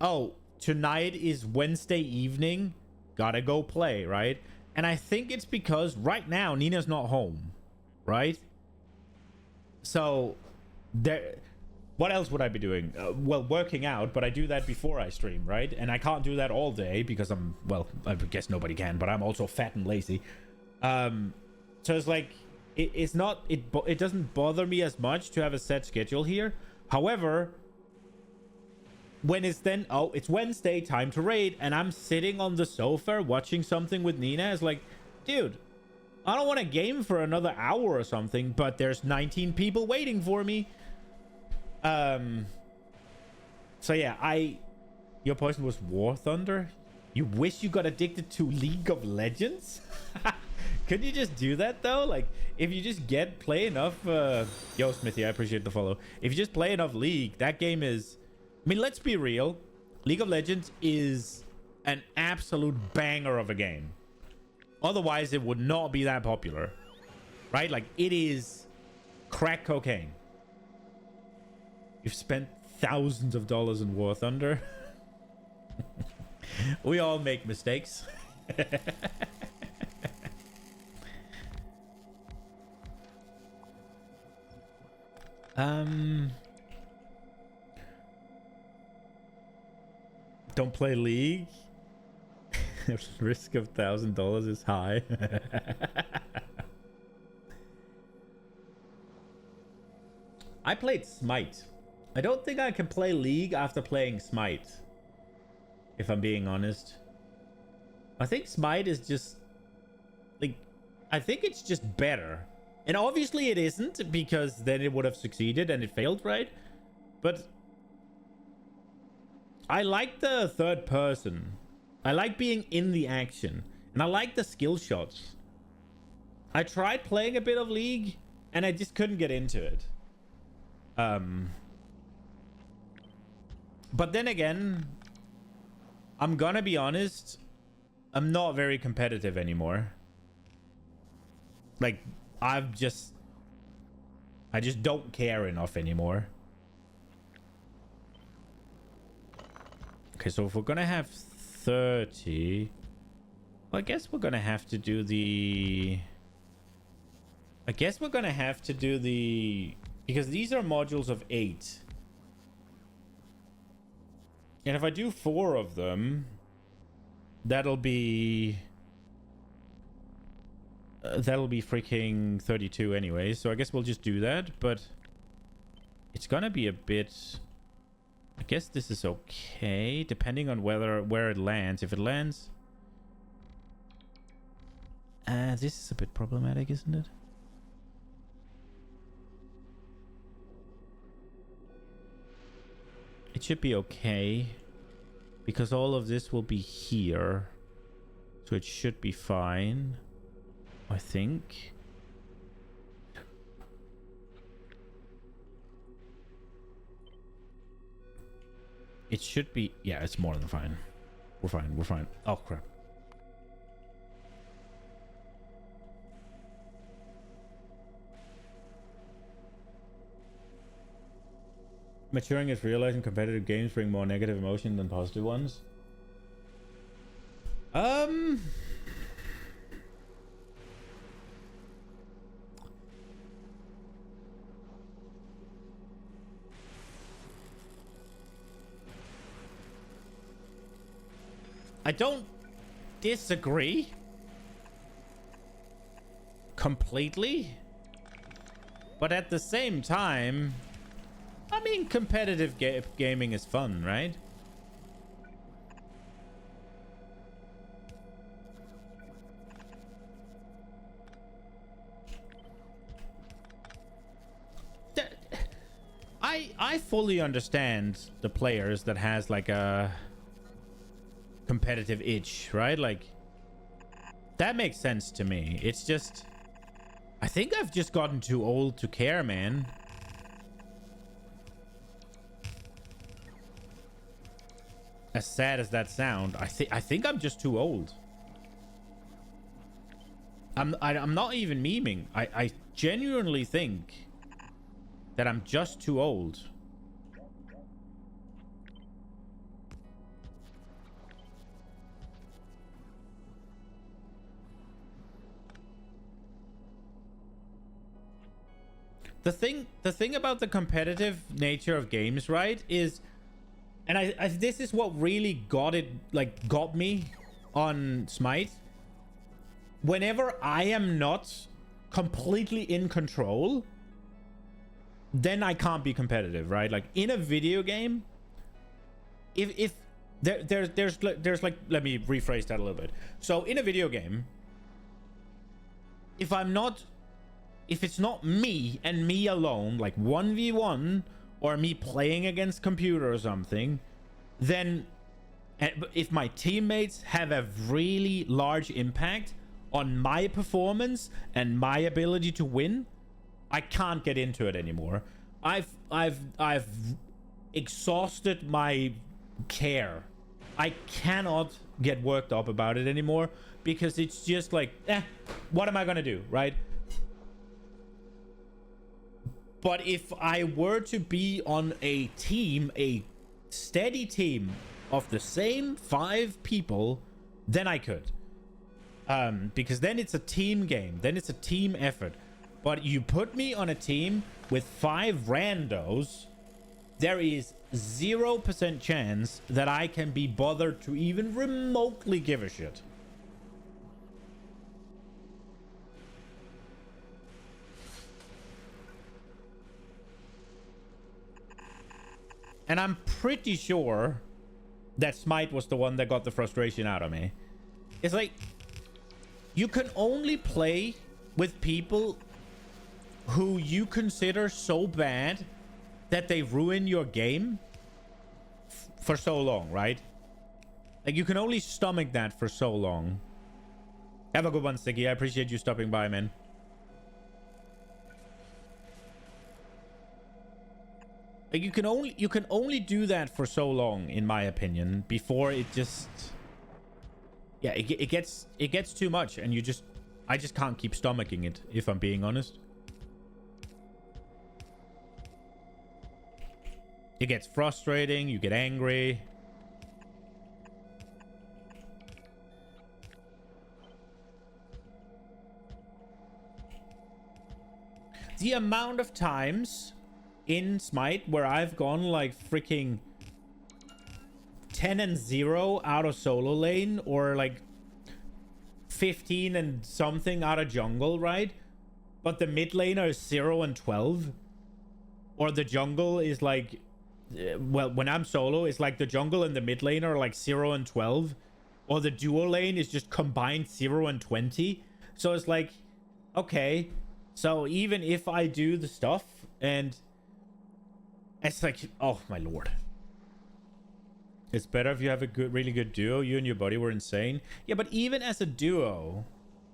oh, tonight is Wednesday evening, gotta go play, right? And I think it's because right now Nina's not home, right? So there, what else would I be doing? Well, working out, but I do that before I stream, right? And I can't do that all day because I'm, well, I guess nobody can, but I'm also fat and lazy. So it's like, it's not, it doesn't bother me as much to have a set schedule here. However, when it's then, oh, it's Wednesday, time to raid, and I'm sitting on the sofa watching something with Nina, it's like, dude, I don't want to game for another hour or something, but there's 19 people waiting for me. So yeah, your poison was War Thunder. You wish you got addicted to League of Legends? Could you just do that though? Like, if you just play enough, yo Smithy, I appreciate the follow. If you just play enough League, that game is, I mean, let's be real. League of Legends is an absolute banger of a game. Otherwise, it would not be that popular, right? Like, it is crack cocaine. You've spent thousands of dollars in War Thunder. We all make mistakes. Don't play League. Risk of $1,000 is high. I played Smite. I don't think I can play League after playing Smite, if I'm being honest. I think Smite is just, like, I think it's just better. And obviously it isn't, because then it would have succeeded and it failed, right? But I like the third person. I like being in the action. And I like the skill shots. I tried playing a bit of League and I just couldn't get into it. But then again, I'm gonna be honest, I'm not very competitive anymore. Like, I just don't care enough anymore. Okay, so if we're gonna have 30, well, I guess we're gonna have to do the, because these are modules of 8. And if I do 4 of them, that'll be freaking 32 anyway. So I guess we'll just do that, but it's gonna be a bit, I guess this is okay, depending on where it lands. If it lands, this is a bit problematic, isn't it? It should be okay, because all of this will be here, so it should be fine, I think. It should be... Yeah, it's more than fine. We're fine. We're fine. Oh, crap. Maturing is realizing competitive games bring more negative emotion than positive ones. I don't disagree completely, but at the same time, I mean, competitive gaming is fun, right? I fully understand the players that has like a competitive itch, right? Like, that makes sense to me. It's just, I think I've just gotten too old to care, man. As sad as that sound, I think I'm just too old. I'm not even memeing. I genuinely think that I'm just too old. The thing about the competitive nature of games, right, is, and I this is what really got me on Smite. Whenever I am not completely in control, then I can't be competitive, right? Like in a video game, if there's like, let me rephrase that a little bit. So in a video game, if it's not me and me alone, like 1v1 or me playing against computer or something, then if my teammates have a really large impact on my performance and my ability to win, I can't get into it anymore. I've exhausted my care. I cannot get worked up about it anymore because it's just like, what am I gonna do, right? But if I were to be on a team, a steady team of the same 5 people, then I could. Because then it's a team game. Then it's a team effort. But you put me on a team with 5 randos, there is 0% chance that I can be bothered to even remotely give a shit. And I'm pretty sure that Smite was the one that got the frustration out of me. It's like, you can only play with people who you consider so bad that they ruin your game for so long, right? Like, you can only stomach that for so long. Have a good one, Sticky. I appreciate you stopping by, man. Like, you can only do that for so long, in my opinion, before it just, yeah, it gets too much, and I just can't keep stomaching it, if I'm being honest. It gets frustrating, you get angry. The amount of times in Smite where I've gone like freaking 10 and 0 out of solo lane, or like 15 and something out of jungle, right? But the mid laner is 0 and 12, or the jungle is like, well, when I'm solo, it's like the jungle and the mid lane are like 0 and 12, or the duo lane is just combined 0 and 20. So it's like, okay, so even if I do the stuff, and it's like, oh my lord, it's better if you have a really good duo. You and your buddy were insane. Yeah, but even as a duo,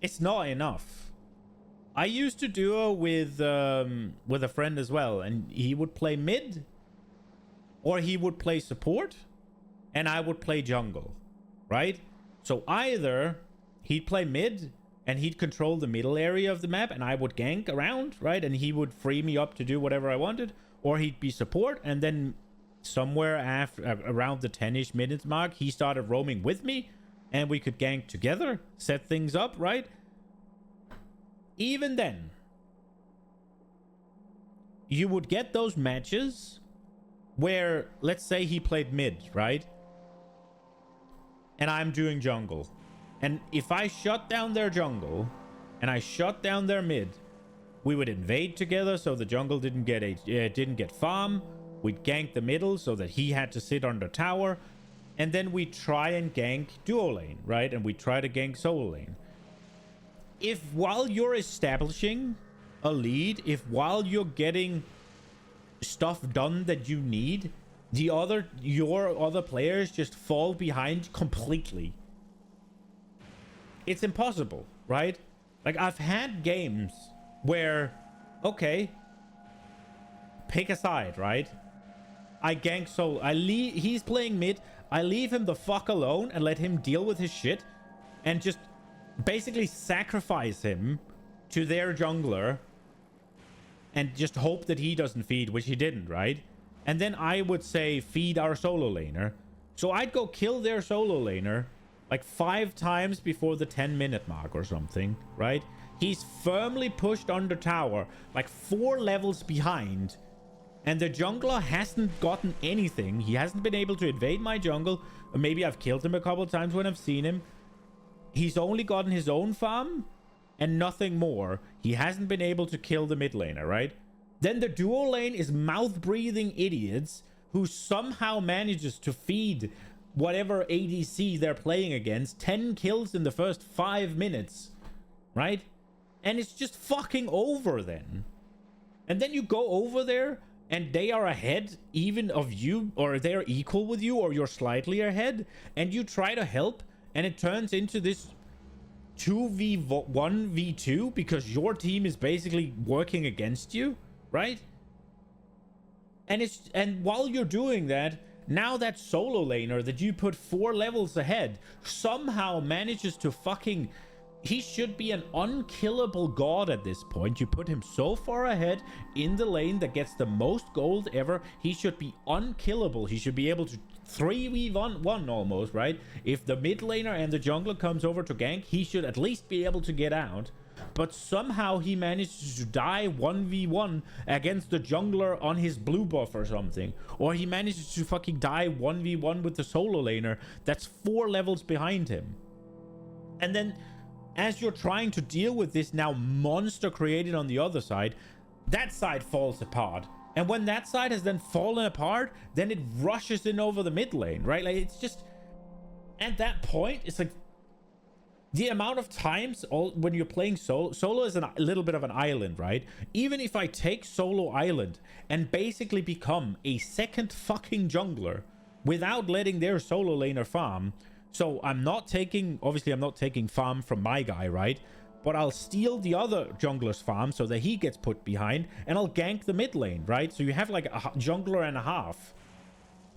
it's not enough. I used to duo with a friend as well, and he would play mid. or he would play support and I would play jungle, right? So either he'd play mid and he'd control the middle area of the map and I would gank around, right? And he would free me up to do whatever I wanted, or he'd be support and then somewhere after around the 10-ish minutes mark, he started roaming with me and we could gank together, set things up, right? Even then, you would get those matches where, let's say he played mid, right? And I'm doing jungle. And if I shut down their jungle and I shut down their mid, we would invade together so the jungle didn't get farm. We'd gank the middle so that he had to sit on the tower. And then we try and gank duo lane, right? And we try to gank solo lane. If while you're establishing a lead, if while you're getting stuff done that you need, your other players just fall behind completely, it's impossible, right? Like, I've had games where, okay, pick a side, right? I gank solo. He's playing mid. I leave him the fuck alone and let him deal with his shit and just basically sacrifice him to their jungler and just hope that he doesn't feed, which he didn't, right? And then I would say feed our solo laner. So I'd go kill their solo laner like 5 times before the 10-minute mark or something, right? He's firmly pushed under tower, like 4 levels behind. And the jungler hasn't gotten anything. He hasn't been able to invade my jungle. Or maybe I've killed him a couple times when I've seen him. He's only gotten his own farm and nothing more. He hasn't been able to kill the mid laner, right? Then the duo lane is mouth-breathing idiots who somehow manages to feed whatever ADC they're playing against 10 kills in the first 5 minutes, right? And it's just fucking over then. And then you go over there and they are ahead even of you, or they're equal with you, or you're slightly ahead, and you try to help, and it turns into this 2v1v2 because your team is basically working against you, right? And while you're doing that, now that solo laner that you put 4 levels ahead somehow manages to fucking... He should be an unkillable god at this point. You put him so far ahead in the lane that gets the most gold ever. He should be unkillable. He should be able to 3v1 almost, right? If the mid laner and the jungler comes over to gank, he should at least be able to get out. But somehow he manages to die 1v1 against the jungler on his blue buff or something. Or he manages to fucking die 1v1 with the solo laner that's 4 levels behind him. And then, as you're trying to deal with this now monster created on the other side, that side falls apart. And when that side has then fallen apart, then it rushes in over the mid lane, right? Like, it's just... At that point, it's like... The amount of times when you're playing solo is a little bit of an island, right? Even if I take solo island and basically become a second fucking jungler without letting their solo laner farm... So I'm not taking farm from my guy, right? But I'll steal the other jungler's farm so that he gets put behind, and I'll gank the mid lane, right? So you have like a jungler and a half.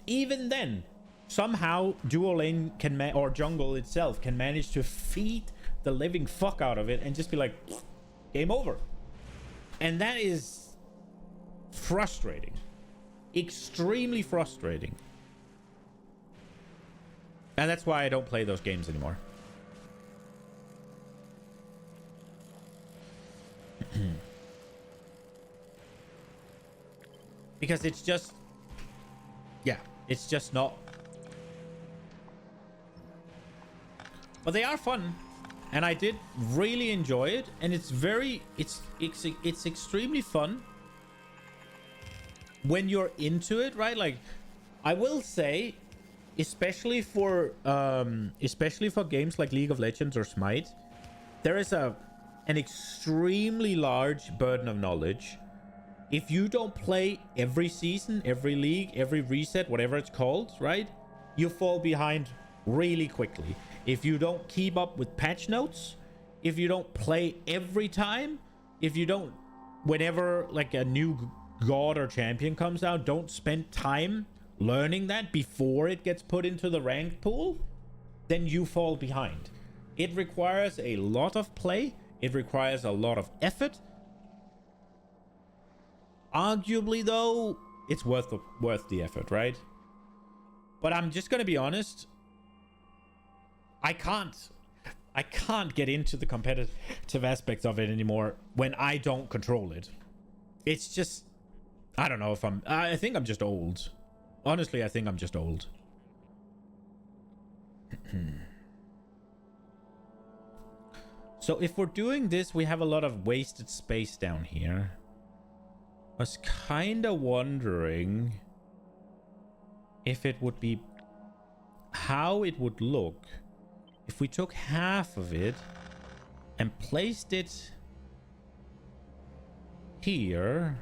Even then, somehow duo lane or jungle itself can manage to feed the living fuck out of it and just be like, game over. And that is frustrating. Extremely frustrating. And that's why I don't play those games anymore. Because it's just... Yeah, it's just not... But they are fun. And I did really enjoy it. And it's very... It's extremely fun when you're into it, right? Like, I will say... Especially for games like League of Legends or Smite, there is an extremely large burden of knowledge. If you don't play every season, every league, every reset, whatever it's called, right? You fall behind really quickly. If you don't keep up with patch notes, if you don't play every time, if you don't, whenever like a new god or champion comes out, don't spend time learning that before it gets put into the ranked pool, then you fall behind. It requires a lot of play. It requires a lot of effort. Arguably, though, it's worth the effort, right? But I'm just gonna be honest. I can't get into the competitive aspects of it anymore when I don't control it. It's just, I don't know if I think I'm just old. Honestly, I think I'm just old. So if we're doing this, we have a lot of wasted space down here. I was kind of wondering if it would be, how it would look if we took half of it and placed it here.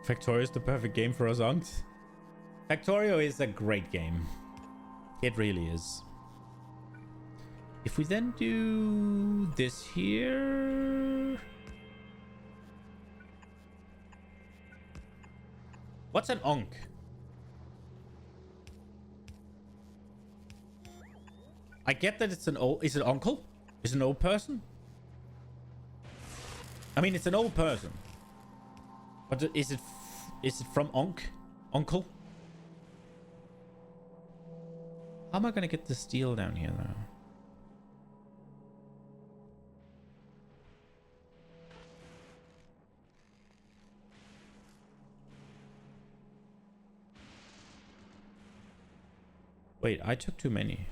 Factorio is the perfect game for us, Unks. Factorio is a great game. It really is. If we then do this here... What's an Unk? I get that it's an old... Is it uncle? Is it an old person? I mean, it's an old person. But is it from uncle? How am I gonna get the steel down here now? Wait, I took too many.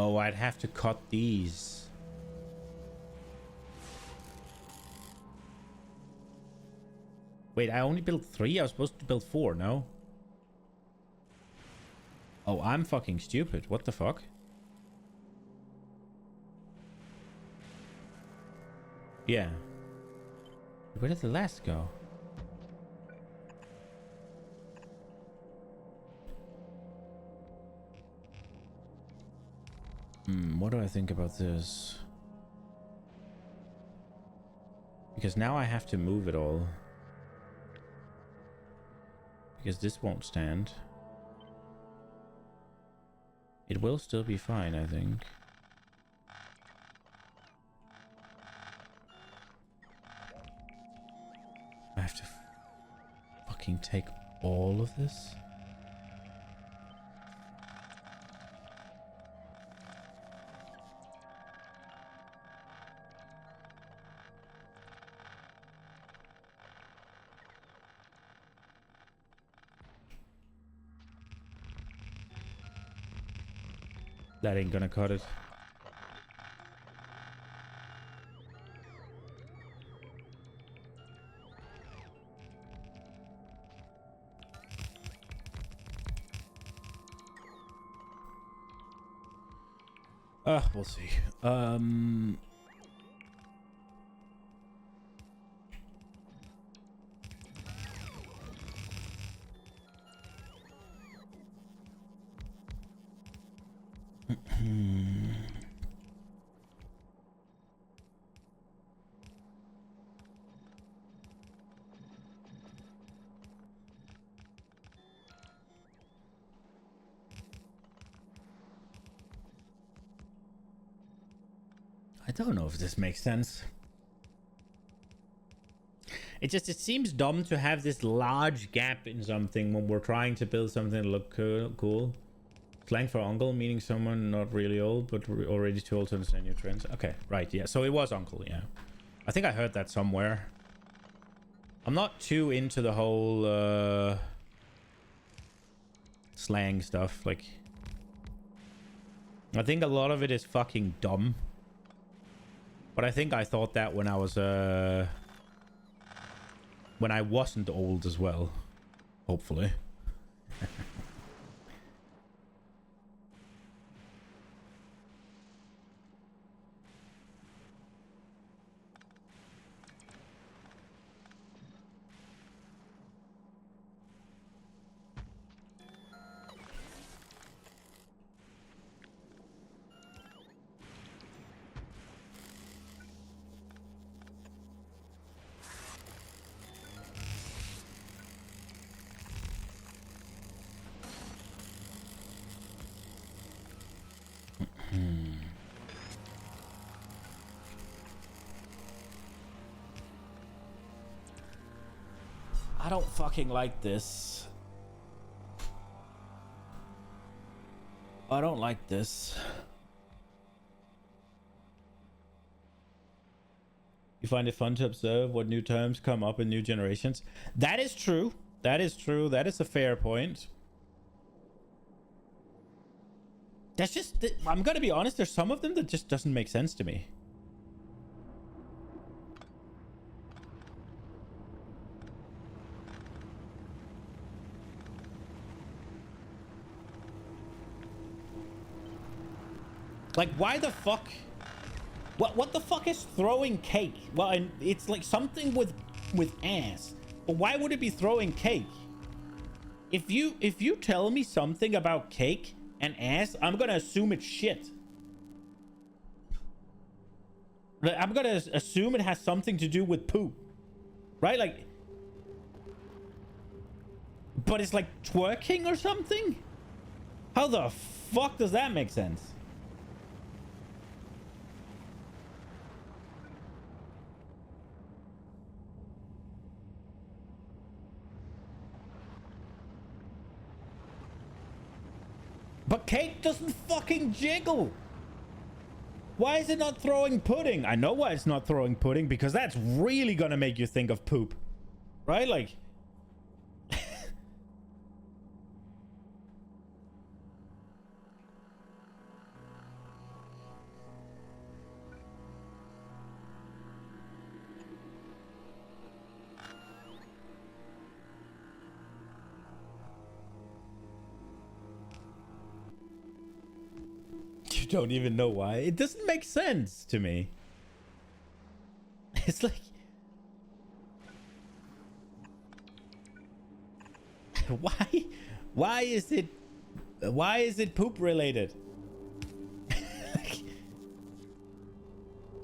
Oh, I'd have to cut these. Wait, I only built 3? I was supposed to build 4, no? Oh, I'm fucking stupid. What the fuck? Yeah. Where did the last go? What do I think about this? Because now I have to move it all. Because this won't stand. It will still be fine, I think. I have to fucking take all of this? That ain't gonna cut it. We'll see. I don't know if this makes sense. It seems dumb to have this large gap in something when we're trying to build something to look cool. Slang for uncle, meaning someone not really old, but already too old to understand your trends. Okay, right, yeah. So it was uncle, yeah. I think I heard that somewhere. I'm not too into the whole slang stuff. Like, I think a lot of it is fucking dumb. But I think I thought that when I was when I wasn't old as well. Hopefully. I don't fucking like this. I don't like this. You find it fun to observe what new terms come up in new generations. That is true. That is true. That is a fair point. That's just... I'm gonna be honest, there's some of them that just doesn't make sense to me. Like, why the fuck? What the fuck is throwing cake? Well, it's like something with ass. But why would it be throwing cake? If you tell me something about cake and ass, I'm gonna assume it's shit. I'm gonna assume it has something to do with poop, right? Like, but it's like twerking or something. How the fuck does that make sense? But cake doesn't fucking jiggle. Why is it not throwing pudding? I know why it's not throwing pudding, because that's really gonna make you think of poop. Right? Like... You don't even know why. It doesn't make sense to me. It's like... Why is it poop related?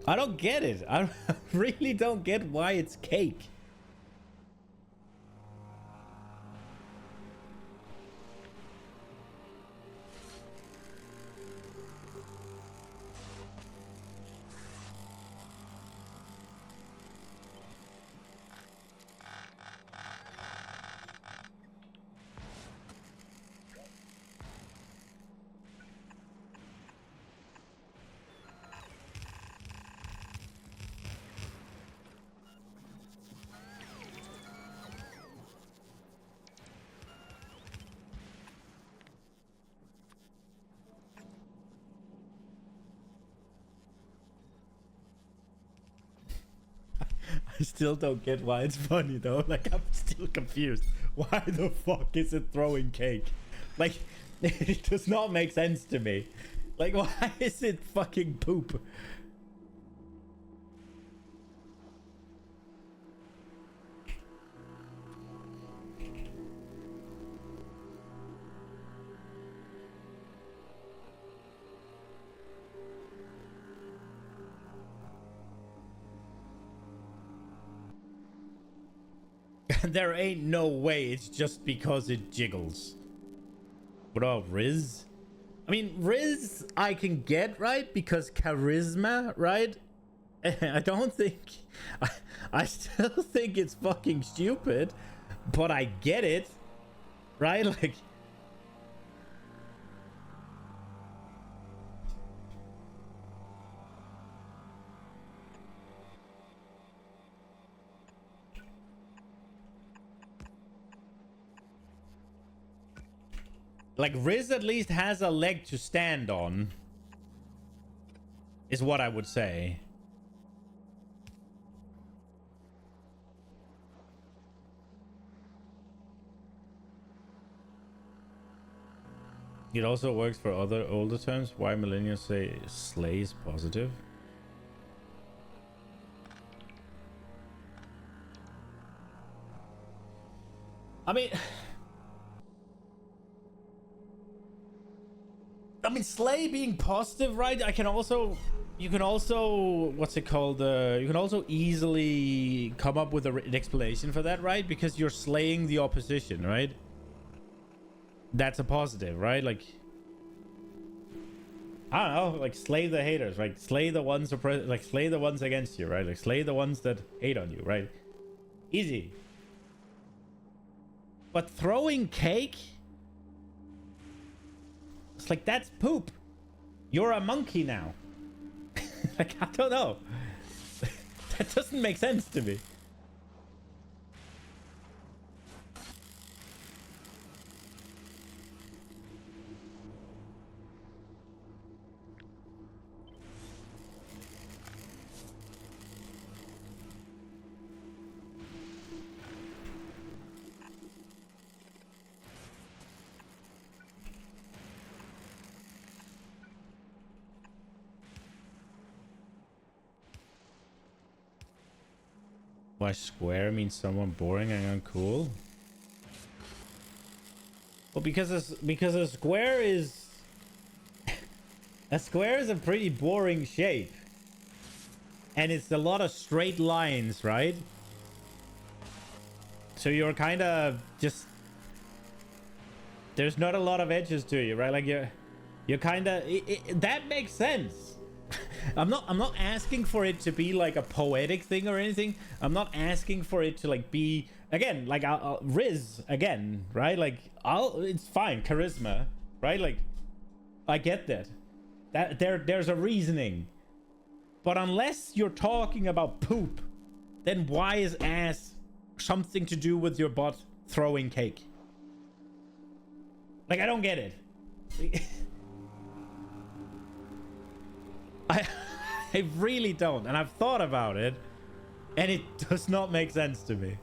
I don't get it. I really don't get why it's cake. I still don't get why it's funny though. Like, I'm still confused. Why the fuck is it throwing cake? Like, it does not make sense to me. Like, why is it fucking poop? There ain't no way it's just because it jiggles. What about Riz? I mean, Riz I can get, right? Because charisma, right? I don't think... I still think it's fucking stupid, but I get it, right? Like... Like, Riz at least has a leg to stand on. Is what I would say. It also works for other older terms. Why millennials say slay is positive? I mean, slay being positive, right? You can also, what's it called? You can also easily come up with an explanation for that, right? Because you're slaying the opposition, right? That's a positive, right? Like, I don't know, like slay the haters, right? Slay the ones like slay the ones against you, right? Like slay the ones that hate on you, right? Easy. But throwing cake, it's like, that's poop. You're a monkey now. Like, I don't know. That doesn't make sense to me. Why square means someone boring and uncool? Well, because a square is a pretty boring shape, and it's a lot of straight lines, right? So you're kind of just, there's not a lot of edges to you, right? Like you're kind of, that makes sense. I'm not asking for it to be like a poetic thing or anything. I'm not asking for it to like be, again, like I'll Riz again, right? Like it's fine, charisma, right? Like I get that there's a reasoning, but unless you're talking about poop, then why is ass something to do with your butt throwing cake? Like, I don't get it. I really don't, and I've thought about it, and it does not make sense to me.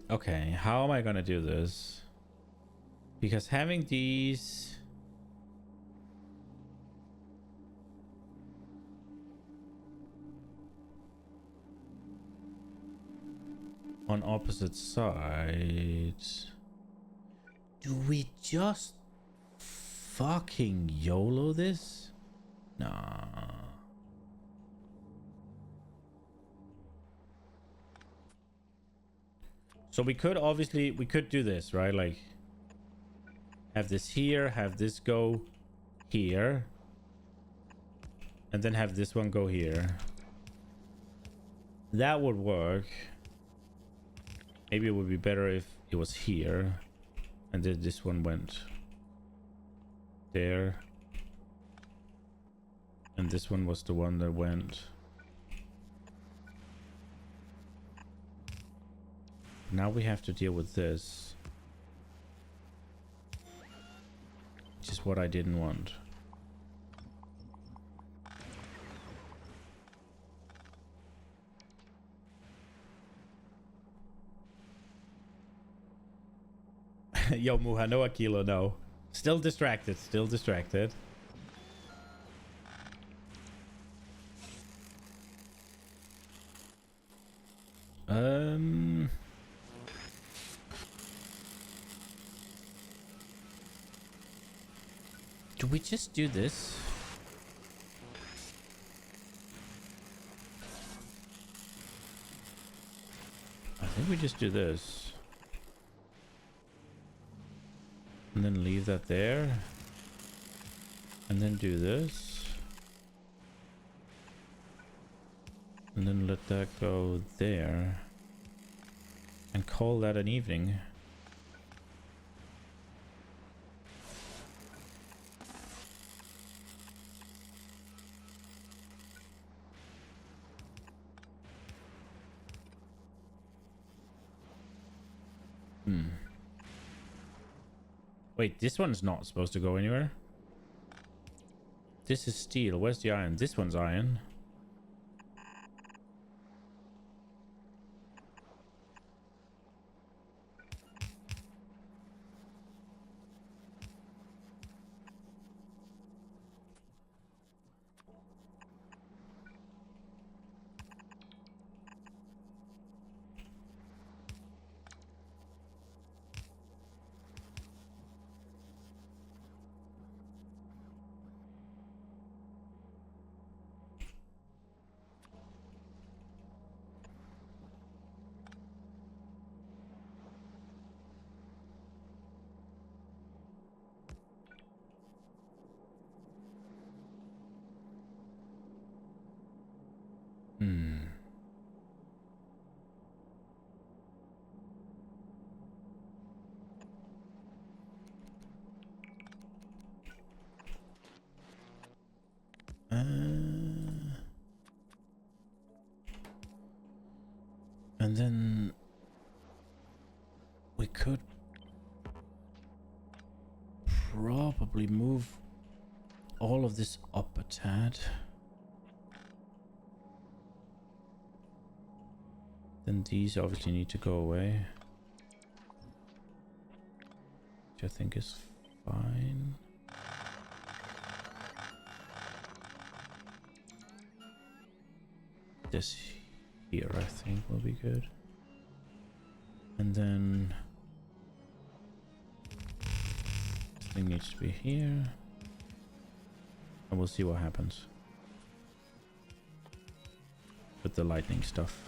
Okay, how am I gonna do this? Because having these on opposite sides. Do we just fucking YOLO this? Nah. So we could do this, right? Like have this here, have this go here, and then have this one go here. That would work. Maybe it would be better if it was here, and then this one went there, and this one was the one that went. Now we have to deal with this, which is what I didn't want. Yo, Muha, no Aquilo, no. Still distracted, still distracted. Do we just do this? I think we just do this. And then leave that there. And then do this. And then let that go there. And call that an evening. Wait, this one's not supposed to go anywhere. This is steel. Where's the iron? This one's iron. And then we could probably move all of this up a tad. Then these obviously need to go away, which I think is fine. This here I think will be good. And then this thing needs to be here. And we'll see what happens with the lightning stuff.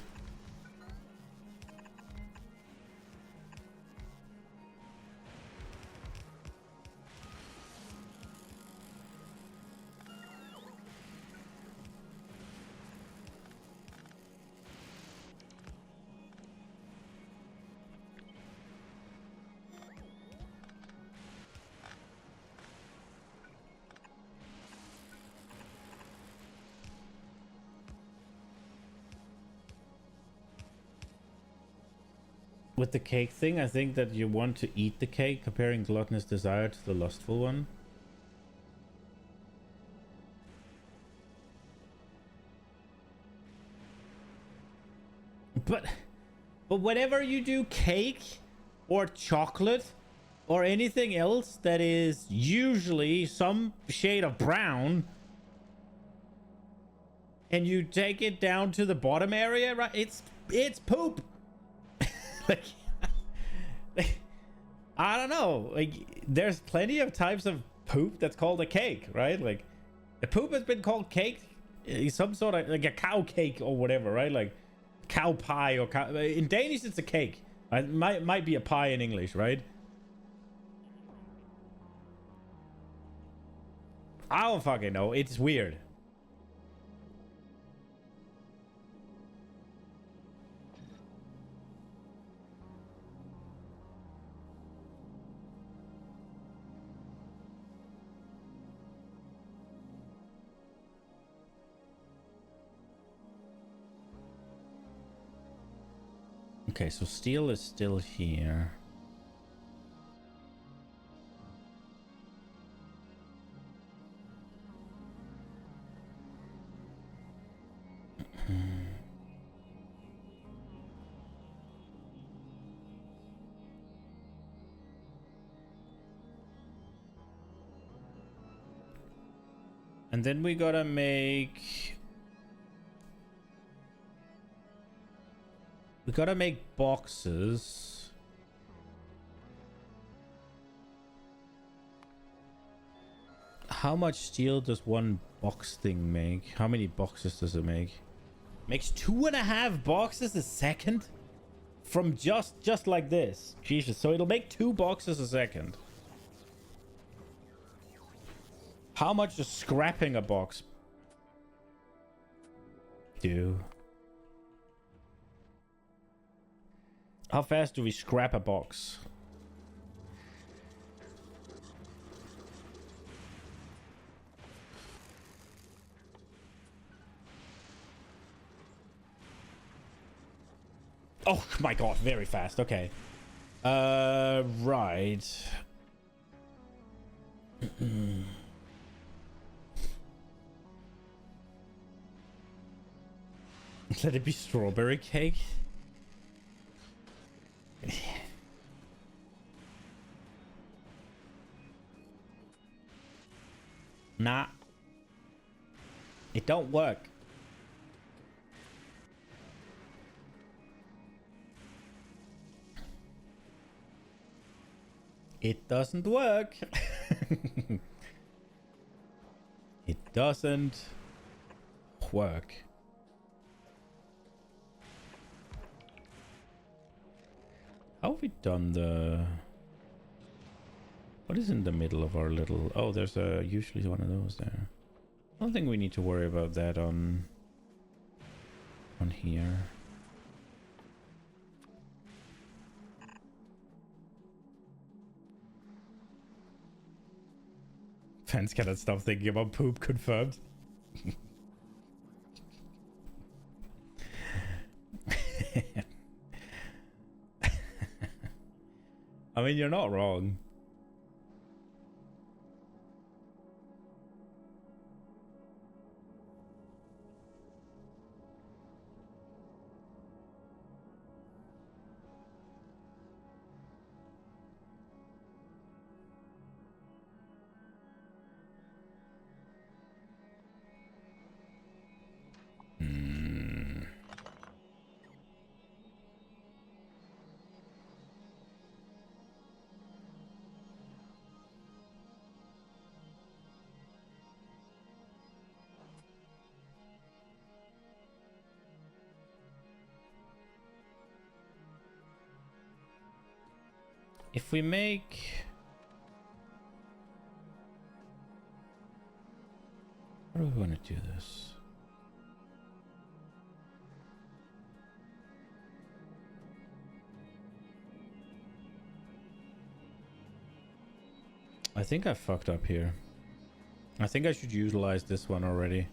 With the cake thing, I think that you want to eat the cake, comparing gluttonous desire to the lustful one. But whenever you do cake or chocolate or anything else that is usually some shade of brown, and you take it down to the bottom area, right? It's poop. Like, I don't know. Like, there's plenty of types of poop that's called a cake, right? Like, the poop has been called cake, some sort of like a cow cake or whatever, right? Like cow pie or cow. In Danish, it's a cake. It might be a pie in English, right? I don't fucking know. It's weird. Okay, so steel is still here. And then we gotta make... We gotta make boxes. How much steel does one box thing make? How many boxes does it make? Makes 2.5 boxes a second? From just like this. Jesus, so it'll make 2 boxes a second. How much does scrapping a box do? How fast do we scrap a box? Oh my god, very fast. Okay. Right. Let it be strawberry cake. Nah. It don't work. It doesn't work. It doesn't work. How have we done the... What is in the middle of our little... Oh, there's usually one of those there. I don't think we need to worry about that on here. Fans cannot stop thinking about poop, confirmed. I mean, you're not wrong. If we make... How do we want to do this? I think I fucked up here. I think I should utilize this one already.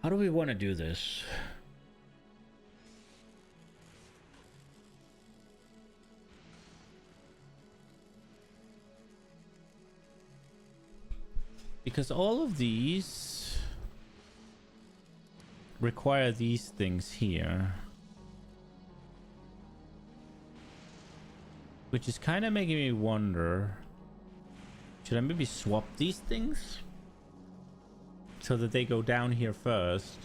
How do we want to do this? Because all of these require these things here. Which is kind of making me wonder, should I maybe swap these things? So that they go down here first.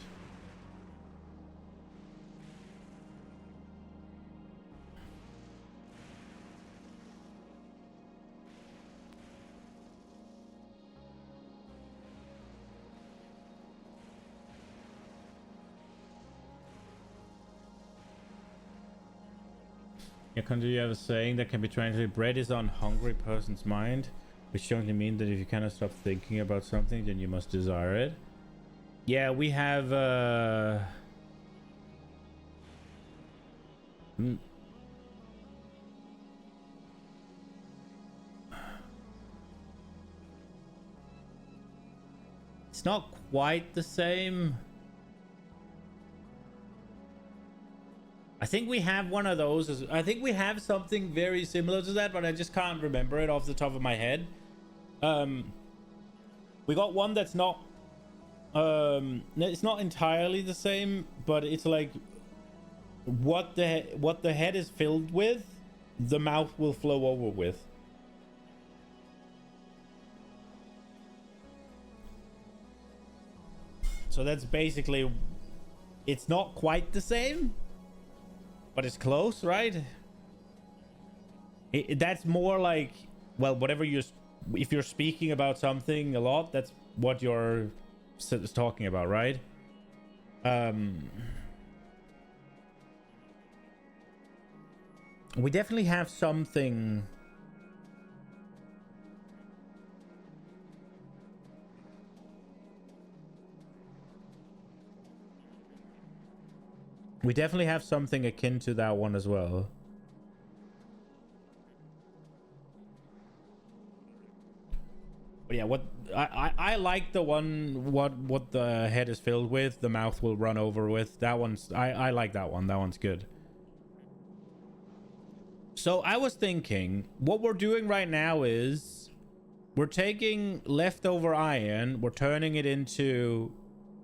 Yeah, do you have a saying that can be translated? Bread is on hungry person's mind, which generally means that if you cannot stop thinking about something, then you must desire it. Yeah, we have it's not quite the same. I think we have one of those. I think we have something very similar to that, but I just can't remember it off the top of my head. We got one that's not it's not entirely the same, but it's like what the head is filled with, the mouth will flow over with. So that's basically, it's not quite the same, but it's close, right? That's more like, well, whatever if you're speaking about something a lot, that's what you're talking about, right? We definitely have something. We definitely have something akin to that one as well. But yeah, what I like the one what the head is filled with, the mouth will run over with. That one's I like that one. That one's good. So I was thinking, what we're doing right now is we're taking leftover iron, we're turning it into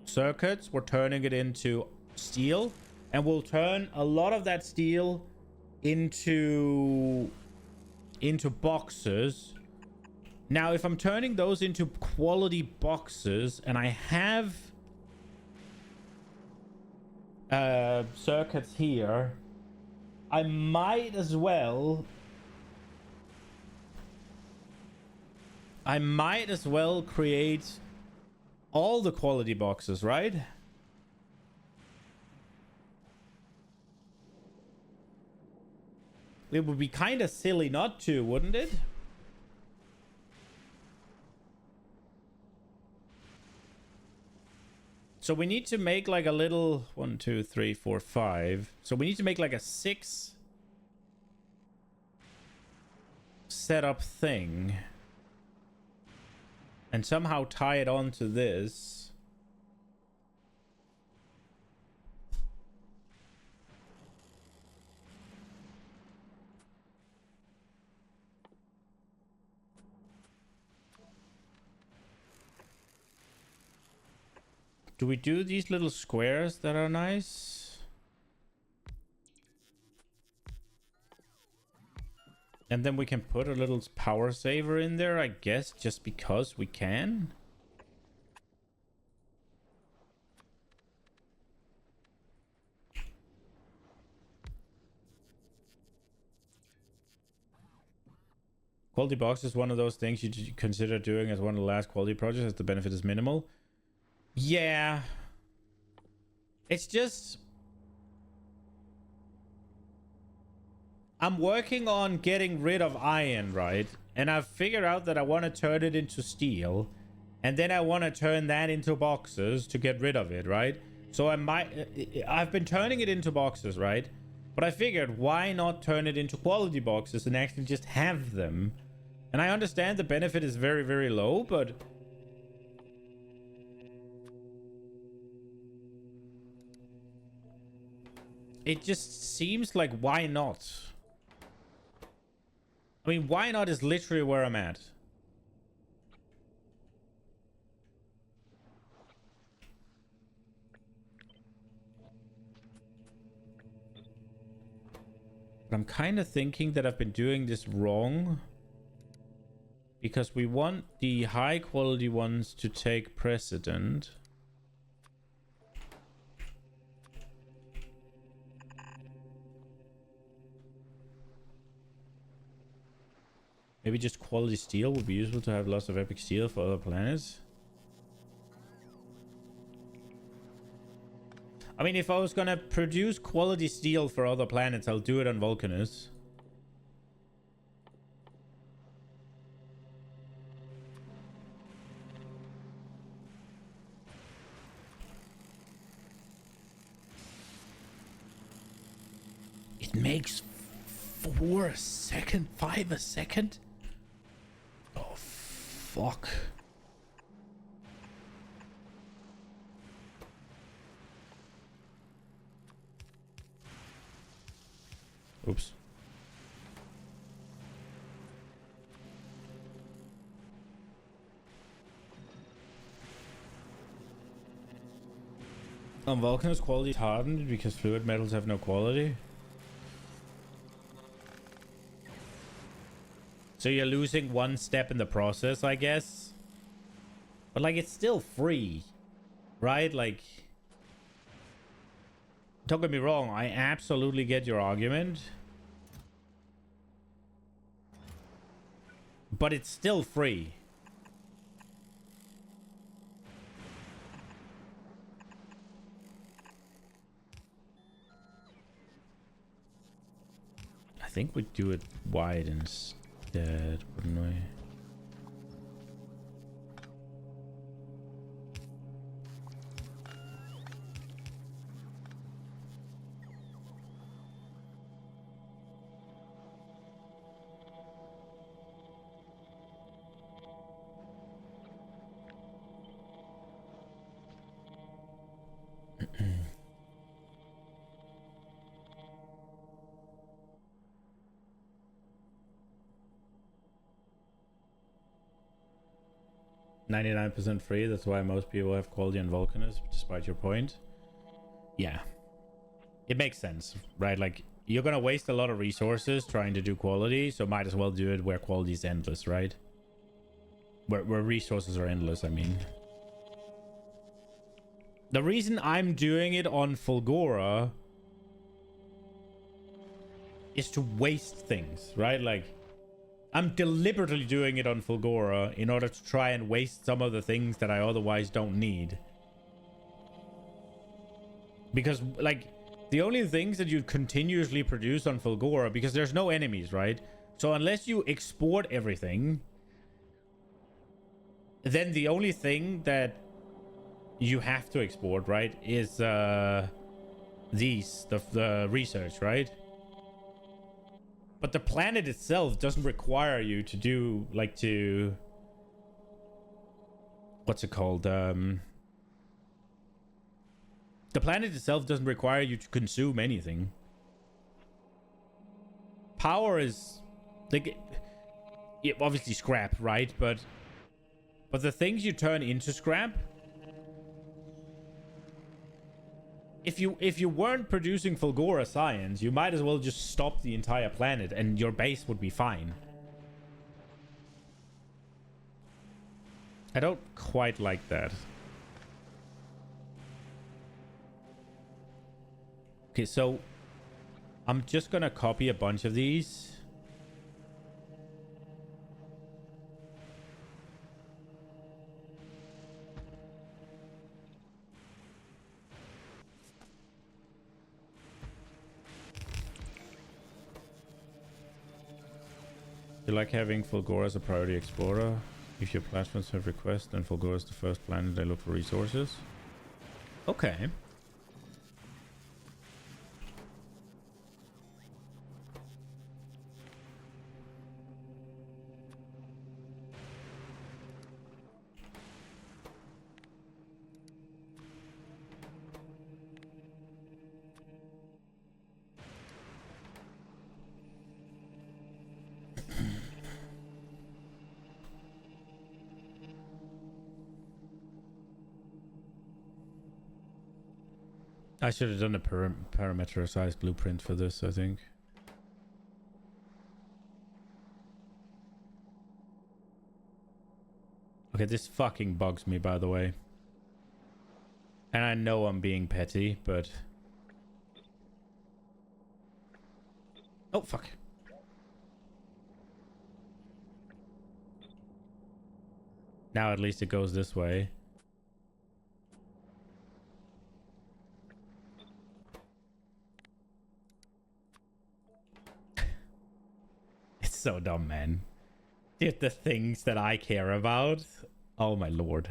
circuits, we're turning it into steel, and we'll turn a lot of that steel into boxes. Now, if I'm turning those into quality boxes and I have circuits here, I might as well create all the quality boxes, right? It would be kind of silly not to, wouldn't it? So we need to make like a little 1, 2, 3, 4, 5. So we need to make like a 6 setup thing and somehow tie it onto this. Do we do these little squares that are nice? And then we can put a little power saver in there, I guess, just because we can. Quality box is one of those things you consider doing as one of the last quality projects as the benefit is minimal. Yeah. It's just... I'm working on getting rid of iron, right? And I've figured out that I want to turn it into steel. And then I want to turn that into boxes to get rid of it, right? So I've been turning it into boxes, right? But I figured, why not turn it into quality boxes and actually just have them? And I understand the benefit is very, very low, but... it just seems like, why not? I mean, why not is literally where I'm at. But I'm kind of thinking that I've been doing this wrong. Because we want the high quality ones to take precedent. Maybe just quality steel would be useful to have lots of epic steel for other planets. I mean, if I was gonna produce quality steel for other planets, I'll do it on Vulcanus. It makes 4 a second, 5 a second. Oh, fuck. Oops. On Vulcanus, quality is hardened because fluid metals have no quality. So you're losing one step in the process, I guess. But like, it's still free, right? Like, don't get me wrong, I absolutely get your argument. But it's still free. I think we'd do it wide instead, wouldn't we? 99% free. That's why most people have quality on Vulcanus, despite your point. Yeah. It makes sense, right? Like, you're gonna waste a lot of resources trying to do quality, so might as well do it where quality is endless, right? Where resources are endless, I mean. The reason I'm doing it on Fulgora is to waste things, right? Like, I'm deliberately doing it on Fulgora in order to try and waste some of the things that I otherwise don't need. Because, like, the only things that you continuously produce on Fulgora, because there's no enemies, right? So unless you export everything, then the only thing that you have to export, right, is the research, right? But the planet itself doesn't require you to do, like, to... What's it called? The planet itself doesn't require you to consume anything. Power is... like, obviously scrap, right? But the things you turn into scrap... If you weren't producing Fulgora science, you might as well just stop the entire planet and your base would be fine. I don't quite like that. Okay, so I'm just gonna copy a bunch of these. You like having Fulgora as a priority explorer? If your platforms have requests, then Fulgora is the first planet they look for resources. Okay. I should have done a parameterized blueprint for this, I think. Okay, this fucking bugs me, by the way. And I know I'm being petty, but... Oh, fuck. Now at least it goes this way. It's so dumb, man. Dude, the things that I care about. Oh my lord.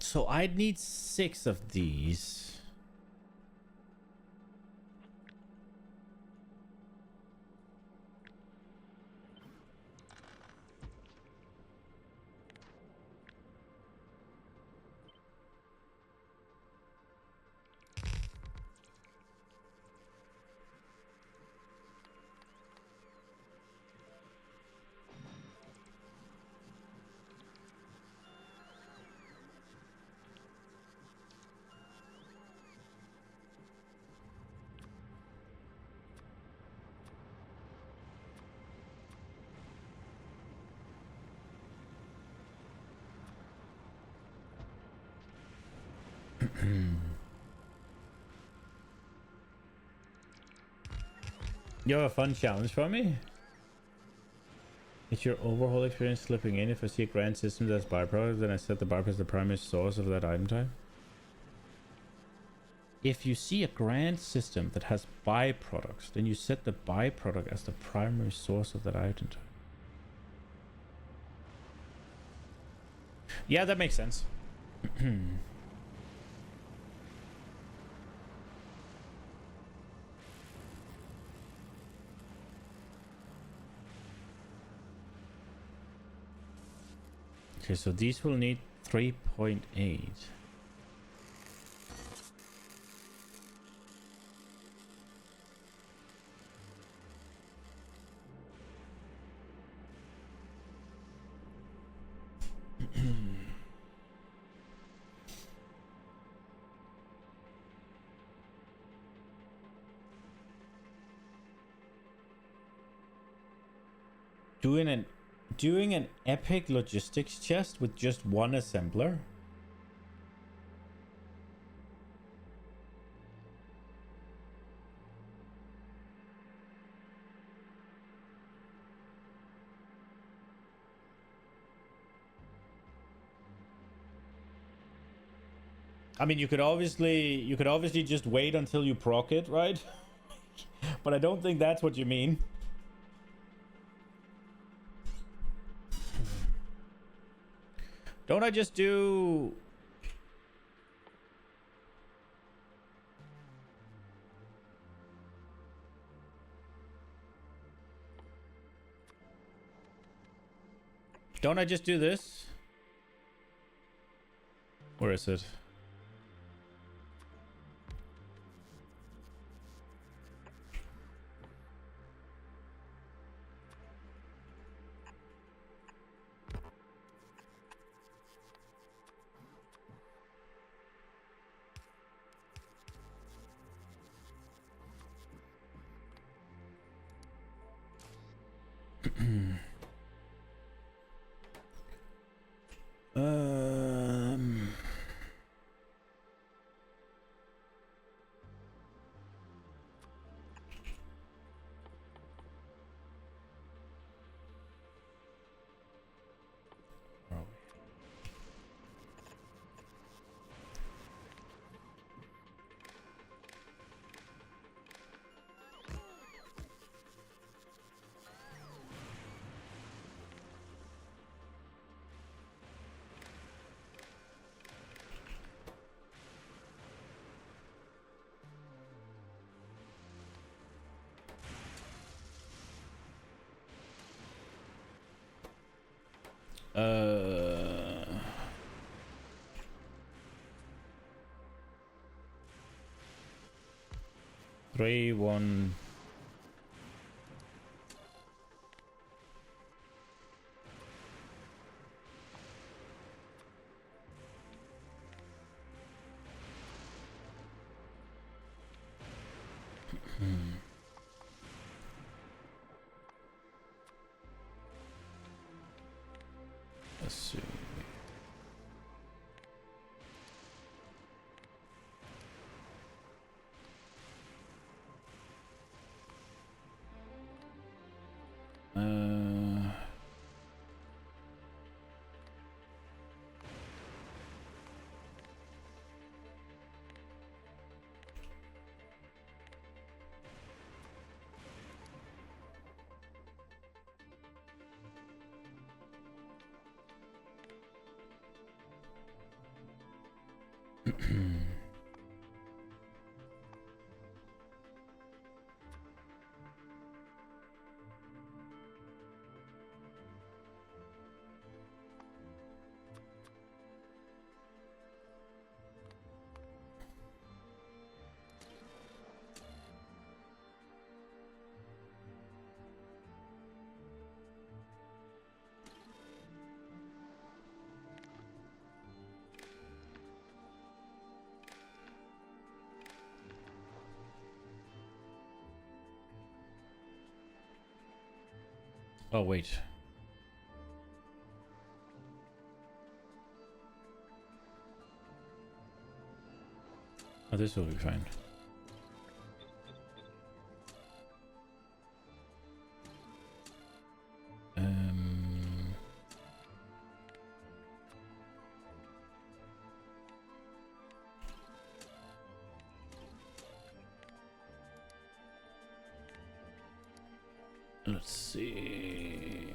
So I'd need 6 of these. You have a fun challenge for me? It's your overhaul experience slipping in. If I see a grand system that's byproduct, then I set the byproduct as the primary source of that item type. If you see a grand system that has byproducts, then you set the byproduct as the primary source of that item type. Yeah, that makes sense. Okay, so these will need 3.8. Doing an epic logistics chest with just one assembler? I mean, you could obviously just wait until you proc it, right? But I don't think that's what you mean. Don't I just do... Don't I just do this? Where is it? um... Where are we? Three, one. Let's see. Oh, wait. Oh, this will be fine. Let's see.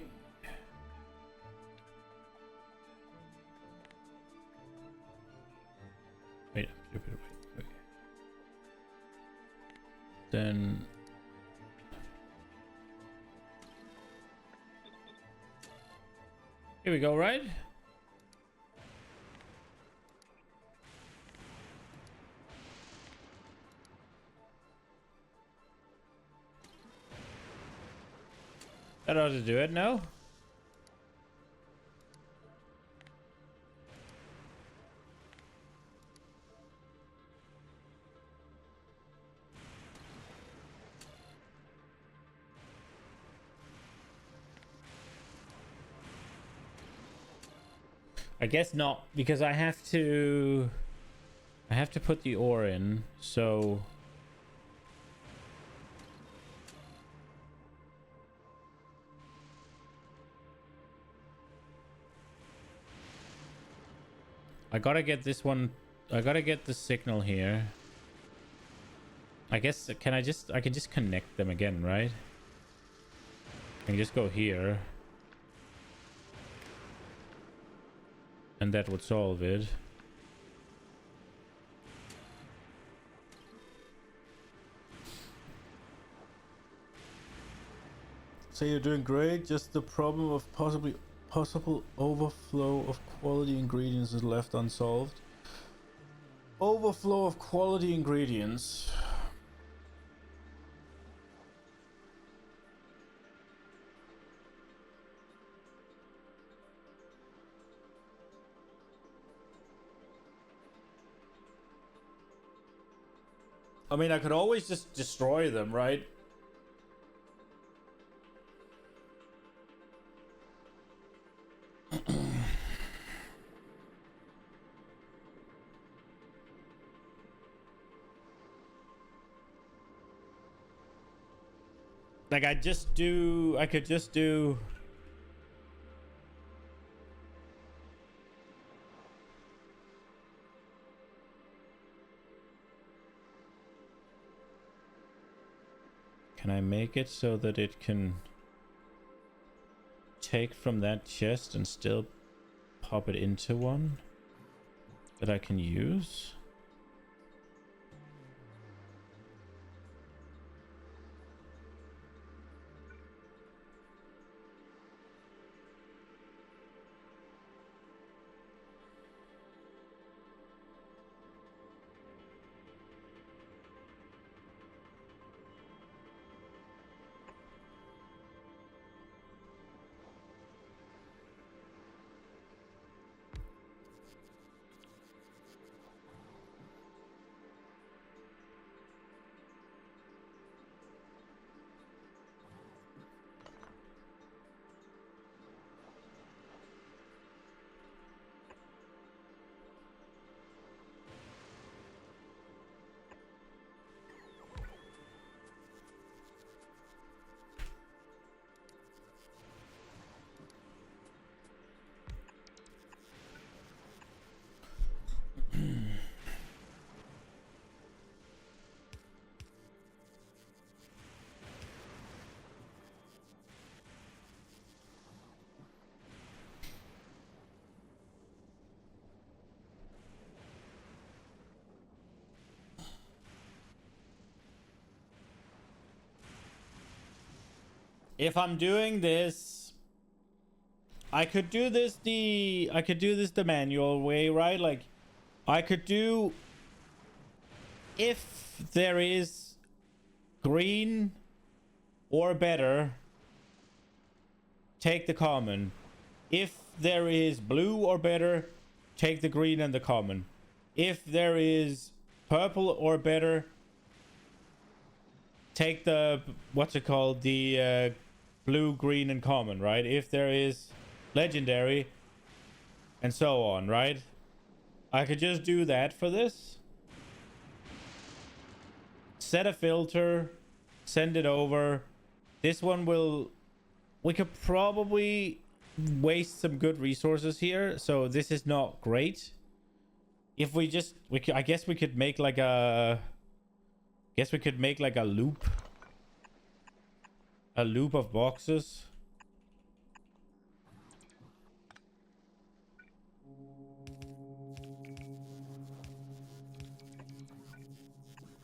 Wait. Then here we go, right? That ought to do it, no? I guess not, because I have to put the ore in, so I gotta get this one. I gotta get the signal here. I guess I can just connect them again, right? I can just go here. And that would solve it. So you're doing great, just the problem of possible overflow of quality ingredients is left unsolved. Overflow of quality ingredients. I mean, I could always just destroy them, right? Like, I could just do... Can I make it so that it can take from that chest and still pop it into one that I can use? If I'm doing this, I could do this the manual way, right? Like, I could do, if there is green or better, take the common. If there is blue or better, take the green and the common. If there is purple or better, take the, what's it called, the blue, green, and common, right? If there is legendary, and so on, right? I could just do that for this. Set a filter, send it over. This one will... We could probably waste some good resources here, so this is not great. If we just... I guess we could make like a... Guess we could make like a loop. A loop of boxes.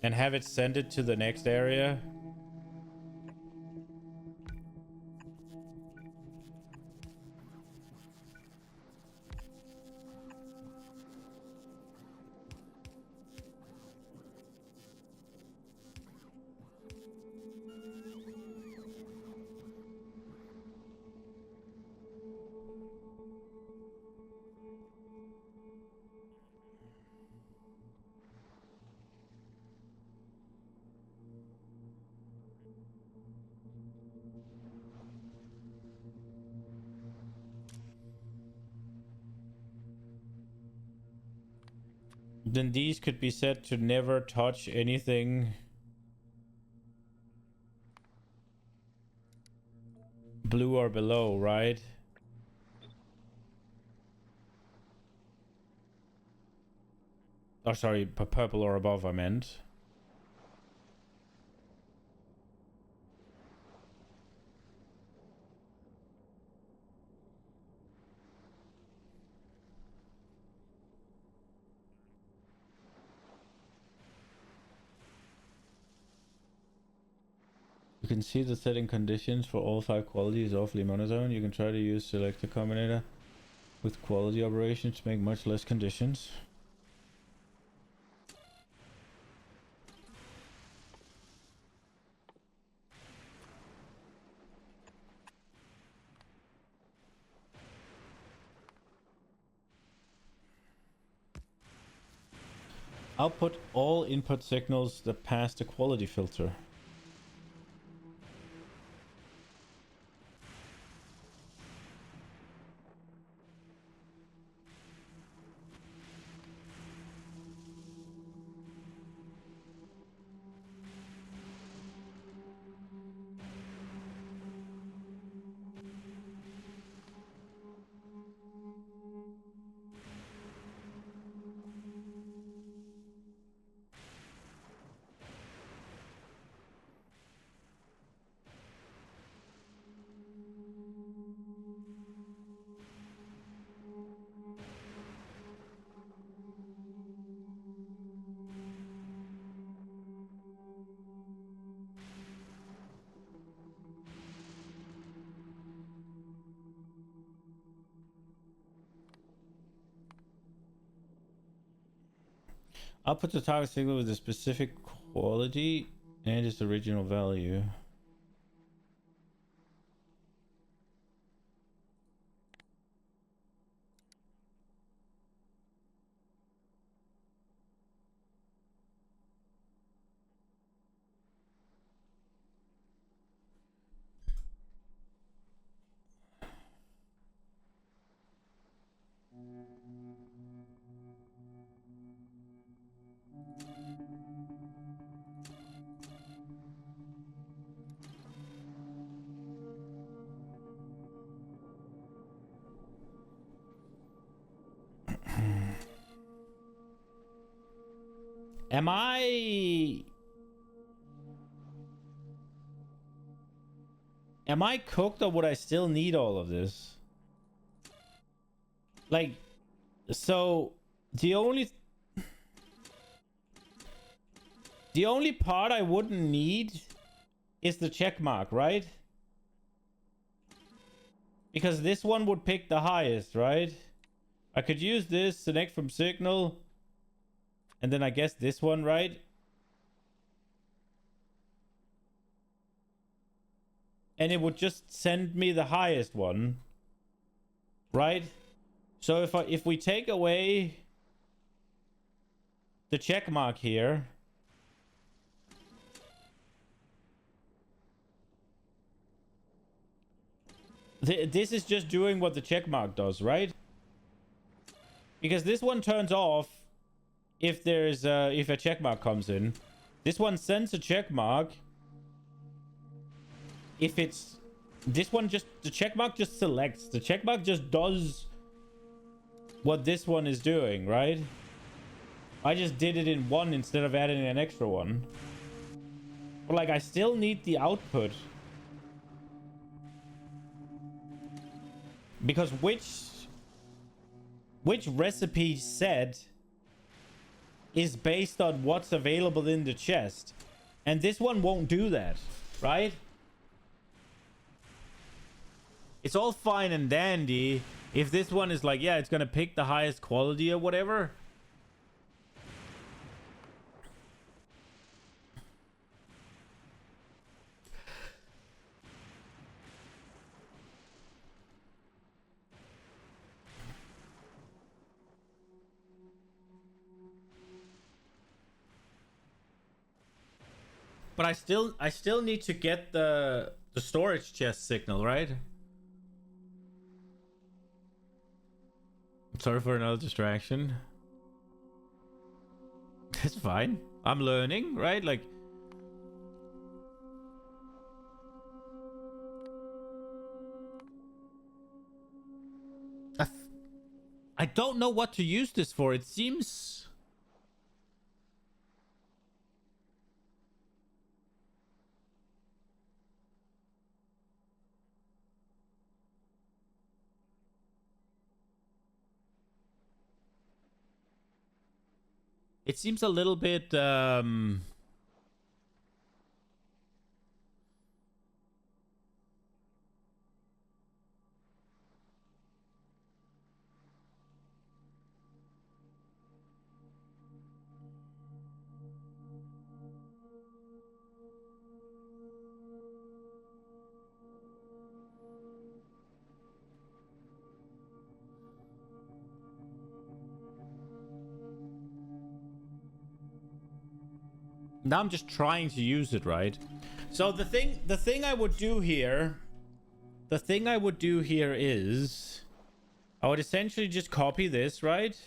And have it send it to the next area. Then these could be set to never touch anything blue or below, right? Oh, sorry, purple or above, I meant. You can see the setting conditions for all 5 qualities awfully monotone. You can try to use selector combinator with quality operations to make much less conditions. Output all input signals that pass the quality filter. Output the target signal with a specific quality and its original value. Am I cooked, or would I still need all of this? Like, so the only part I wouldn't need is the check mark, right? Because this one would pick the highest, right? I could use this, select from signal, and then I guess this one, right? And it would just send me the highest one, right? So if we take away the check mark here, this is just doing what the check mark does, right? Because this one turns off if there's if a check mark comes in. This one sends a check mark. If it's this one, just the check mark just selects. The check mark just does what this one is doing, right? I just did it in one instead of adding an extra one. But like, I still need the output. Because which recipe set is based on what's available in the chest. And this one won't do that, right? It's all fine and dandy if this one is like, yeah, it's gonna pick the highest quality or whatever. But I still need to get the storage chest signal, right? Sorry for another distraction. It's fine. I'm learning, right? Like, I don't know what to use this for. It seems... It seems a little bit, now I'm just trying to use it, right? So the thing I would do here... The thing I would do here is... I would essentially just copy this, right?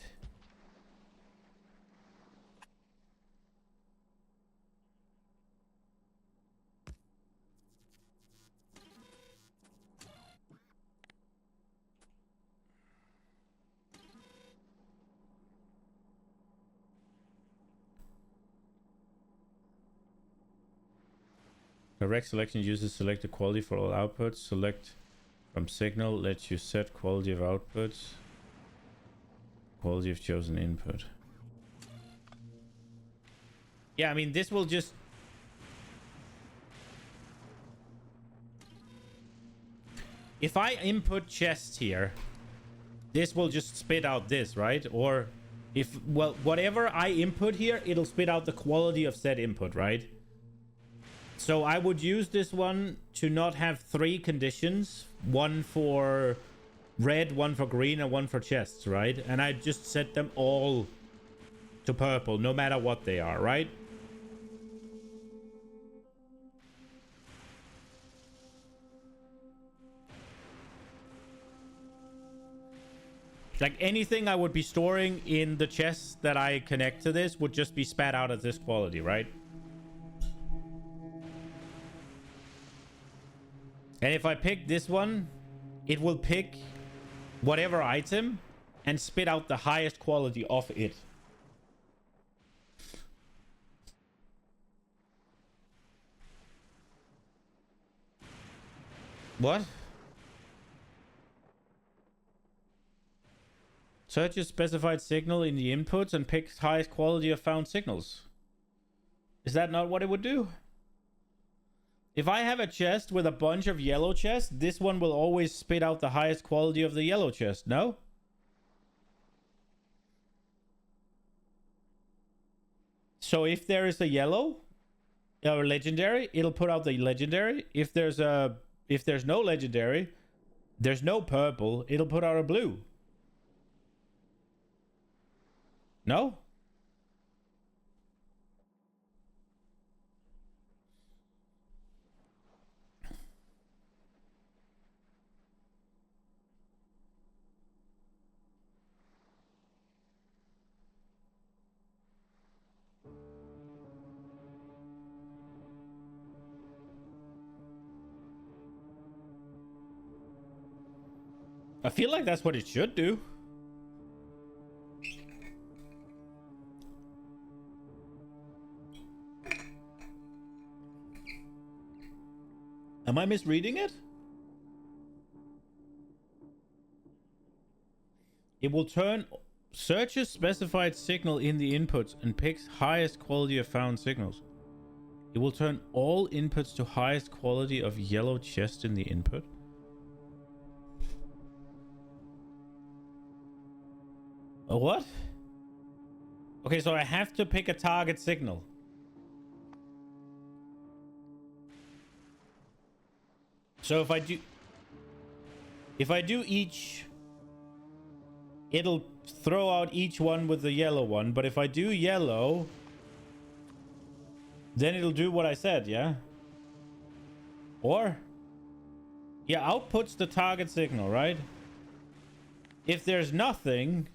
Correct selection uses select the quality for all outputs. Select from signal lets you set quality of outputs. Quality of chosen input. Yeah, I mean, this will just... If I input chest here, this will just spit out this, right? Or if, well, whatever I input here, it'll spit out the quality of said input, right? So I would use this one to not have 3 conditions. One for red, one for green, and one for chests, right? And I just set them all to purple, no matter what they are, right? Like anything I would be storing in the chests that I connect to this would just be spat out as this quality, right? And if I pick this one, it will pick whatever item and spit out the highest quality of it. What? Search a specified signal in the inputs and pick highest quality of found signals. Is that not what it would do? If I have a chest with a bunch of yellow chests, this one will always spit out the highest quality of the yellow chest, no? So if there is a yellow or legendary, it'll put out the legendary. If there's no legendary, there's no purple, it'll put out a blue. No? I feel like that's what it should do. Am I misreading it? It will turn search a specified signal in the inputs and picks highest quality of found signals. It will turn all inputs to highest quality of yellow chest in the input. A what? Okay, so I have to pick a target signal. So if I do each, it'll throw out each one with the yellow one. But if I do yellow, then it'll do what I said, yeah? Or, yeah, outputs the target signal, right? If there's nothing,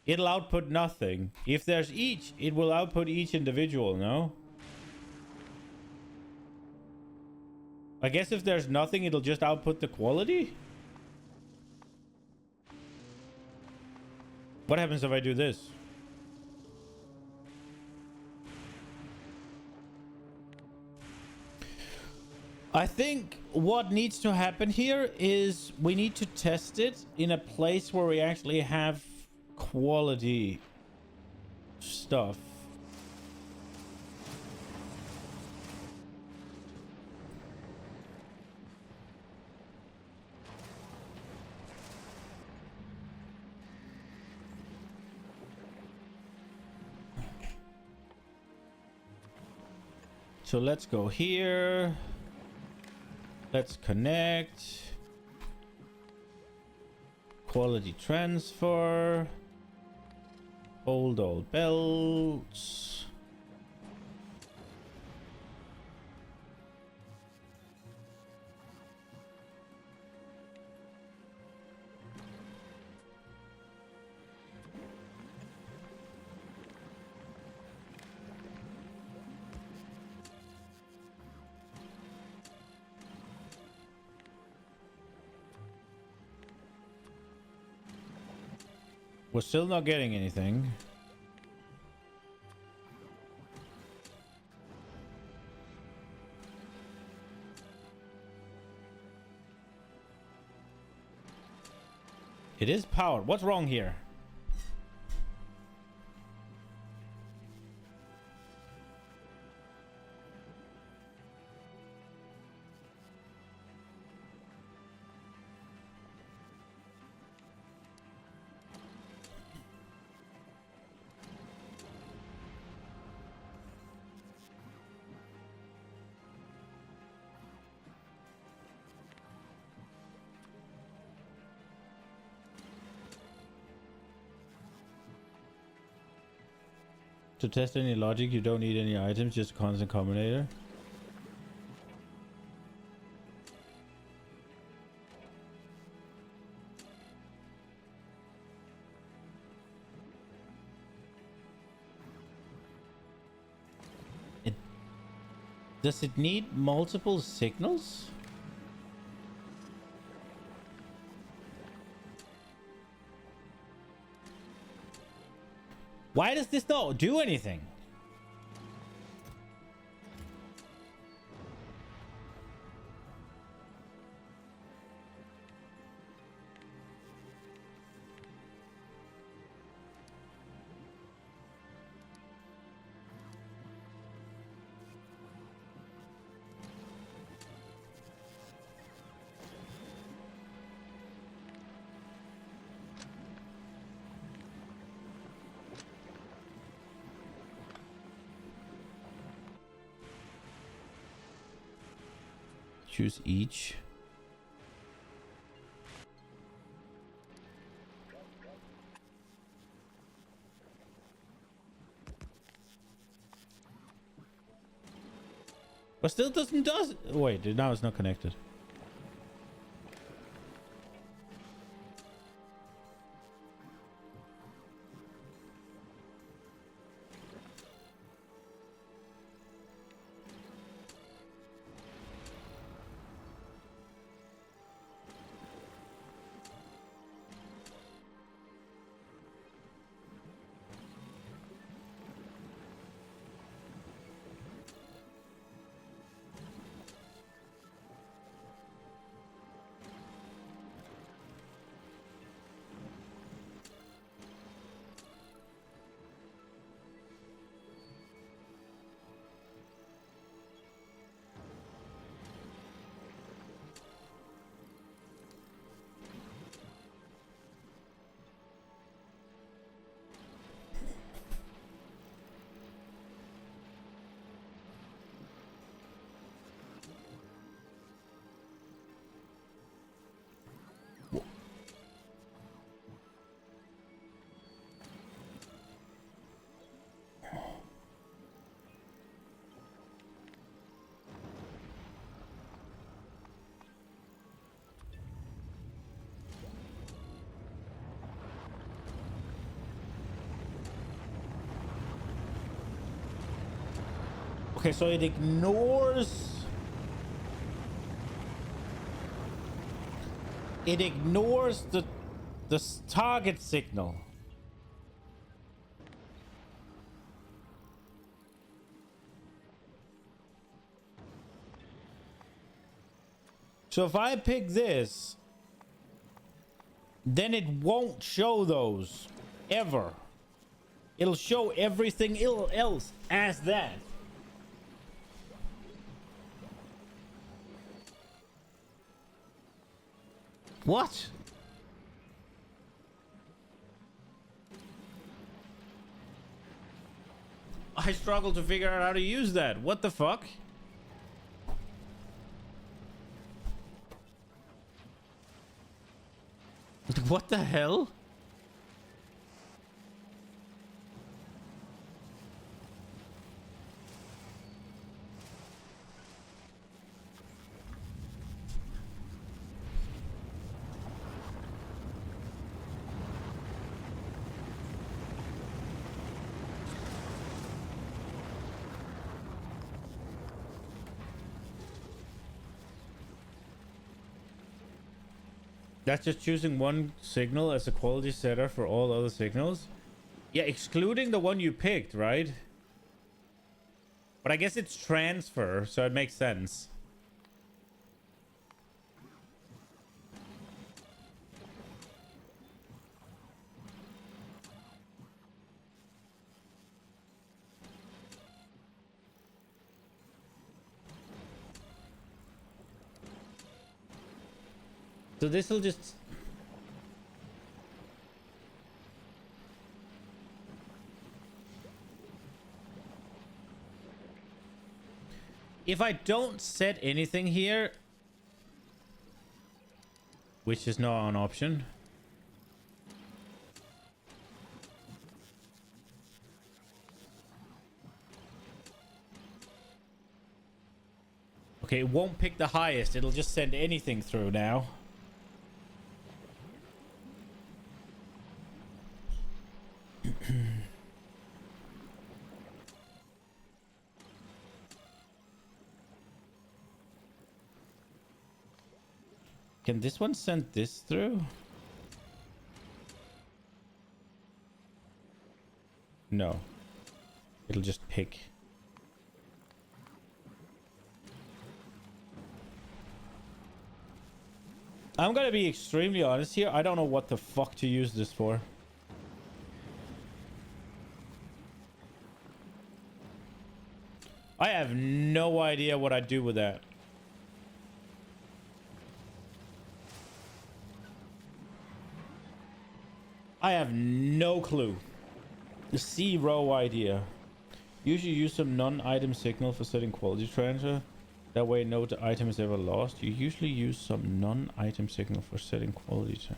It'll output nothing. If there's each, it will output each individual, no? I guess if there's nothing, it'll just output the quality? What happens if I do this? I think what needs to happen here is we need to test it in a place where we actually have quality stuff. So let's go here. Let's connect. Quality transfer. Hold all belts. We're still not getting anything. It is powered. What's wrong here? To test any logic, you don't need any items, just a constant combinator. Does it need multiple signals? Why does this not do anything? Choose each. But still doesn't wait, now it's not connected. Okay, so it ignores... It ignores the target signal. So if I pick this, then it won't show those ever. It'll show everything else as that. What? I struggle to figure out how to use that. What the fuck? What the hell? That's just choosing one signal as a quality setter for all other signals? Yeah, excluding the one you picked, right? But I guess it's transfer, so it makes sense. So this will just... If I don't set anything here, which is not an option. Okay, it won't pick the highest. It'll just send anything through now. Can this one send this through? No. It'll just pick. I'm gonna be extremely honest here. I don't know what the fuck to use this for. I have no idea what I'd do with that. I have no clue. Zero idea. Usually use some non-item signal for setting quality transfer. That way no item is ever lost. You usually use some non-item signal for setting quality transfer.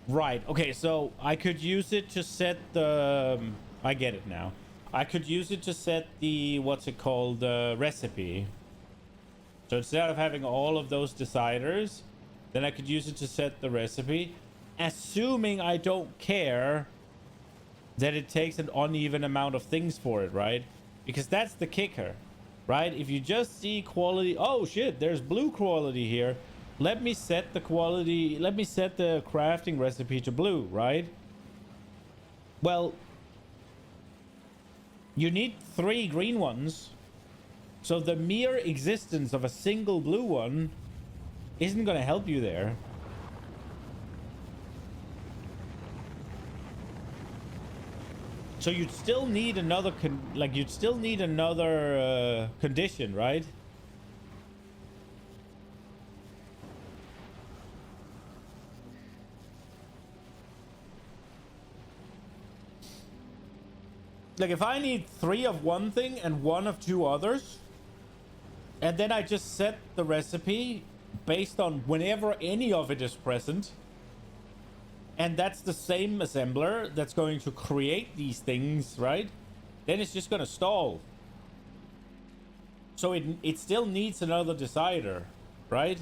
Right. Okay, so I could use it to set the... I get it now. I could use it to set the... What's it called? Recipe. So instead of having all of those deciders, then I could use it to set the recipe. Assuming I don't care that it takes an uneven amount of things for it, right? Because that's the kicker, right? If you just see quality... Oh, shit, there's blue quality here. Let me set the quality, let me set the crafting recipe to blue, right? Well, you need 3 green ones. So the mere existence of a single blue one isn't going to help you there. So you'd still need another, you'd still need another condition, right? Like, if I need 3 of one thing and 1 of 2 others, and then I just set the recipe based on whenever any of it is present, and that's the same assembler that's going to create these things, right? then it's just gonna stall. So it still needs another decider, right?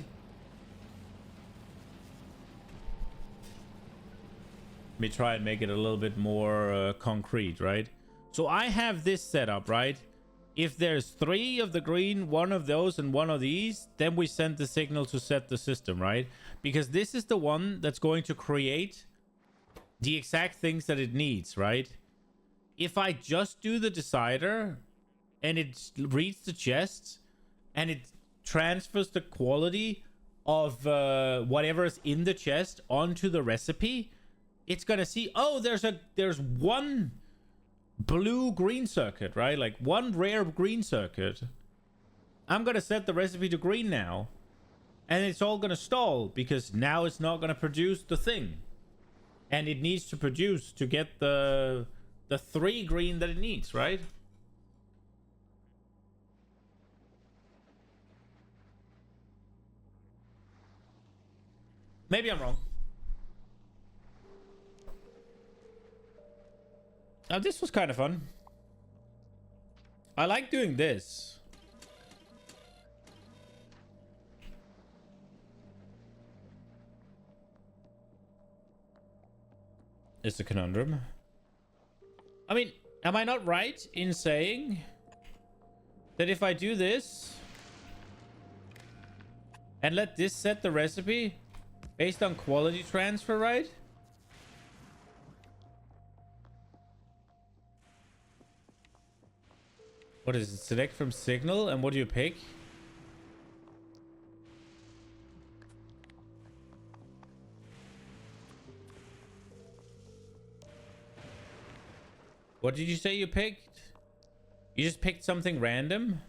Let me try and make it a little bit more concrete, right? So I have this set up, right? If there's 3 of the green, 1 of those, and 1 of these, then we send the signal to set the system, right? Because this is the one that's going to create the exact things that it needs, right? If I just do the decider and it reads the chests and it transfers the quality of whatever is in the chest onto the recipe, it's gonna see, oh, there's one blue green circuit, right? Like one rare green circuit. I'm gonna set the recipe to green now, and it's all gonna stall because now it's not gonna produce the thing, and it needs to produce to get the 3 green that it needs, right? Maybe I'm wrong. Now, this was kind of fun. I like doing this. It's a conundrum. I mean, am I not right in saying that if I do this and let this set the recipe based on quality transfer, right? What is it? Select from signal, and what do you pick? What did you say you picked? You just picked something random?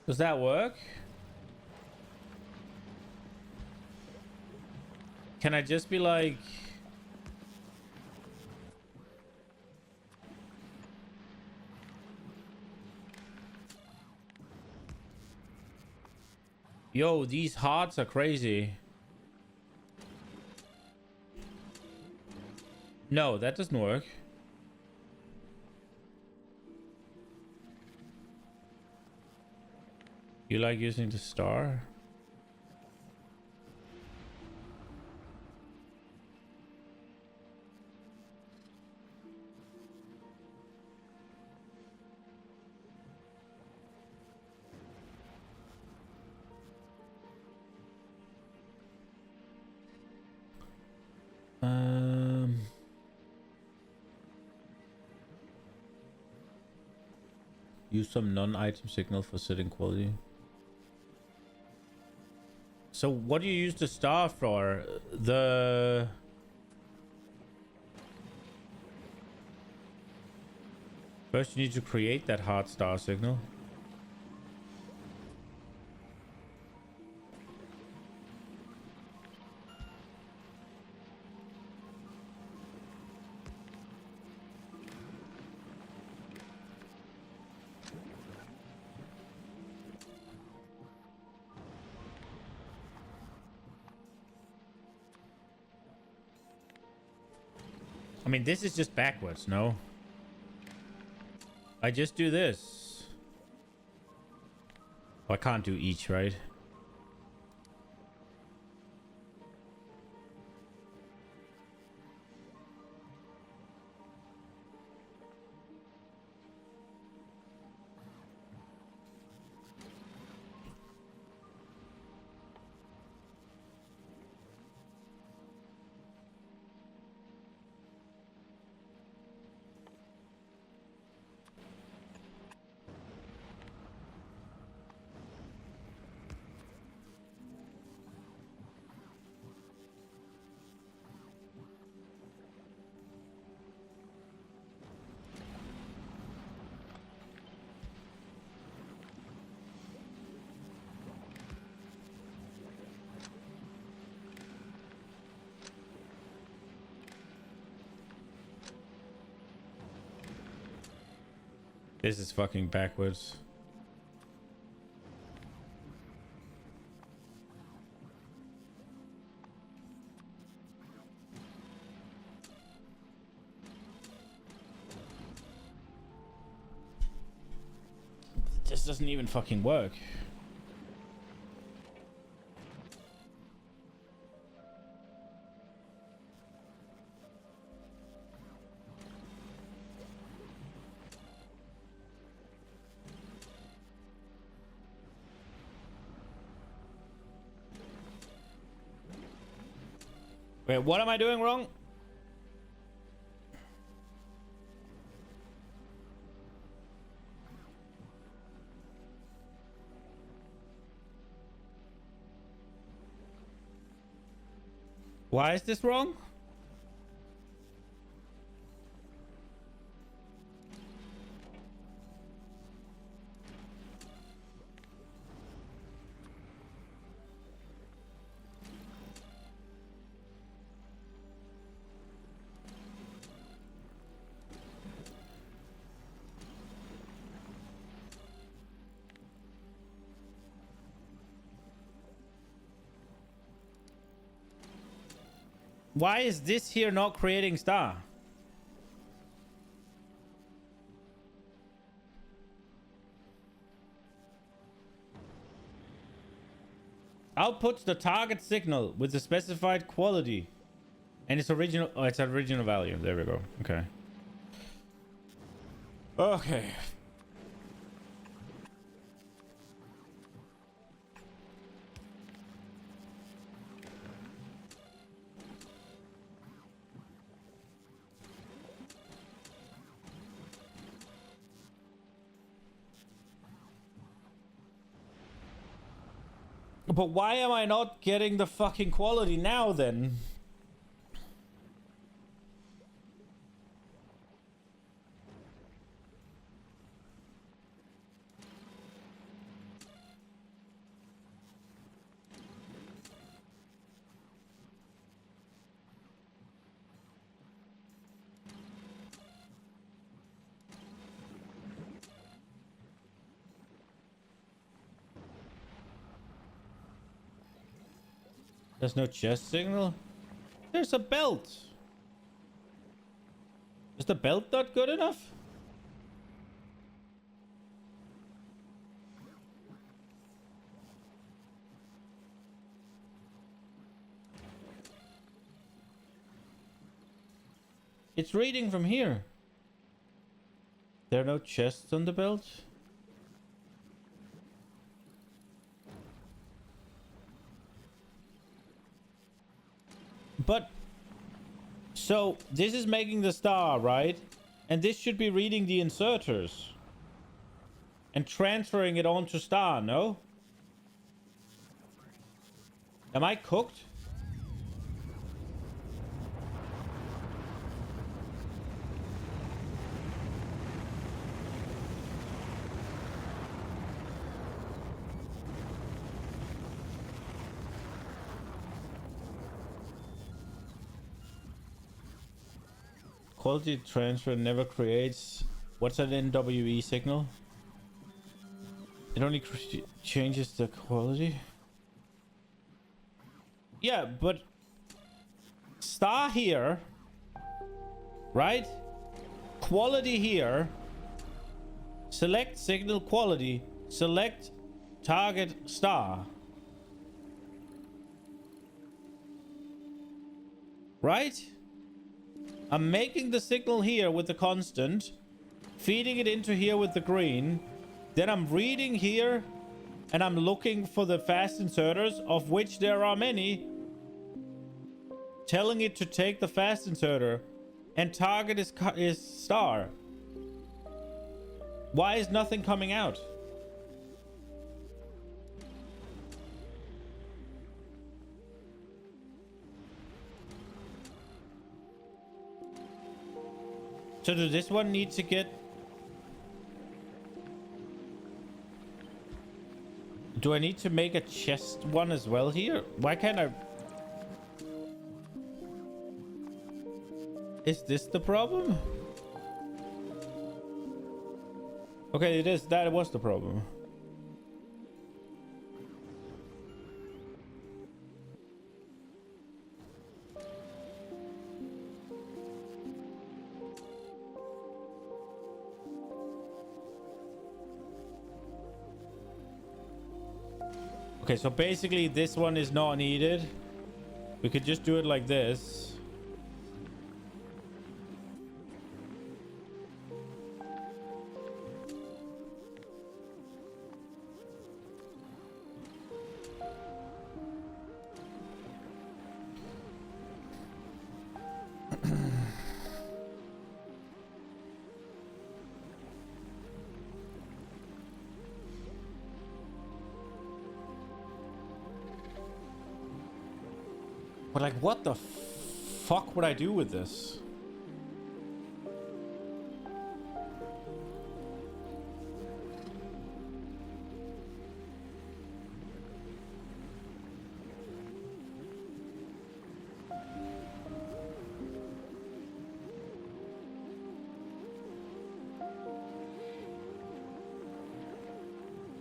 Does that work? Can I just be like... Yo, these hearts are crazy. No, that doesn't work. You like using the star? Use some non-item signal for setting quality. So what do you use the star for? First you need to create that hard star signal. I mean, this is just backwards, no? I just do this. Oh, I can't do each, right? This is fucking backwards. doesn't even fucking work. Wait, what am I doing wrong? Why is this wrong? Why is this here not creating star? Outputs the target signal with the specified quality and its original. Oh, it's original value. There we go. Okay. Okay. But why am I not getting the fucking quality now then? There's no chest signal? There's a belt. Is the belt not good enough? It's reading from here. There are no chests on the belt? But, so, this is making the star, right? And this should be reading the inserters. And transferring it onto star, no? Am I cooked? Quality transfer never creates... What's an NWE signal? It only changes the quality? Yeah, but... Star here. Right? Quality here. Select signal quality. Select target star. Right? I'm making the signal here with the constant, feeding it into here with the green, then I'm reading here, and I'm looking for the fast inserters, of which there are many, telling it to take the fast inserter, and target is star. Why is nothing coming out? So does this one need to get... Do I need to make a chest one as well here? Why can't I... Is this the problem? Okay, it is. That was the problem. Okay, so basically this one is not needed. We could just do it like this. But like, what the fuck would I do with this?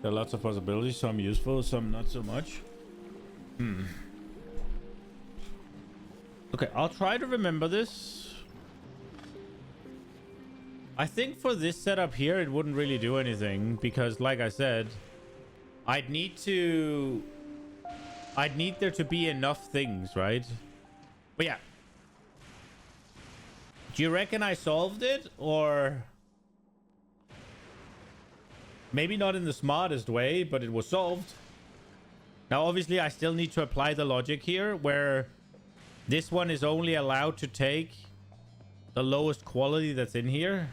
There are lots of possibilities, some useful, some not so much. Okay, I'll try to remember this. I think for this setup here, it wouldn't really do anything because, like I said, I'd need there to be enough things, right? But yeah. Do you reckon I solved it? Or maybe not in the smartest way, but it was solved. Now, obviously, I still need to apply the logic here where this one is only allowed to take the lowest quality that's in here.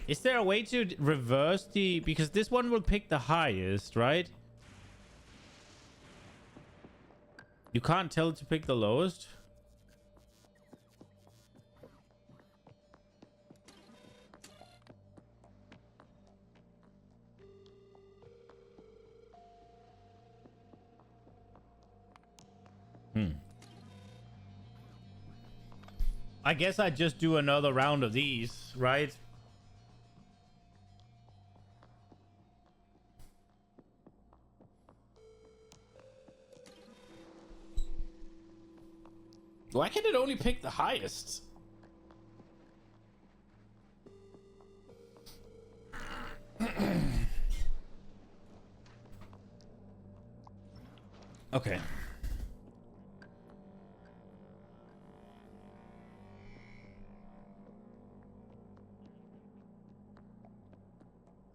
Is there a way to reverse the... Because this one will pick the highest, right? You can't tell it to pick the lowest. I guess I just do another round of these, right? Why can it only pick the highest? Okay.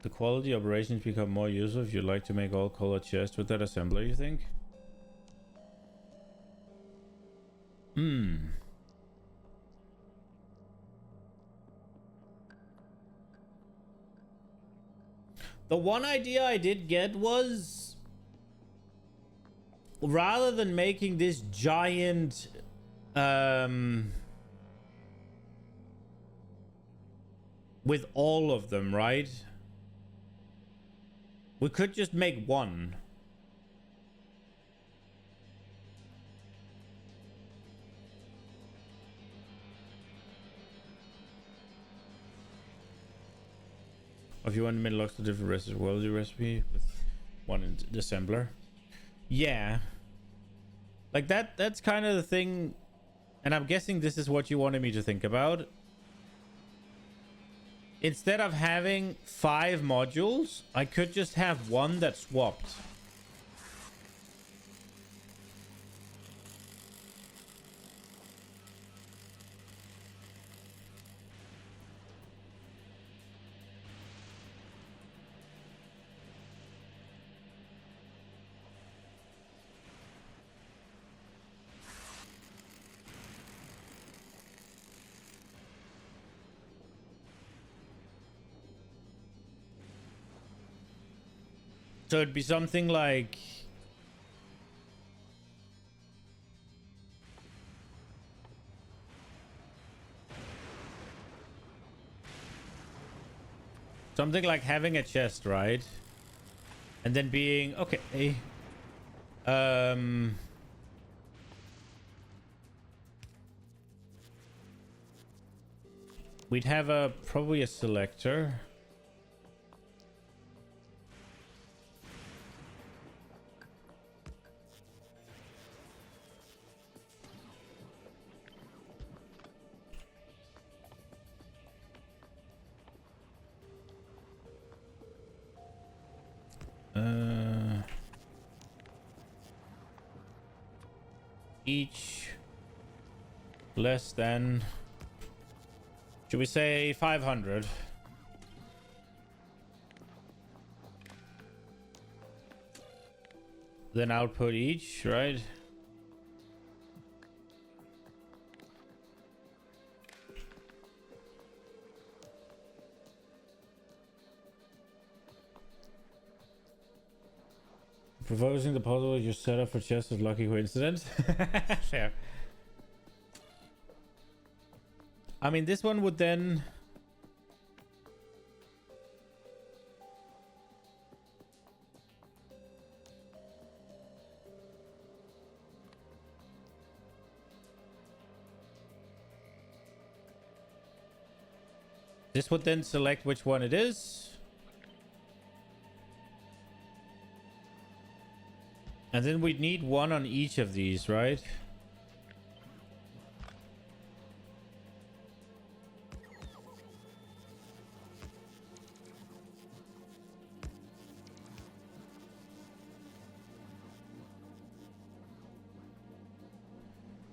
The quality operations become more useful if you'd like to make all color chests with that assembler, you think? The one idea I did get was, rather than making this giant with all of them, right? We could just make one. If you want to make lots of different recipes, well, the recipe with one in the assembler. Yeah. Like that's kind of the thing. And I'm guessing this is what you wanted me to think about. Instead of having 5 modules, I could just have one that swapped. So it'd be something like... something like having a chest, right? And then being... okay. We'd have probably a selector. Each less than, should we say 500? Then output each, right? Proposing the puzzle with your setup for chess is lucky coincidence. Fair. I mean, this one would then... This would then select which one it is. And then we'd need one on each of these, right?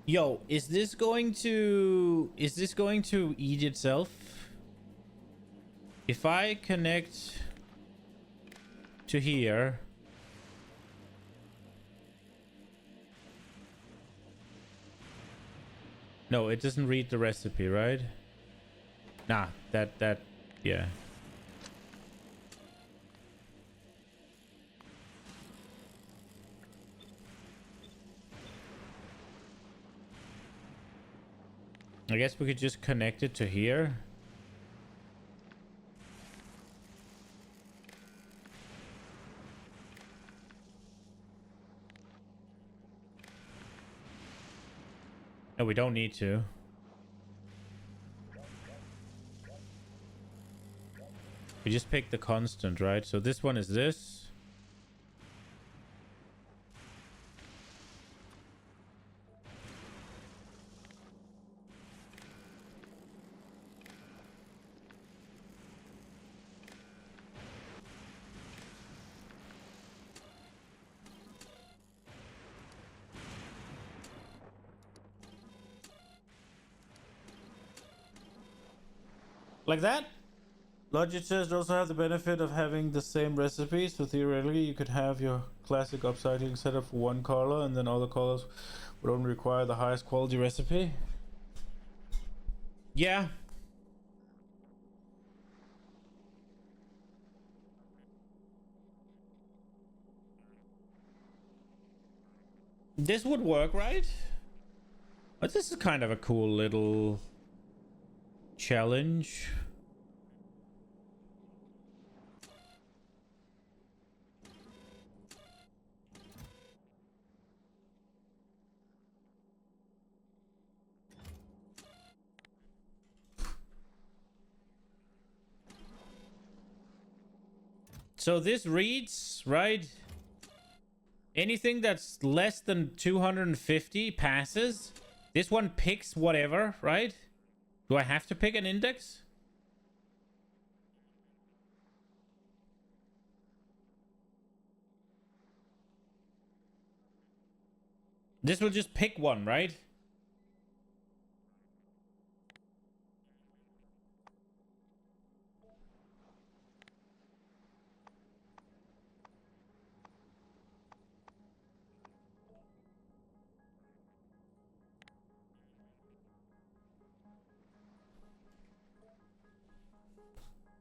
Yo, is this going to eat itself? If I connect to here, no, it doesn't read the recipe, right? Nah, that, yeah. I guess we could just connect it to here. No, we don't need to. We just pick the constant, right? So this one is this. Like that? Logic says also have the benefit of having the same recipe, so theoretically you could have your classic upcycling setup for one color and then other colors would only require the highest quality recipe. Yeah. This would work, right? But this is kind of a cool little challenge. So this reads, right? Anything that's less than 250 passes. This one picks whatever, right? Do I have to pick an index? This will just pick one, right?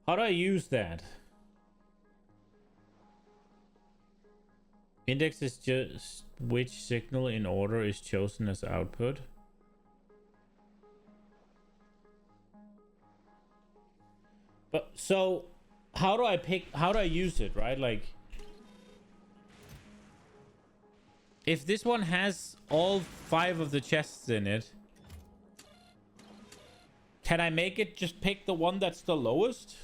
How do I use that? Index is just which signal in order is chosen as output. But so how do I use it, right? Like if this one has all 5 of the chests in it, can I make it just pick the one that's the lowest?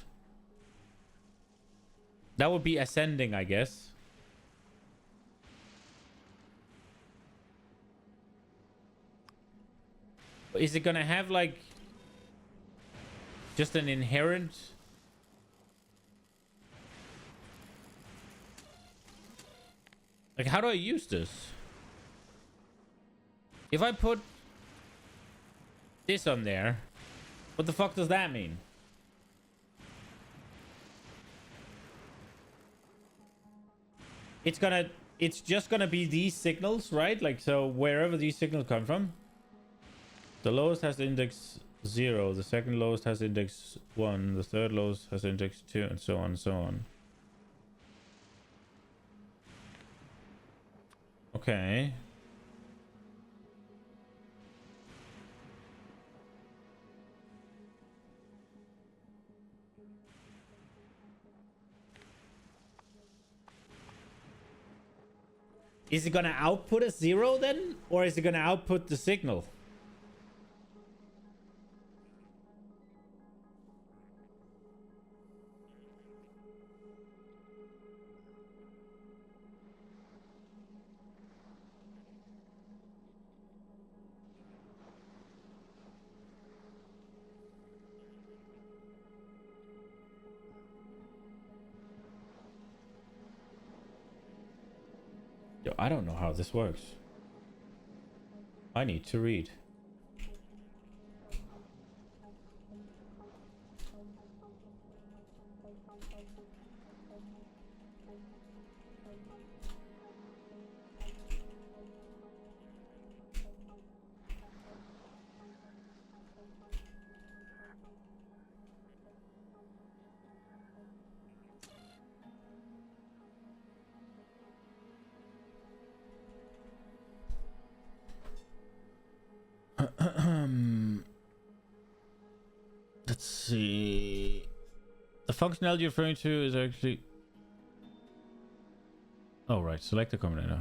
That would be ascending, I guess. Is it gonna have like just an inherent Like, how do I use this? If I put this on there, what the fuck does that mean? It's just gonna be these signals, right? Like, so wherever these signals come from, the lowest has index 0, the second lowest has index 1, the third lowest has index 2, and so on and so on. Okay. Is it gonna output a 0 then? Or is it gonna output the signal? Yo, I don't know how this works. I need to read. Let's see. The functionality you're referring to is actually... Oh, right. Select the combinator.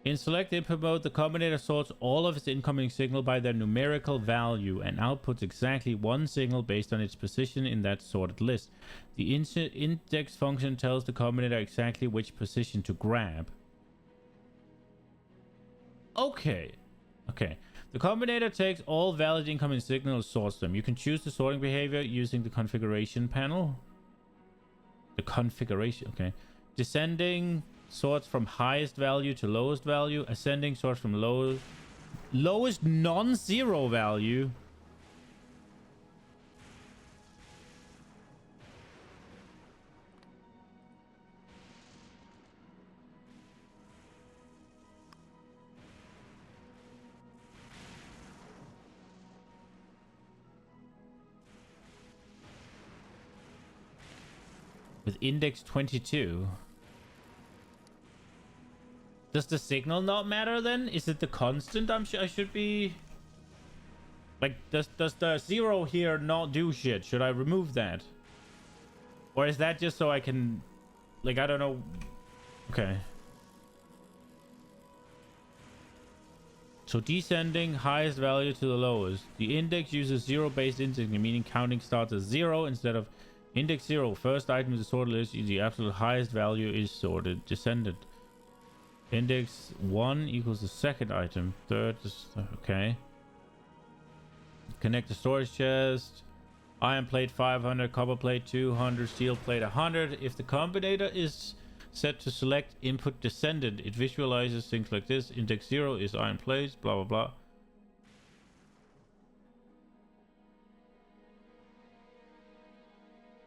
In select input mode, the combinator sorts all of its incoming signal by their numerical value and outputs exactly one signal based on its position in that sorted list. The index function tells the combinator exactly which position to grab. Okay. Okay. The combinator takes all valid incoming signals and sorts them. You can choose the sorting behavior using the configuration panel. The configuration, okay. Descending sorts from highest value to lowest value. Ascending sorts from lowest non-zero value. With index 22. Does the signal not matter then? Is it the constant I should be... Like, does the 0 here not do shit? Should I remove that? Or is that just so I can... Like, I don't know. Okay. So descending highest value to the lowest. The index uses 0-based indexing, meaning counting starts at 0 instead of index 0. First item in the sorted list, the absolute highest value is sorted. Descended. Index 1 equals the second item. Third is... Okay. Connect the storage chest. Iron plate 500, copper plate 200, steel plate 100. If the combinator is set to select input descended, it visualizes things like this. Index 0 is iron plates, blah blah blah.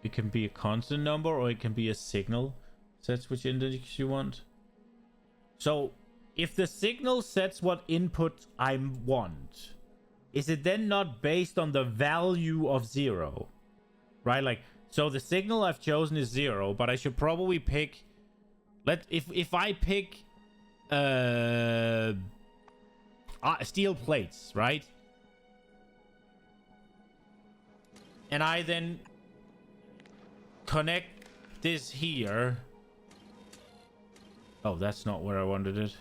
It can be a constant number or it can be a signal. Sets which index you want. So if the signal sets what input I want, is it then not based on the value of 0? Right? Like, so the signal I've chosen is 0, but I should probably pick... If I pick steel plates, right? And I then connect this here. Oh, that's not where I wanted it.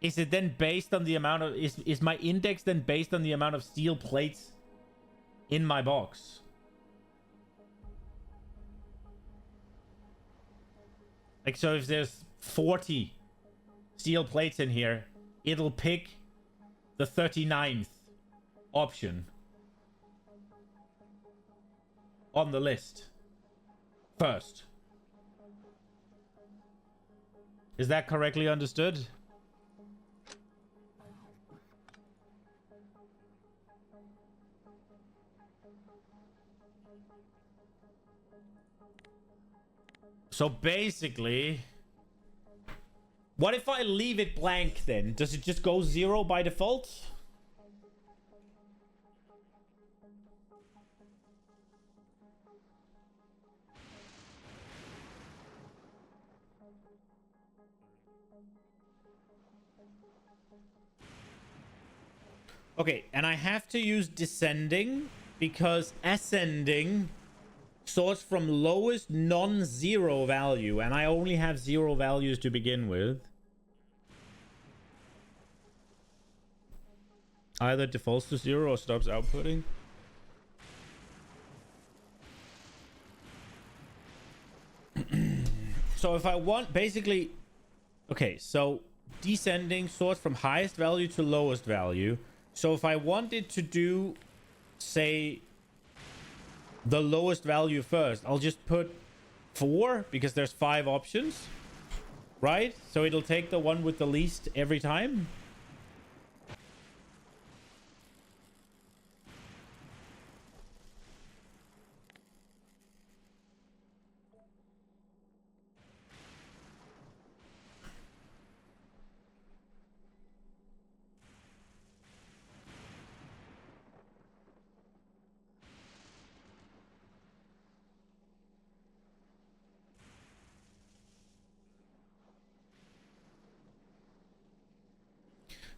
Is it then based on the amount of... Is my index then based on the amount of steel plates in my box? Like, so if there's 40 steel plates in here, it'll pick the 39th option. on the list first. Is that correctly understood? So basically, what if I leave it blank then? Does it just go 0 by default? Okay, and I have to use descending because ascending sorts from lowest non-zero value, and I only have 0 values to begin with. Either defaults to 0 or stops outputting. So if I want, basically, okay, so descending sorts from highest value to lowest value. So if I wanted to do, say, the lowest value first, I'll just put 4 because there's 5 options, right? So it'll take the one with the least every time.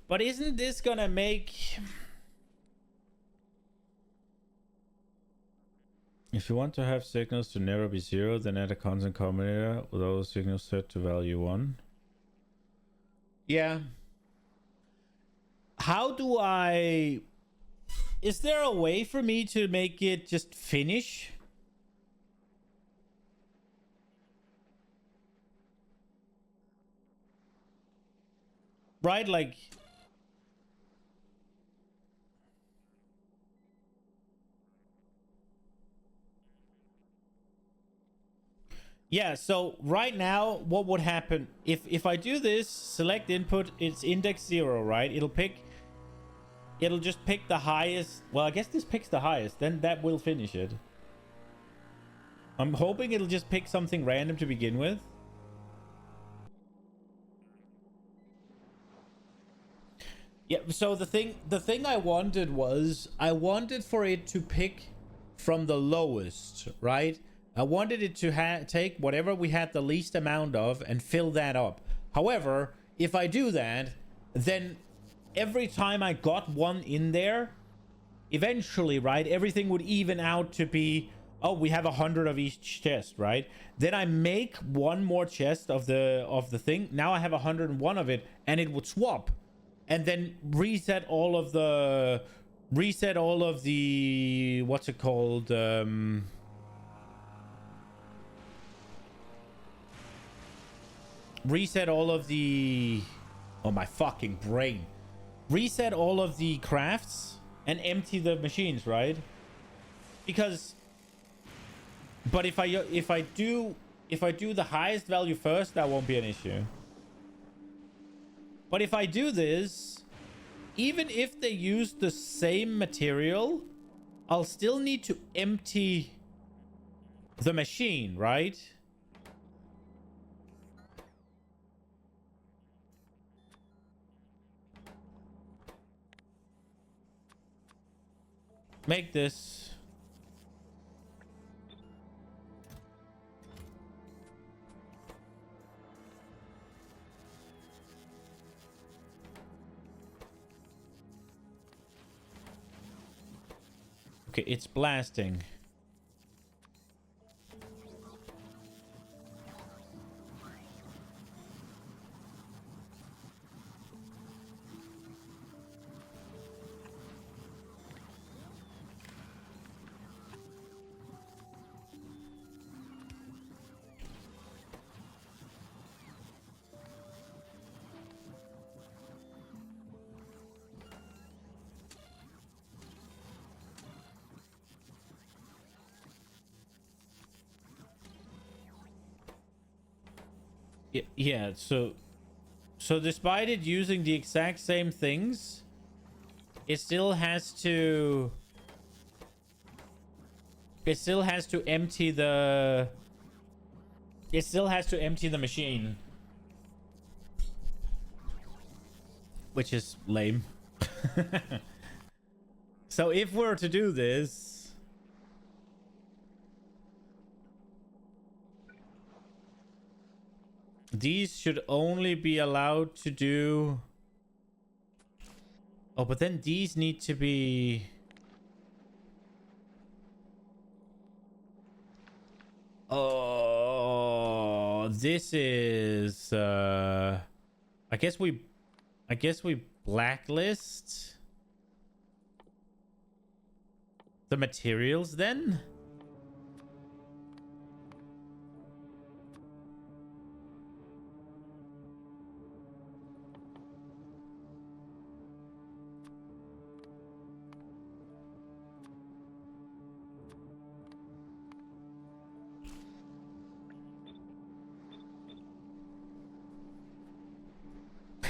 But isn't this gonna make... If you want to have signals to never be 0, then add a constant combinator with all signals set to value 1. Yeah. How do I... Is there a way for me to make it just finish? Right, like... Yeah, so right now, what would happen if I do this, select input, it's index 0, right? It'll just pick the highest. Well, I guess this picks the highest. Then that will finish it. I'm hoping it'll just pick something random to begin with. Yeah, so the thing I wanted was I wanted for it to pick from the lowest, right? I wanted it to take whatever we had the least amount of and fill that up. However, if I do that, then every time I got one in there, eventually, right, everything would even out to be, oh, we have 100 of each chest, right? Then I make one more chest of the thing. Now I have 101 of it, and it would swap, and then reset all of the what's it called? Reset all of the... Oh, my fucking brain. Reset all of the crafts and empty the machines, right? Because... But if I do the highest value first, that won't be an issue. But if I do this, even if they use the same material, I'll still need to empty the machine, right? Make this. Okay, it's blasting. Yeah, so despite it using the exact same things, it still has to empty the machine, which is lame. So if we're to do this, these should only be allowed to do... Oh, but then these need to be... Oh, this is... I guess we blacklist the materials then?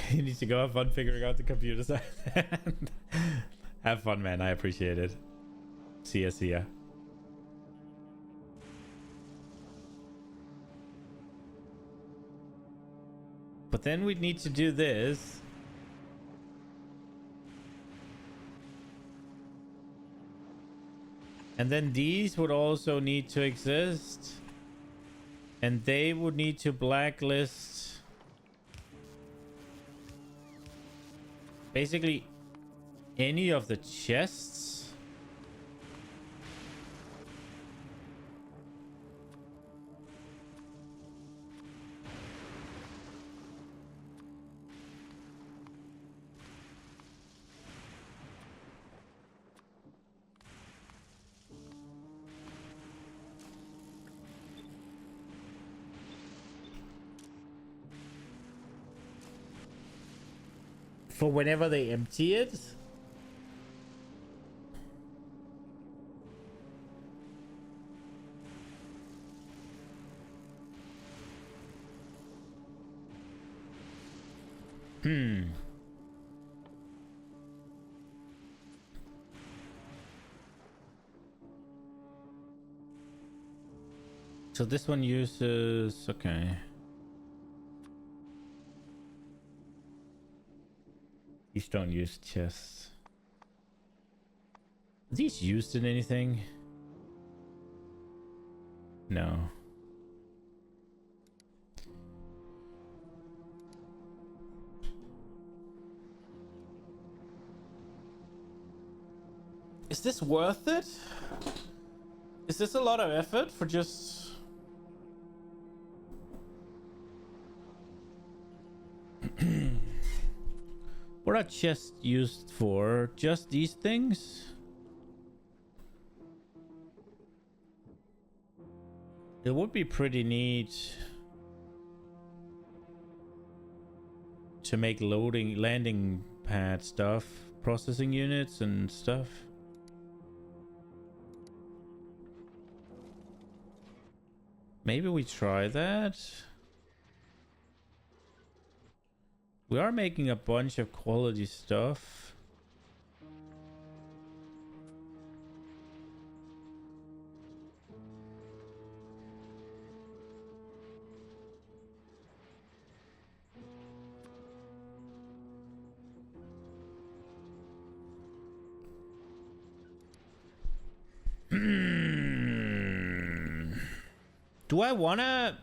He needs to go have fun figuring out the computer side. Have fun, man. I appreciate it. See ya, see ya. But then we'd need to do this. And then these would also need to exist. And they would need to blacklist... basically any of the chests. For whenever they empty it. So this one uses... okay. These don't use chests. Are these used in anything? No. Is this worth it? Is this a lot of effort for just... What are chests used for? Just these things? It would be pretty neat to make landing pad stuff, processing units and stuff. Maybe we try that. We are making a bunch of quality stuff. Do I wanna...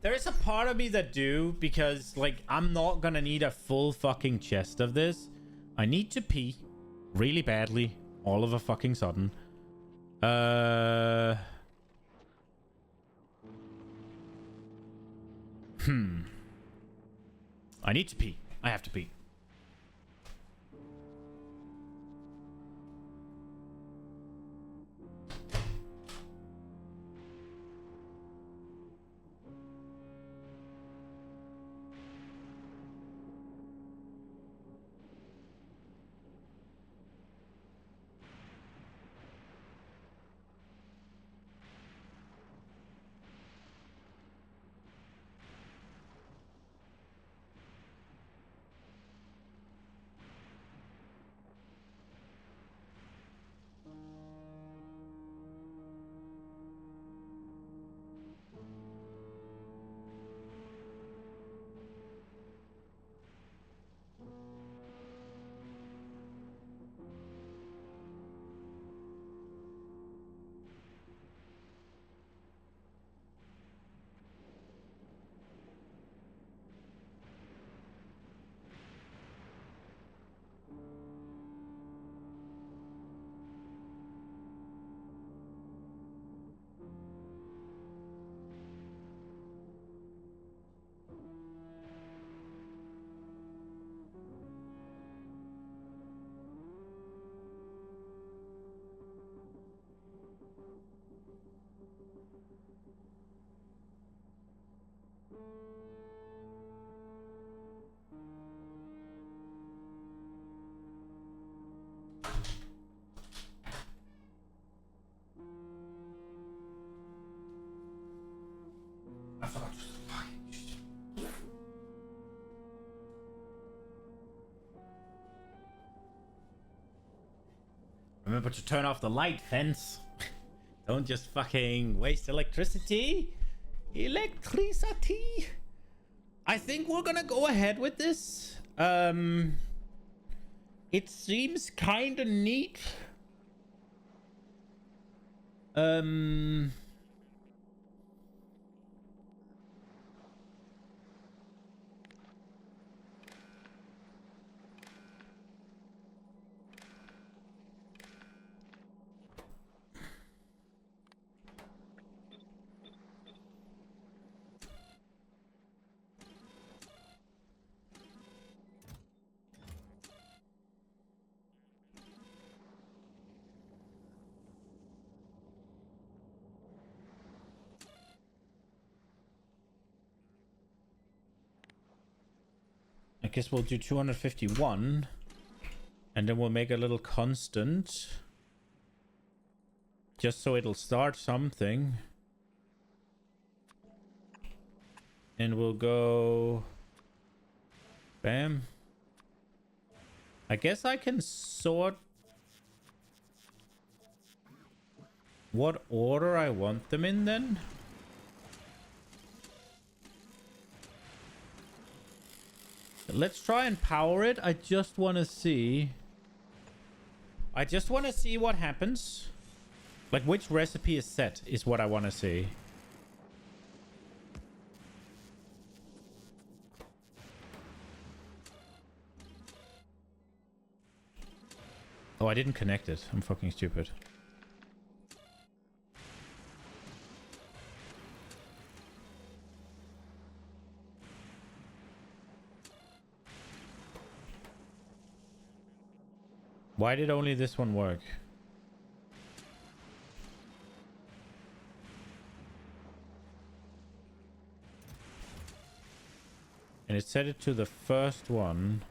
There is a part of me that do, because, like, I'm not gonna need a full fucking chest of this. I need to pee really badly all of a fucking sudden. I need to pee. I have to pee. I forgot. Remember to turn off the light, fence. Don't just fucking waste electricity. Electricity. I think we're gonna go ahead with this. It seems kind of neat. I guess we'll do 251. And then we'll make a little constant. Just so it'll start something. And we'll go... Bam. I guess I can sort... what order I want them in then? Let's try and power it. I just want to see... I just want to see what happens. Like, which recipe is set is what I want to see. Oh, I didn't connect it. I'm fucking stupid. Why did only this one work? And it set it to the first one.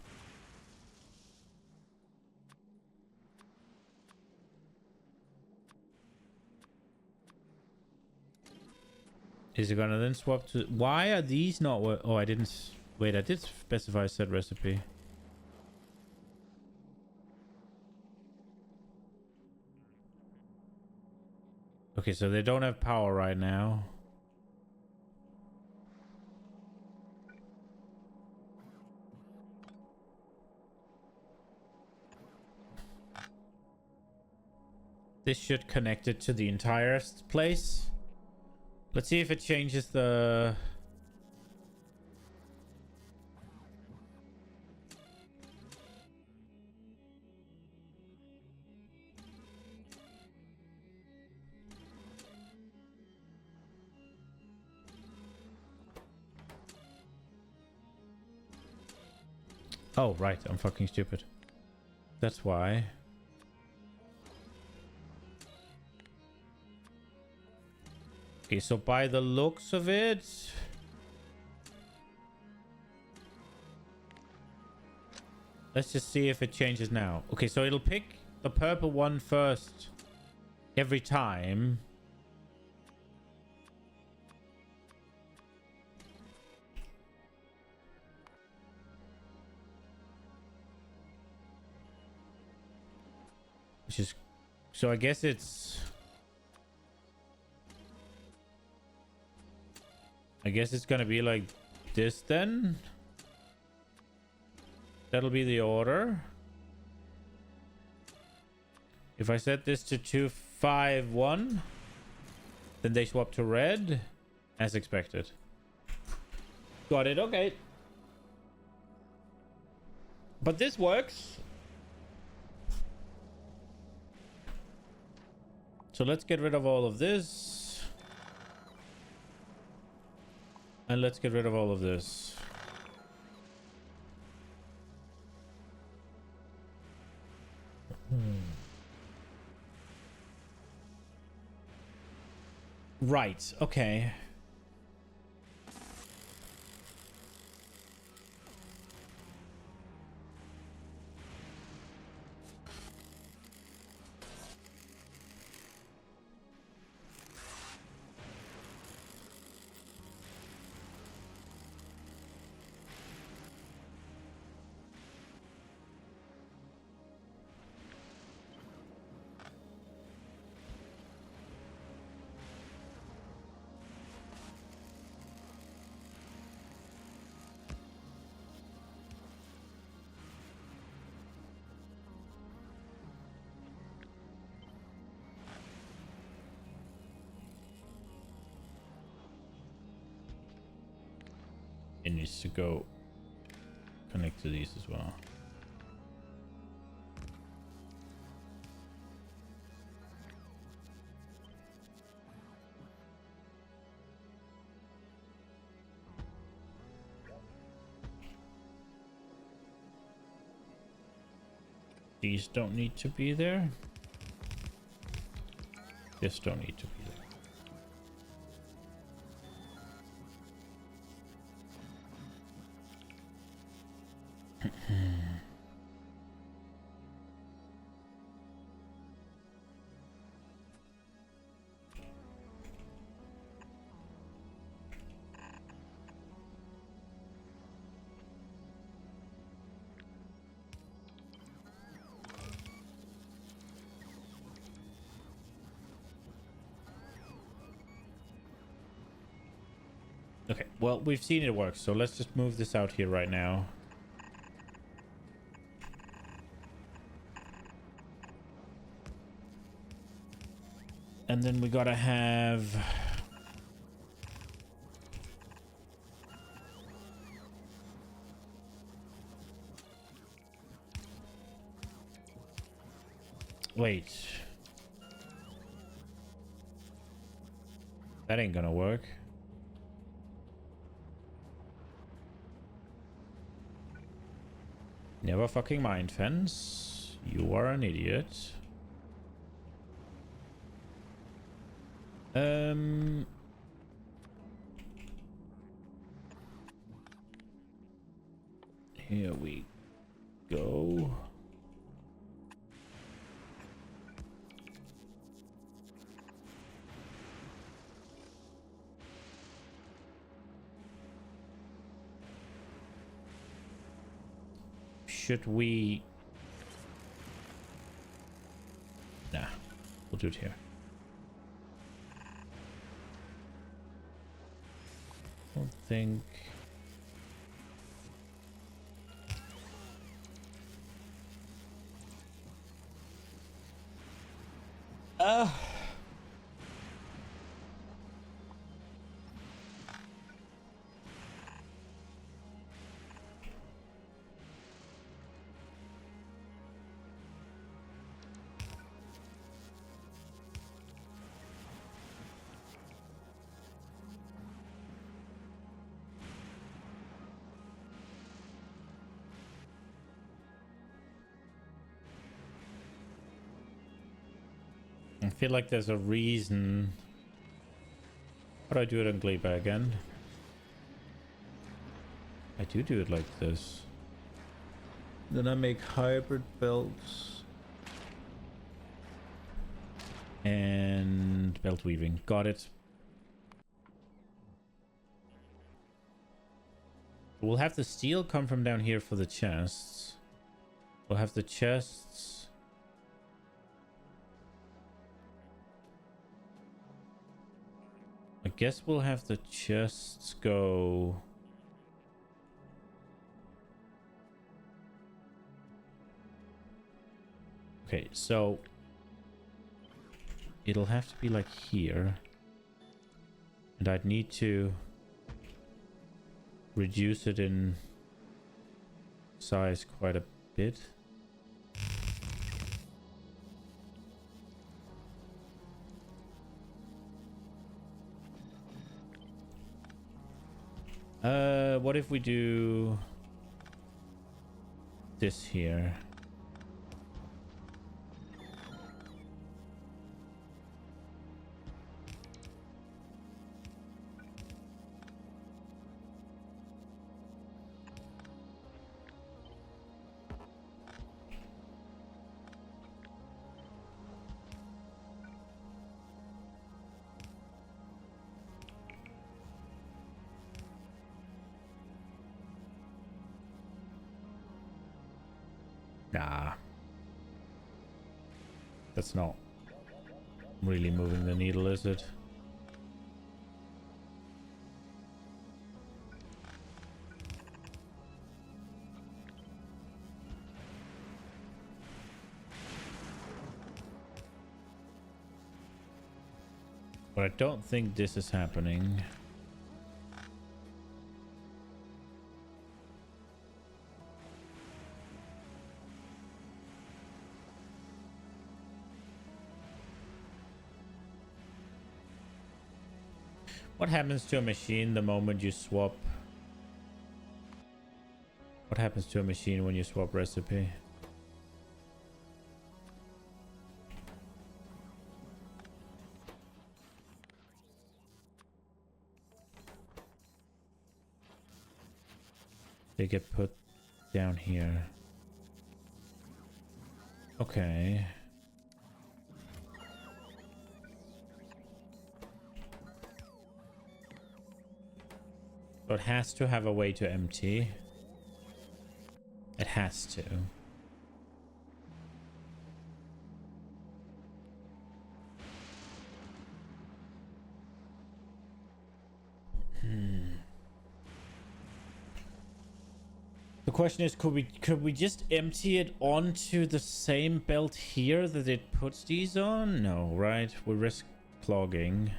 Is it gonna then swap to... why are these not work? Oh, I didn't... wait, I did specify set recipe. Okay, so they don't have power right now. This should connect it to the entire place. Let's see if it changes the... oh, right. I'm fucking stupid. That's why. Okay, so by the looks of it... let's just see if it changes now. Okay, so it'll pick the purple one first every time. Which is... so I guess it's... I guess it's gonna be like this then. That'll be the order. If I set this to 251, then they swap to red, as expected. Got it, okay. But this works. So let's get rid of all of this. And let's get rid of all of this. Right, okay. It needs to go connect to these as well. These don't need to be there. This don't need to be there. Okay, well, we've seen it work, so let's just move this out here right now. And then we gotta have... Wait. That ain't gonna work. Never fucking mind, fence. You are an idiot. Here we go. Should we... Nah, we'll do it here. I don't think... I feel like there's a reason. How do I do it on Gleeper again? I do it like this. Then I make hybrid belts. And belt weaving. Got it. We'll have the steel come from down here for the chests. We'll have the chests. I guess we'll have the chests go... Okay, so... It'll have to be like here. And I'd need to... reduce it in... size quite a bit. What if we do this here? Nah. That's not really moving the needle, is it? But I don't think this is happening. What happens to a machine the moment you swap? What happens to a machine when you swap recipe? They get put down here. Okay. So it has to have a way to empty. It has to. The question is, could we just empty it onto the same belt here that it puts these on? No, right? We risk clogging.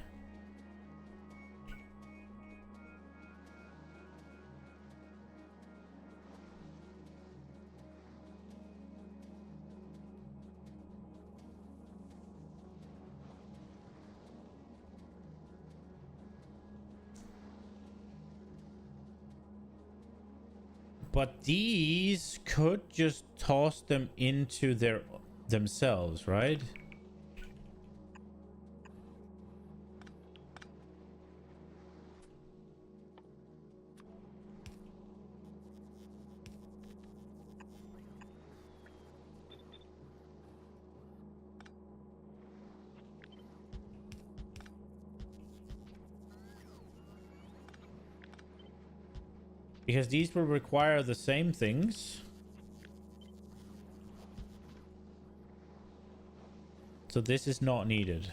But these could just toss them into themselves, right? Because these will require the same things. So this is not needed.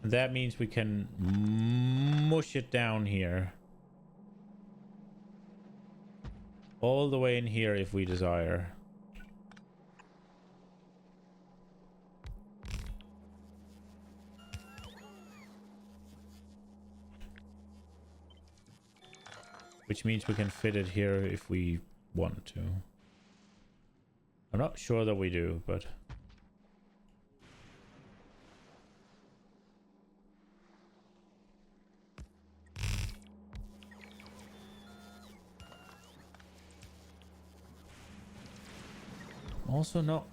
And that means we can mush it down here. All the way in here if we desire. Which means we can fit it here if we want to. I'm not sure that we do, but... Also not...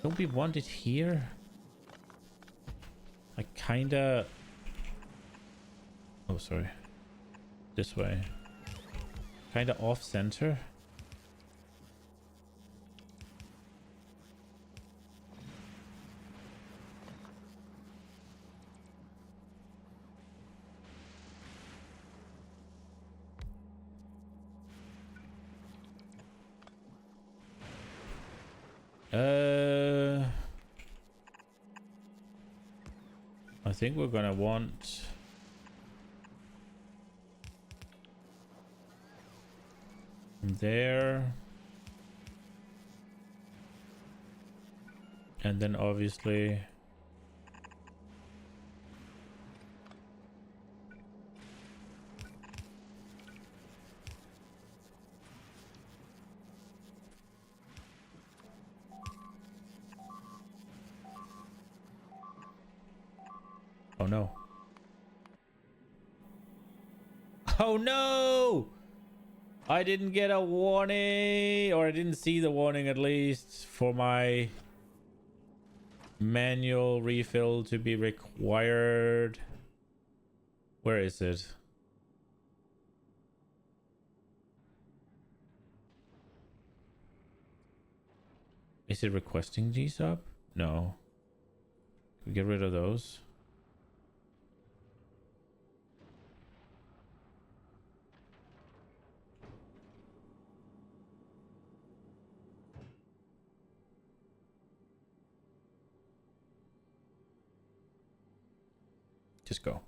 Don't we want it here? I kinda... Oh, sorry. This way. Kinda off center. I think we're gonna want... there. And then obviously... Oh no. Oh no! I didn't get a warning, or I didn't see the warning at least, for my manual refill to be required. Where is it? Is it requesting these up? No. Can we get rid of those? Just go.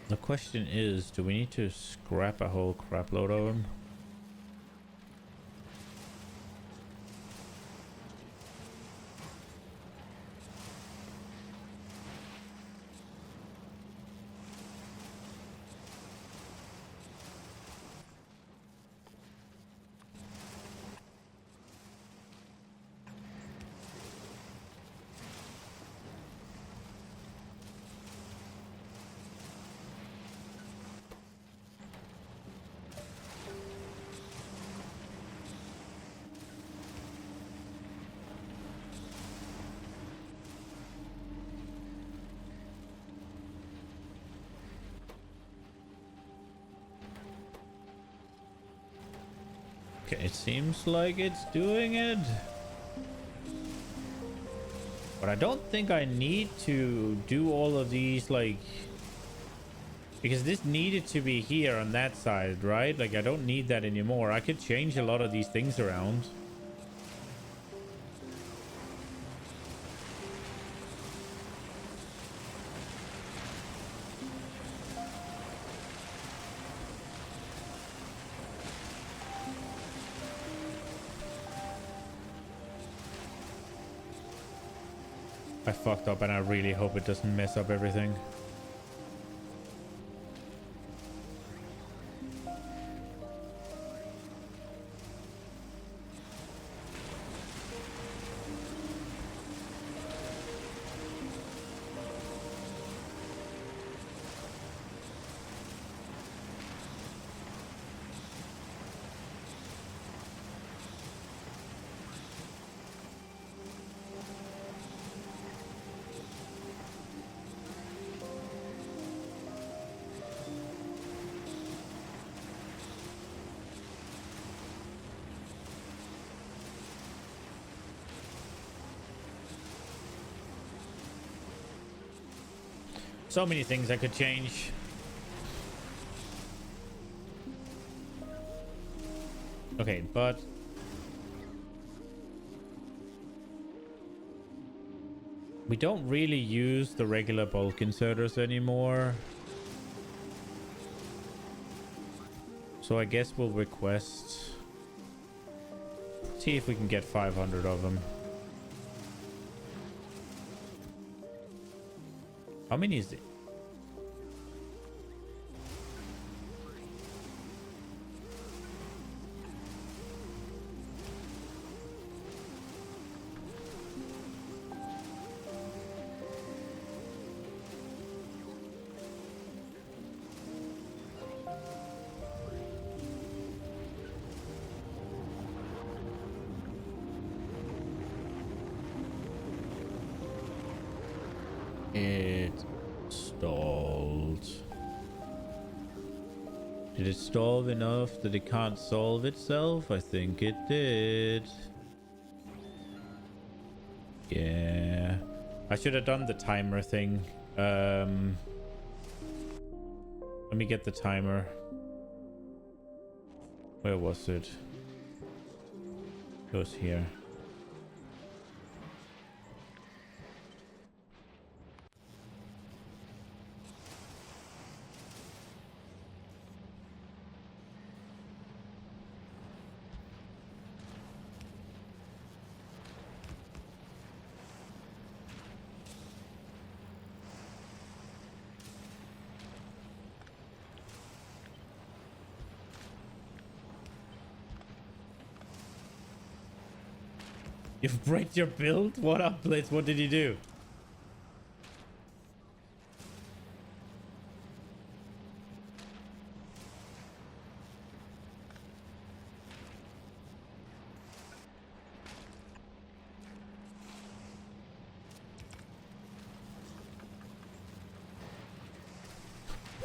The question is, do we need to scrap a whole crap load of them? Okay, it seems like it's doing it. But I don't think I need to do all of these, like... Because this needed to be here on that side, right? Like, I don't need that anymore. I could change a lot of these things around. I fucked up and I really hope it doesn't mess up everything. So many things I could change. Okay, but we don't really use the regular bulk inserters anymore. So I guess we'll request... See if we can get 500 of them. How many is it? It stalled. Did it stall enough that it can't solve itself? I think it did. Yeah. I should have done the timer thing. Let me get the timer. Where was it? It was here. You've breaked your build? What up, Blitz? What did you do?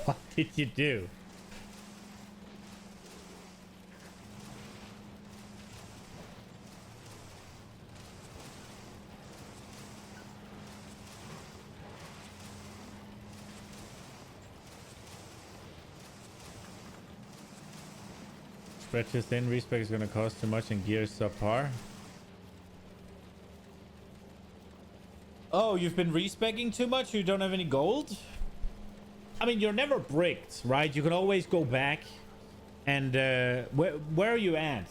What did you do? Stretches thin. Respec is gonna cost too much and gears subpar. Oh, you've been respeccing too much? You don't have any gold? I mean, you're never bricked, right? You can always go back. And where are you at?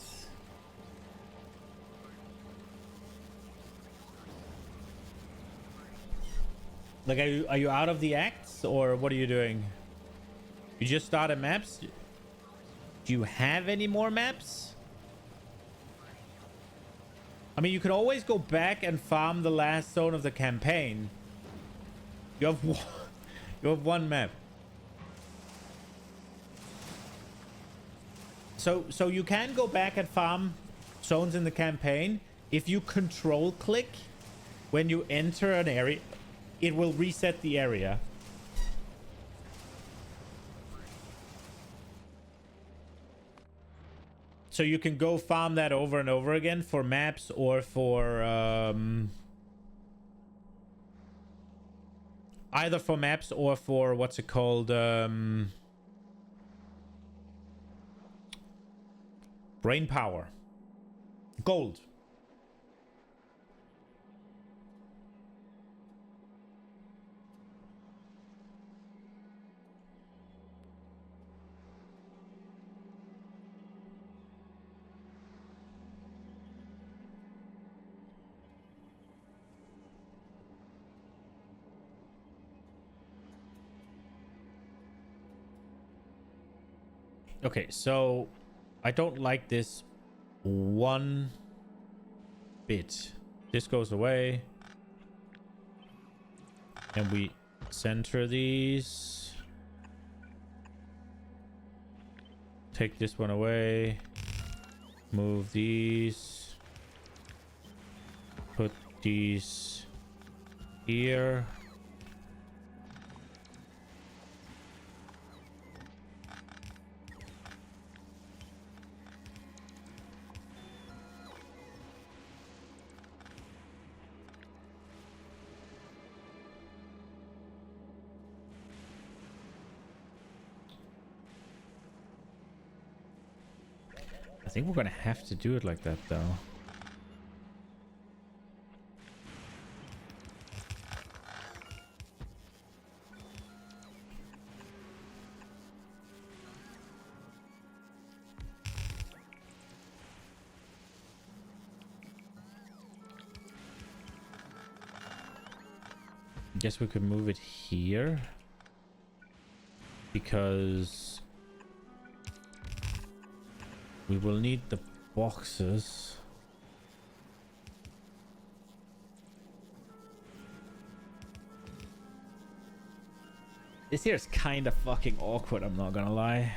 Like, are you out of the acts, or what are you doing? You just started maps? Do you have any more maps? I mean, you could always go back and farm the last zone of the campaign. You have one, you have one map. So you can go back and farm zones in the campaign. If you control click when you enter an area, it will reset the area. So you can go farm that over and over again for maps or for either for maps or for what's it called, brain power. Gold. Okay, so I don't like this one bit. This goes away. And we center these. Take this one away. Move these. Put these here. I think we're gonna have to do it like that, though. Guess we could move it here because we will need the boxes. This here is kind of fucking awkward, I'm not gonna lie.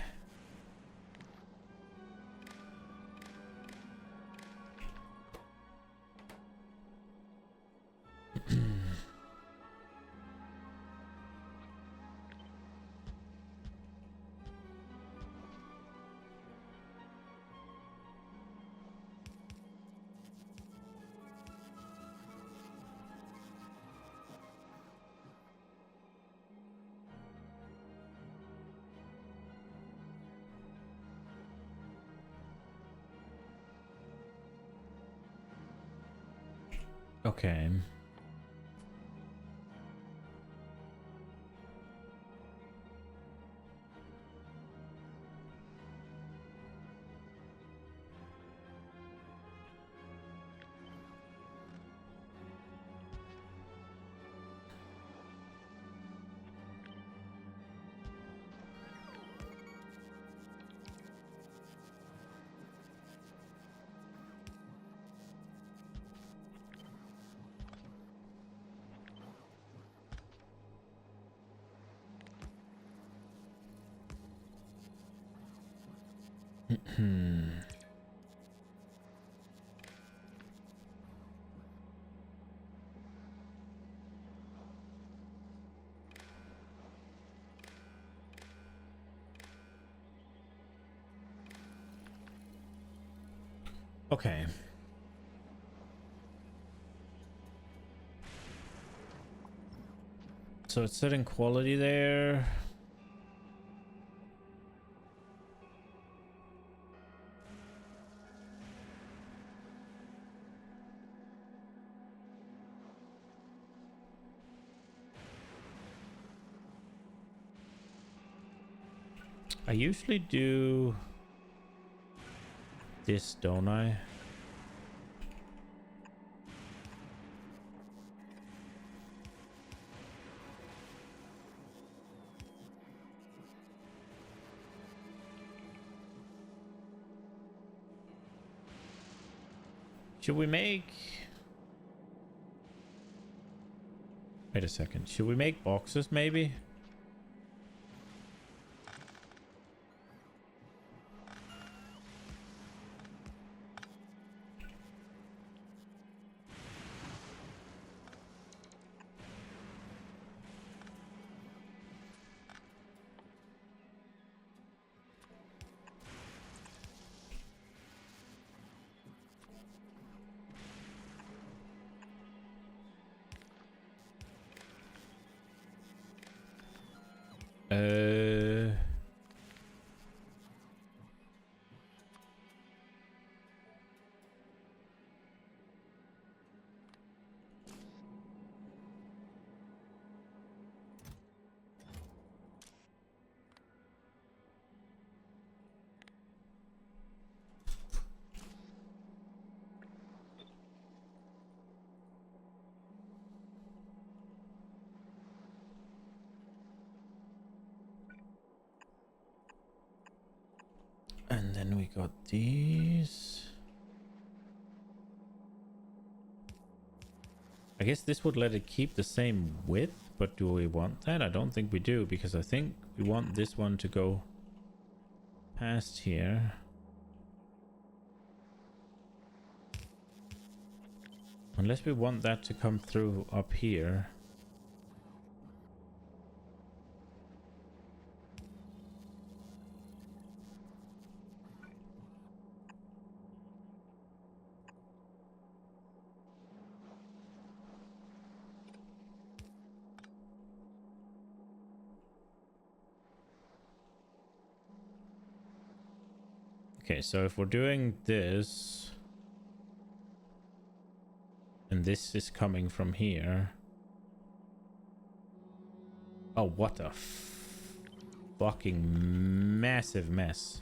Okay. Okay. So it's setting quality there. I usually do this, don't I? Should we make... Wait a second. Should we make boxes, maybe? Uh... And then we got these. I guess this would let it keep the same width, but do we want that? I don't think we do, because I think we want this one to go past here. Unless we want that to come through up here. Okay, so if we're doing this, and this is coming from here. Oh, what a fucking massive mess.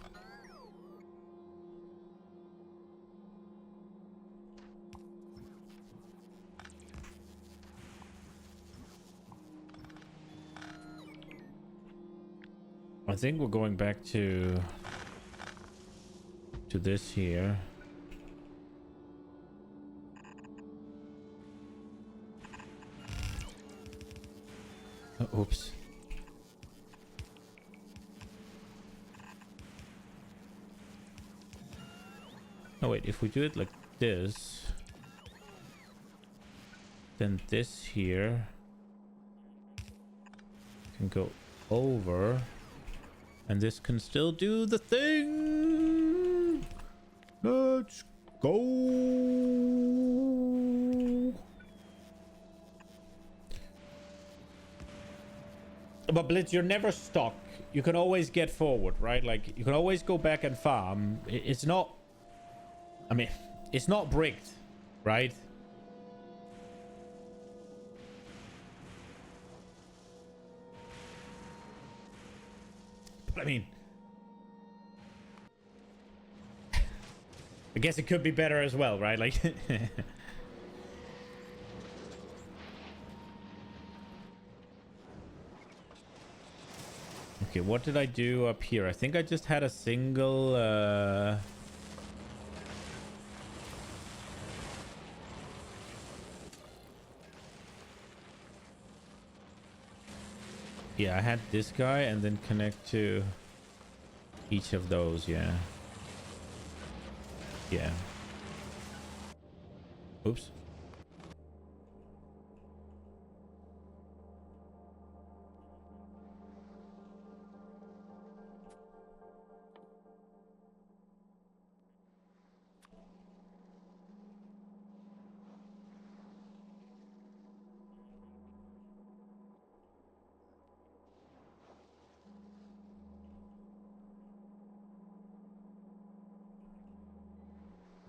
I think we're going back to this here. Oh, oops. Oh wait, if we do it like this, then this here can go over, and this can still do the thing. Let's go. But Blitz, you're never stuck. You can always get forward, right? Like, you can always go back and farm. It's not... I mean, it's not bricked, right? But I mean... I guess it could be better as well, right? Like... Okay, what did I do up here? I think I just had a single... Yeah, I had this guy and then connect to each of those, yeah. Yeah. Oops.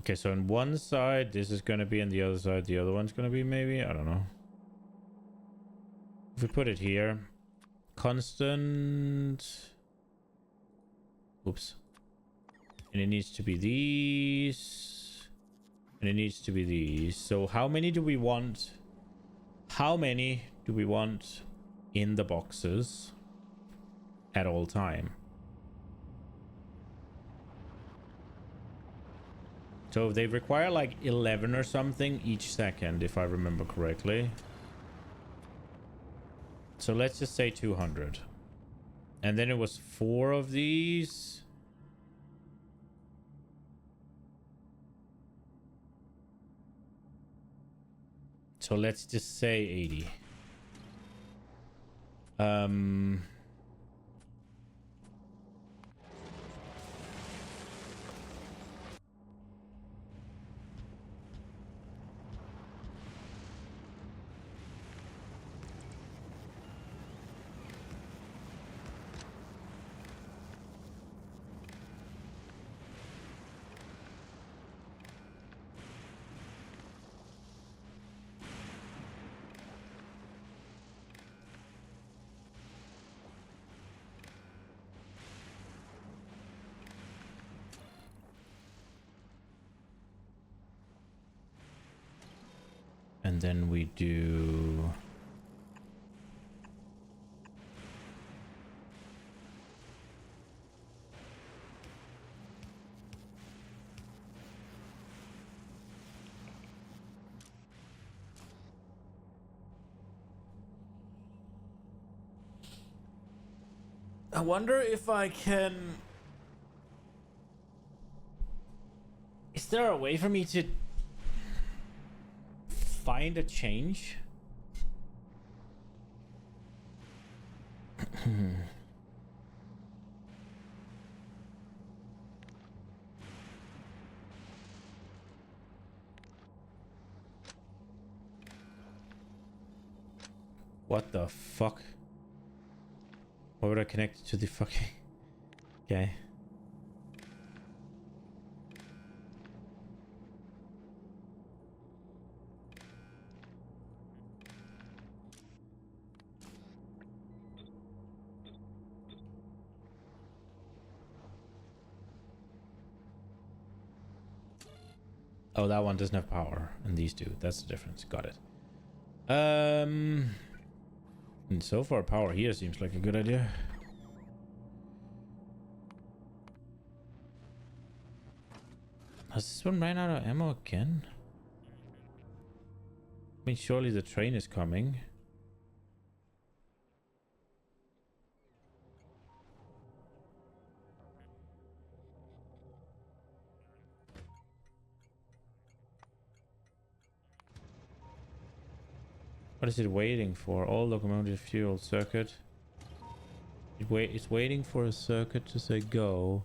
Okay, so on one side, this is going to be, on the other side, the other one's going to be, maybe? I don't know. If we put it here, constant... Oops. And it needs to be these. And it needs to be these. So how many do we want? How many do we want in the boxes at all time? So they require like 11 or something each second, if I remember correctly. So let's just say 200. And then it was 4 of these. So let's just say 80. And then we do... I wonder if I can... Is there a way for me to find a change? What the fuck? Why would I connect it to the fucking... Okay. Oh, that one doesn't have power, and these do. That's the difference. Got it. And so far, power here seems like a good idea. Has this one ran out of ammo again? I mean, surely the train is coming. What is it waiting for? All locomotive fuel circuit. It's waiting for a circuit to say go.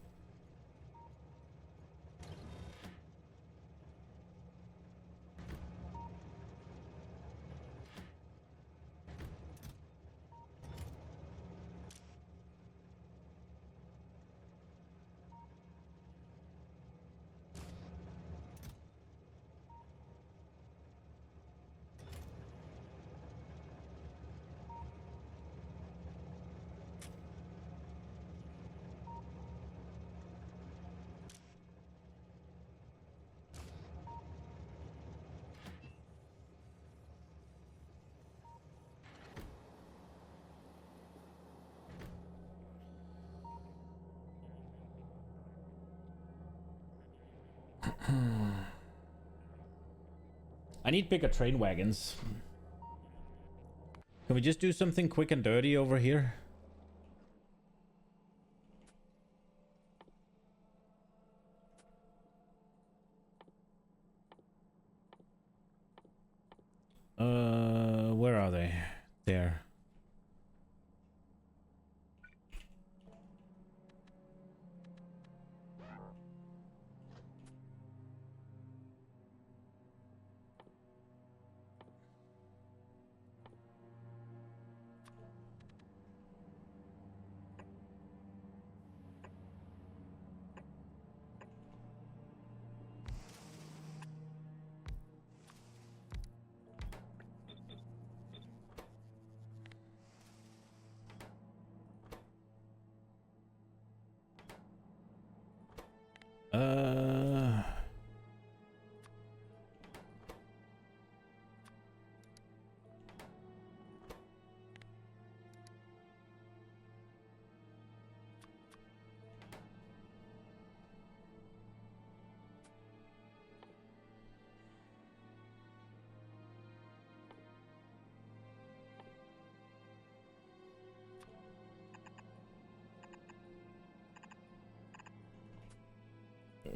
I need bigger train wagons. Can we just do something quick and dirty over here? Where are they? There. Uh...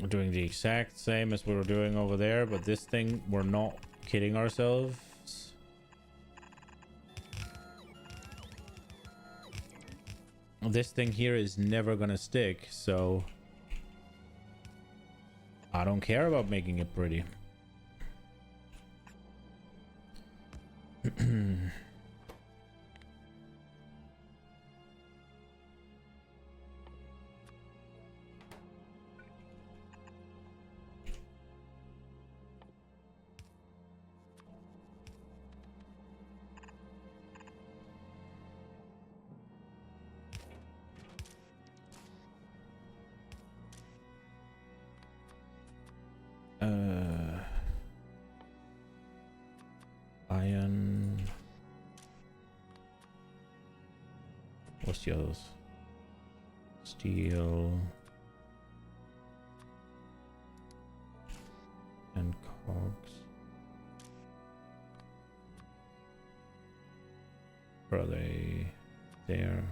We're doing the exact same as we were doing over there, but this thing, we're not kidding ourselves. This thing here is never gonna stick, so I don't care about making it pretty. Iron. What's yours? Steel. And cogs. Where are they? There.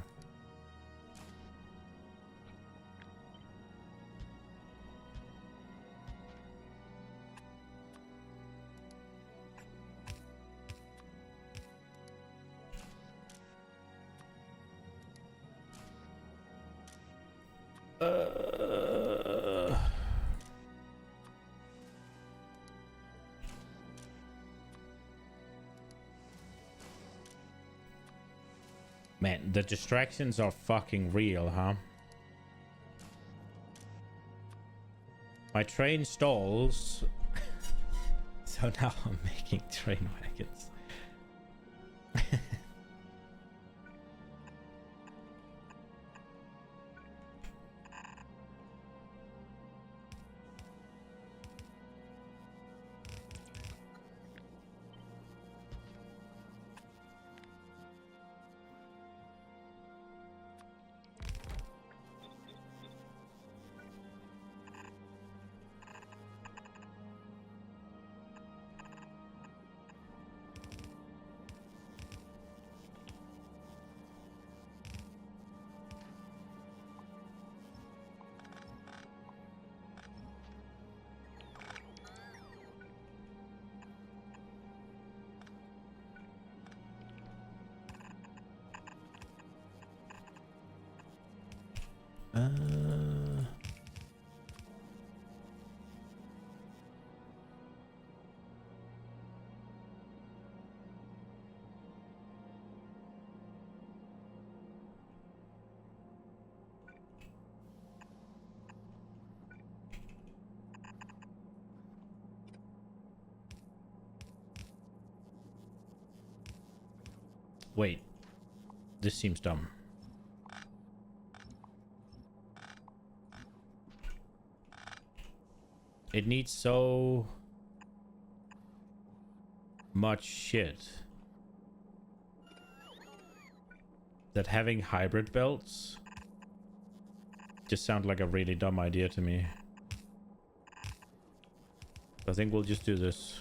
Man, the distractions are fucking real, huh? My train stalls. So now I'm making train wagons. Wait, this seems dumb. It needs so much shit that having hybrid belts just sounds like a really dumb idea to me. I think we'll just do this.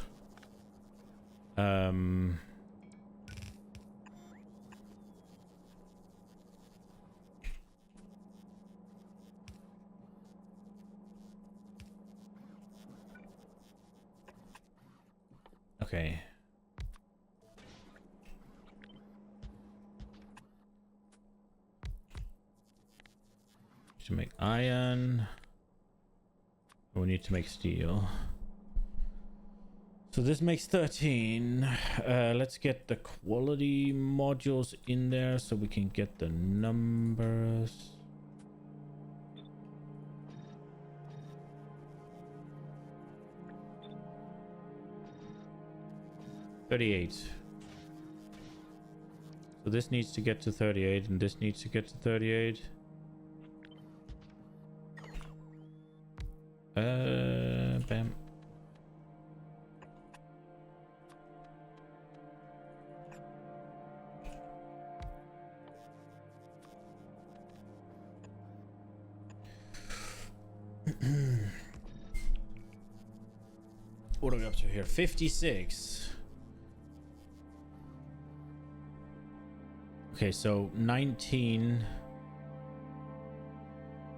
Okay. To make iron, we need to make steel. So this makes 13. Let's get the quality modules in there so we can get the numbers. $38. So this needs to get to 38 and this needs to get to 38. Bam. What are we up to here? 56. Okay, so 19.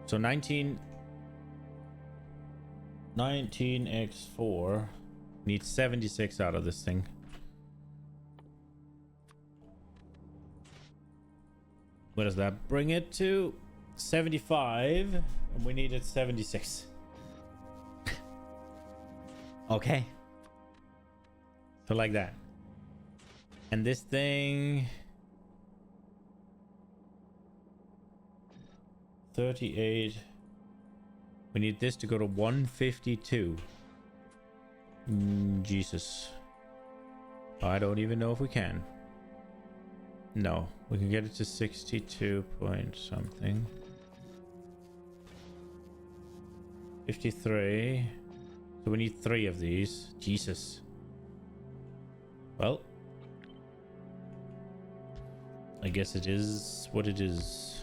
So 19x4 needs 76 out of this thing. What does that bring it to? 75. And we needed 76. Okay. So like that. And this thing 38. We need this to go to 152. Jesus. I don't even know if we can. No, we can get it to 62 point something. 53. So we need 3 of these. Jesus. Well, I guess it is what it is.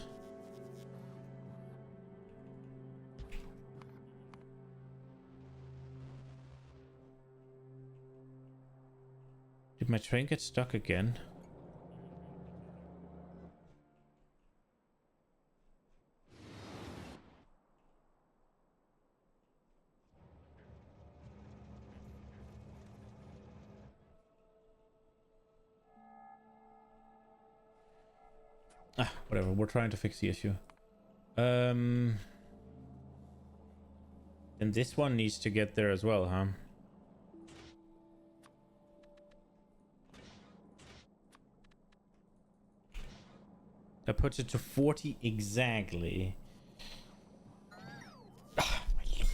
Did my train get stuck again? Whatever, we're trying to fix the issue. And this one needs to get there as well, huh? That puts it to 40 exactly.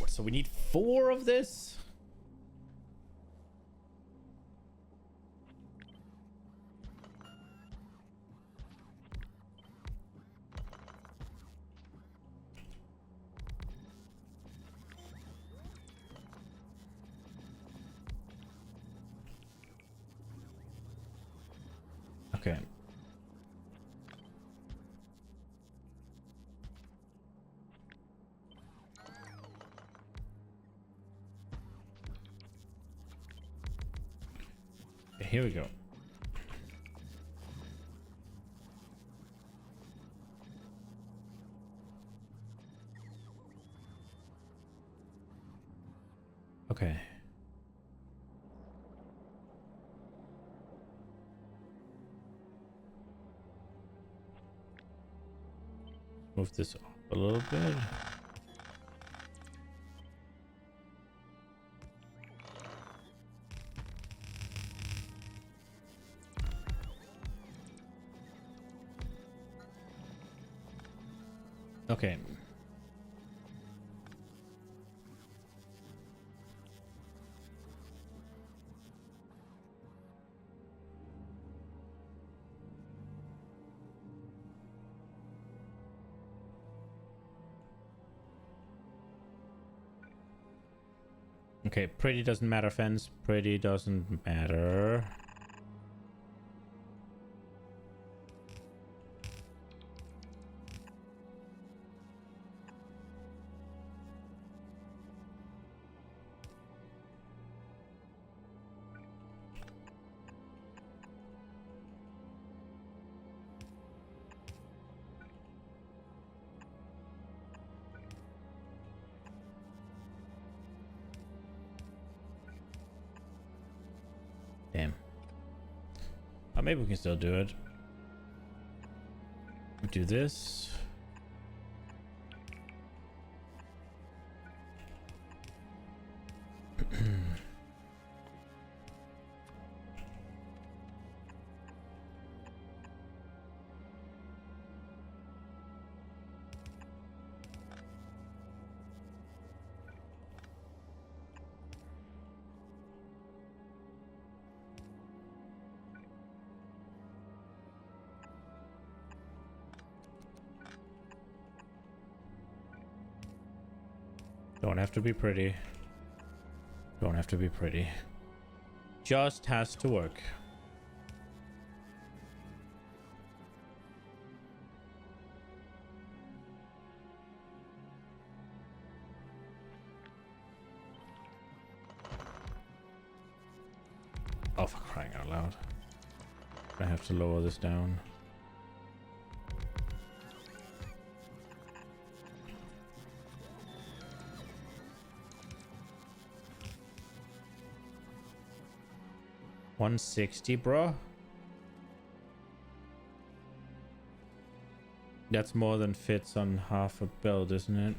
So we need 4 of this? Okay. Here we go. Okay. Move this up a little bit. Okay. Okay, pretty doesn't matter, fence. Pretty doesn't matter. Damn. Maybe we can still do it. Do this. Don't have to be pretty. Don't have to be pretty. Just has to work. Oh, for crying out loud. I have to lower this down. $160, bro. That's more than fits on half a build, isn't it?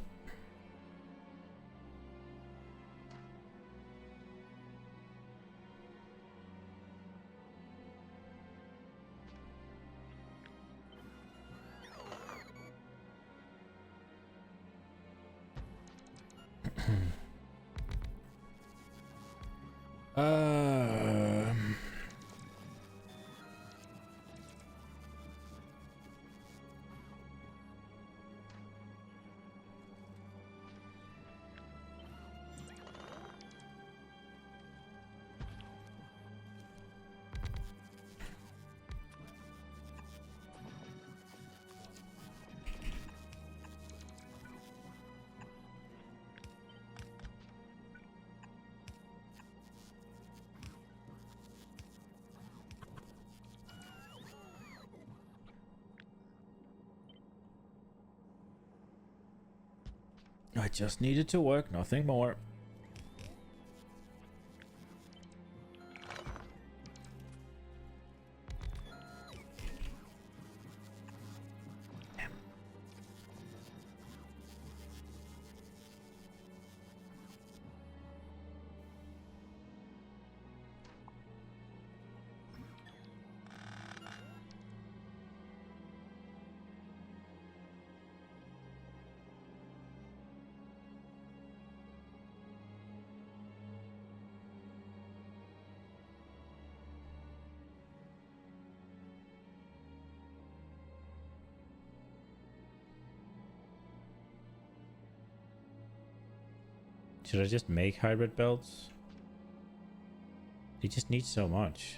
I just needed to work, nothing more. Should I just make hybrid belts? They just need so much.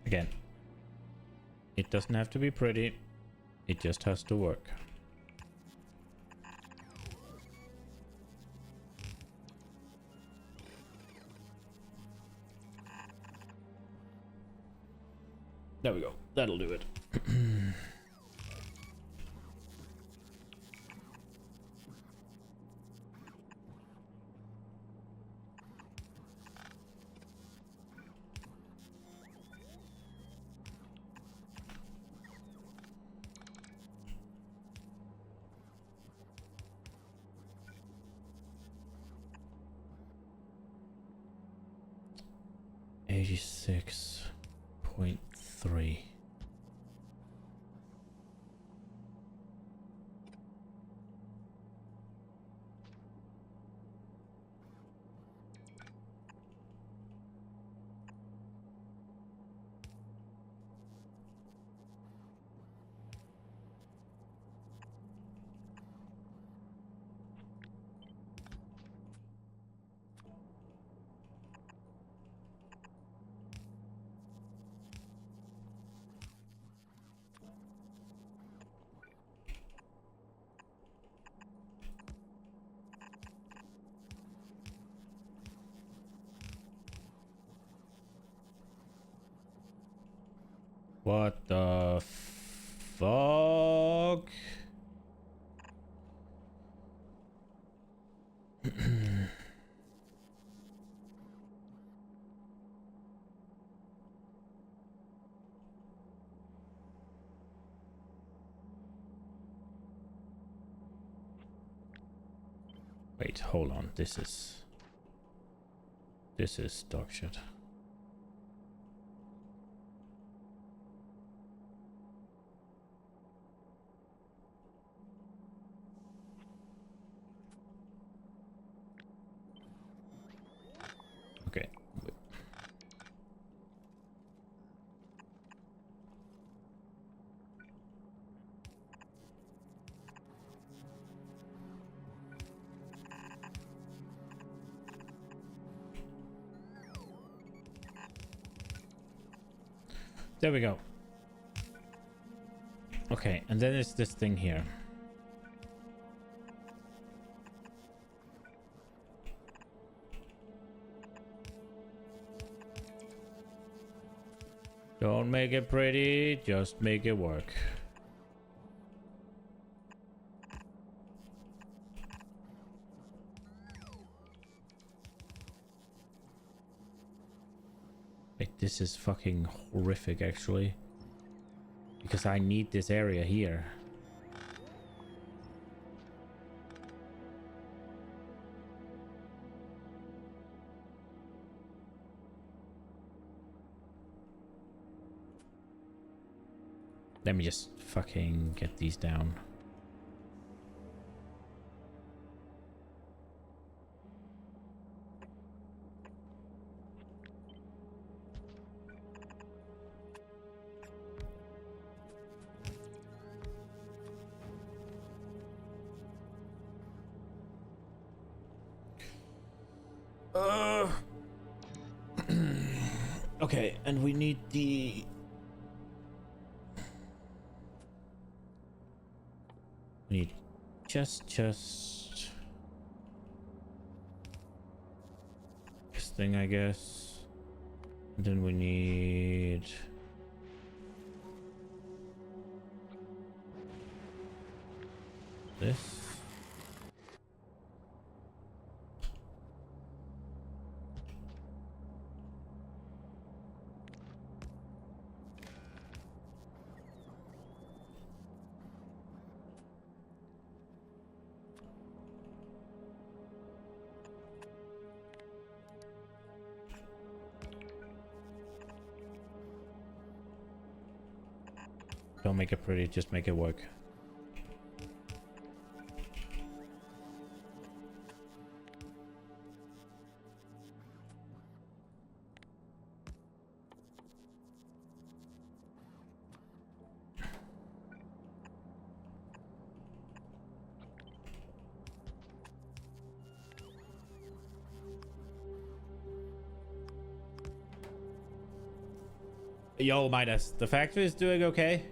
Again, it doesn't have to be pretty. It just has to work. There we go. That'll do it. $86.3. What the fuck? Wait, hold on. This is dog shit. There we go. Okay, and then it's this thing here. Don't make it pretty, just make it work. Wait, this is fucking horrific, actually. Because I need this area here. Let me just fucking get these down. Okay, and we need the... We need just this thing, I guess. And then we need this. Don't make it pretty, just make it work. Yo, Midas, the factory is doing okay.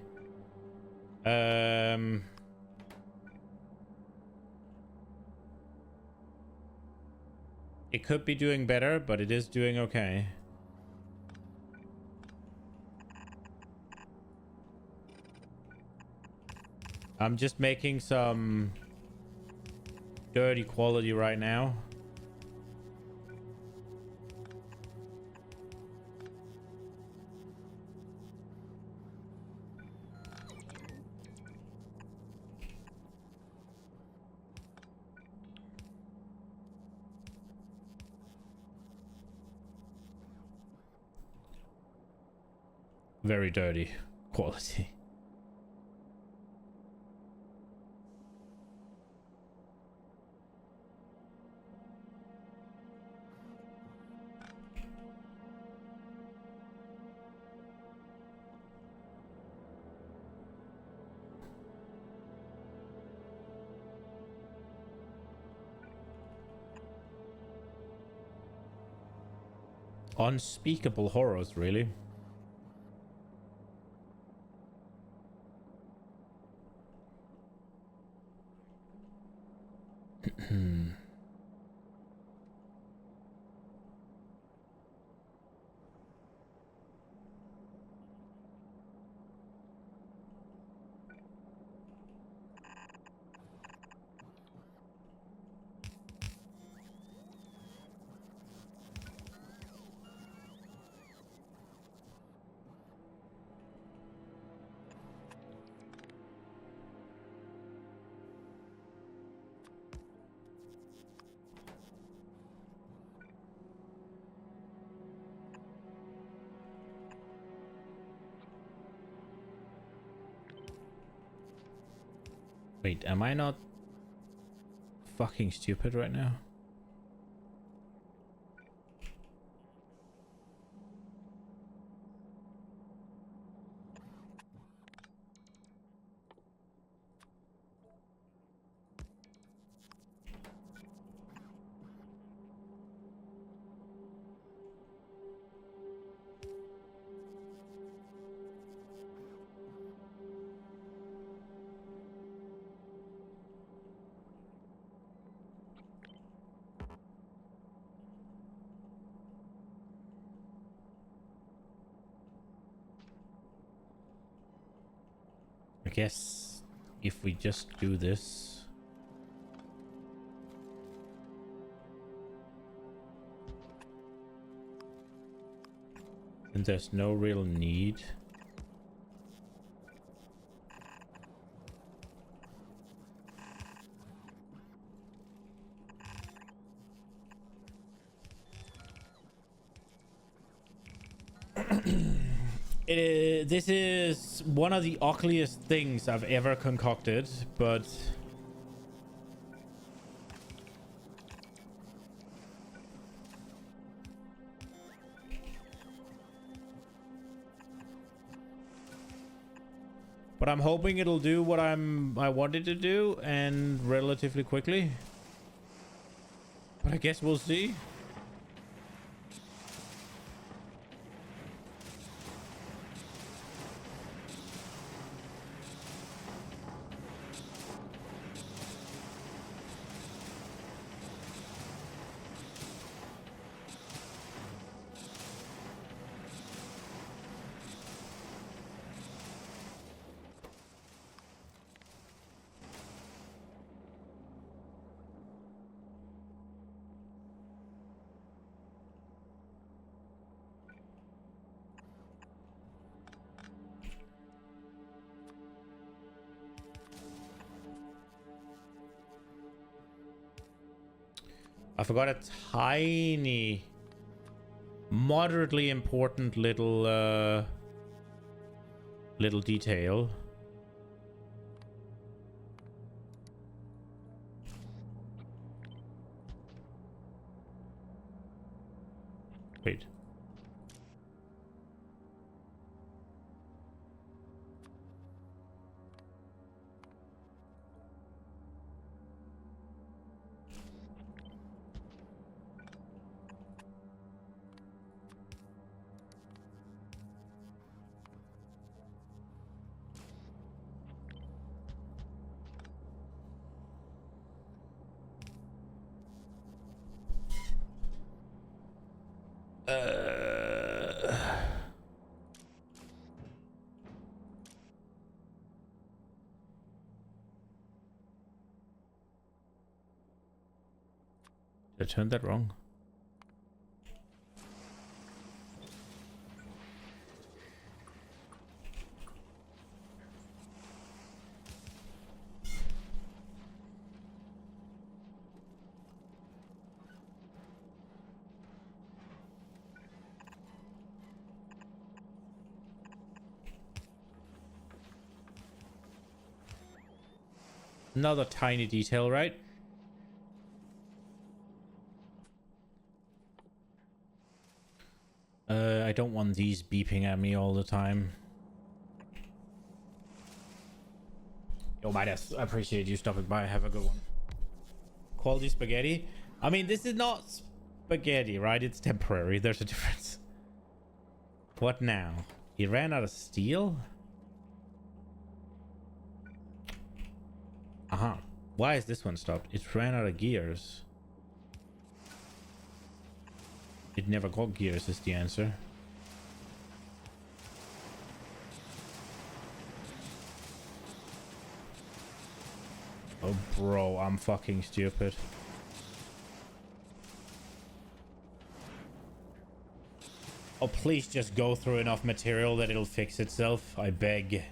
It could be doing better, but it is doing okay. I'm just making some dirty quality right now. Very dirty quality. Unspeakable horrors, really. Wait, am I not fucking stupid right now? I guess if we just do this. And there's no real need. This is one of the ugliest things I've ever concocted, but I'm hoping it'll do what I wanted to do, and relatively quickly. But I guess we'll see. I forgot a tiny, moderately important little detail. Wait. Did I turn that wrong? Another tiny detail, right? I don't want these beeping at me all the time. Yo, Midas, I appreciate you stopping by. Have a good one. Quality spaghetti. I mean, this is not spaghetti, right? It's temporary. There's a difference. What now? He ran out of steel? Uh-huh. Why is this one stopped? It ran out of gears. It never got gears is the answer. Oh, bro, I'm fucking stupid. Oh, please just go through enough material that it'll fix itself. I beg.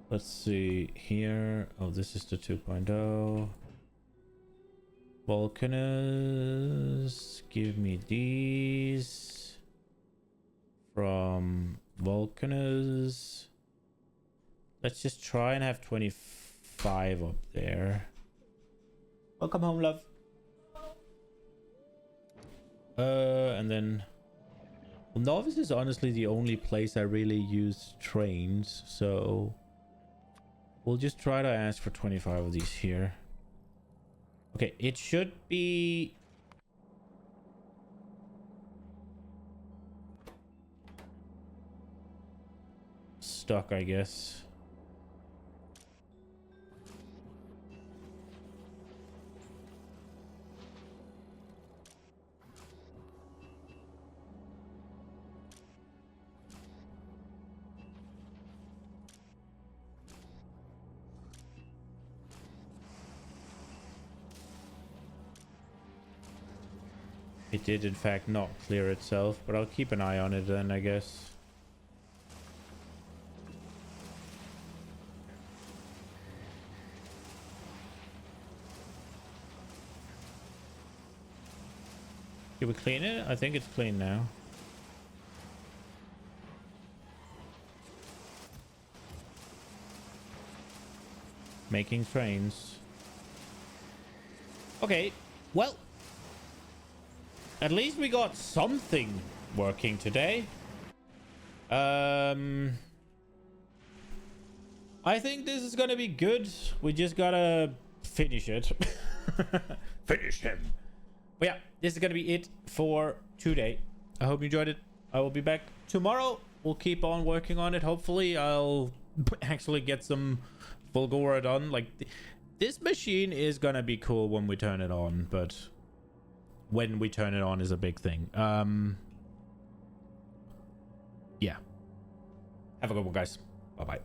Let's see here. Oh, this is the 2.0. Vulcanus. Give me these. From Vulcanus. Let's just try and have 25 up there. Welcome home, love. And then... Well, Novice is honestly the only place I really use trains, so... We'll just try to ask for 25 of these here. Okay, it should be... stuck, I guess. It did, in fact, not clear itself, but I'll keep an eye on it then, I guess. Did we clean it? I think it's clean now. Making trains. Okay, well, at least we got something working today. I think this is gonna be good. We just gotta finish it. Finish him. But yeah, this is gonna be it for today. I hope you enjoyed it. I will be back tomorrow. We'll keep on working on it. Hopefully I'll actually get some Fulgora done. Like, this machine is gonna be cool when we turn it on, but when we turn it on is a big thing. Yeah. Have a good one, guys. Bye-bye.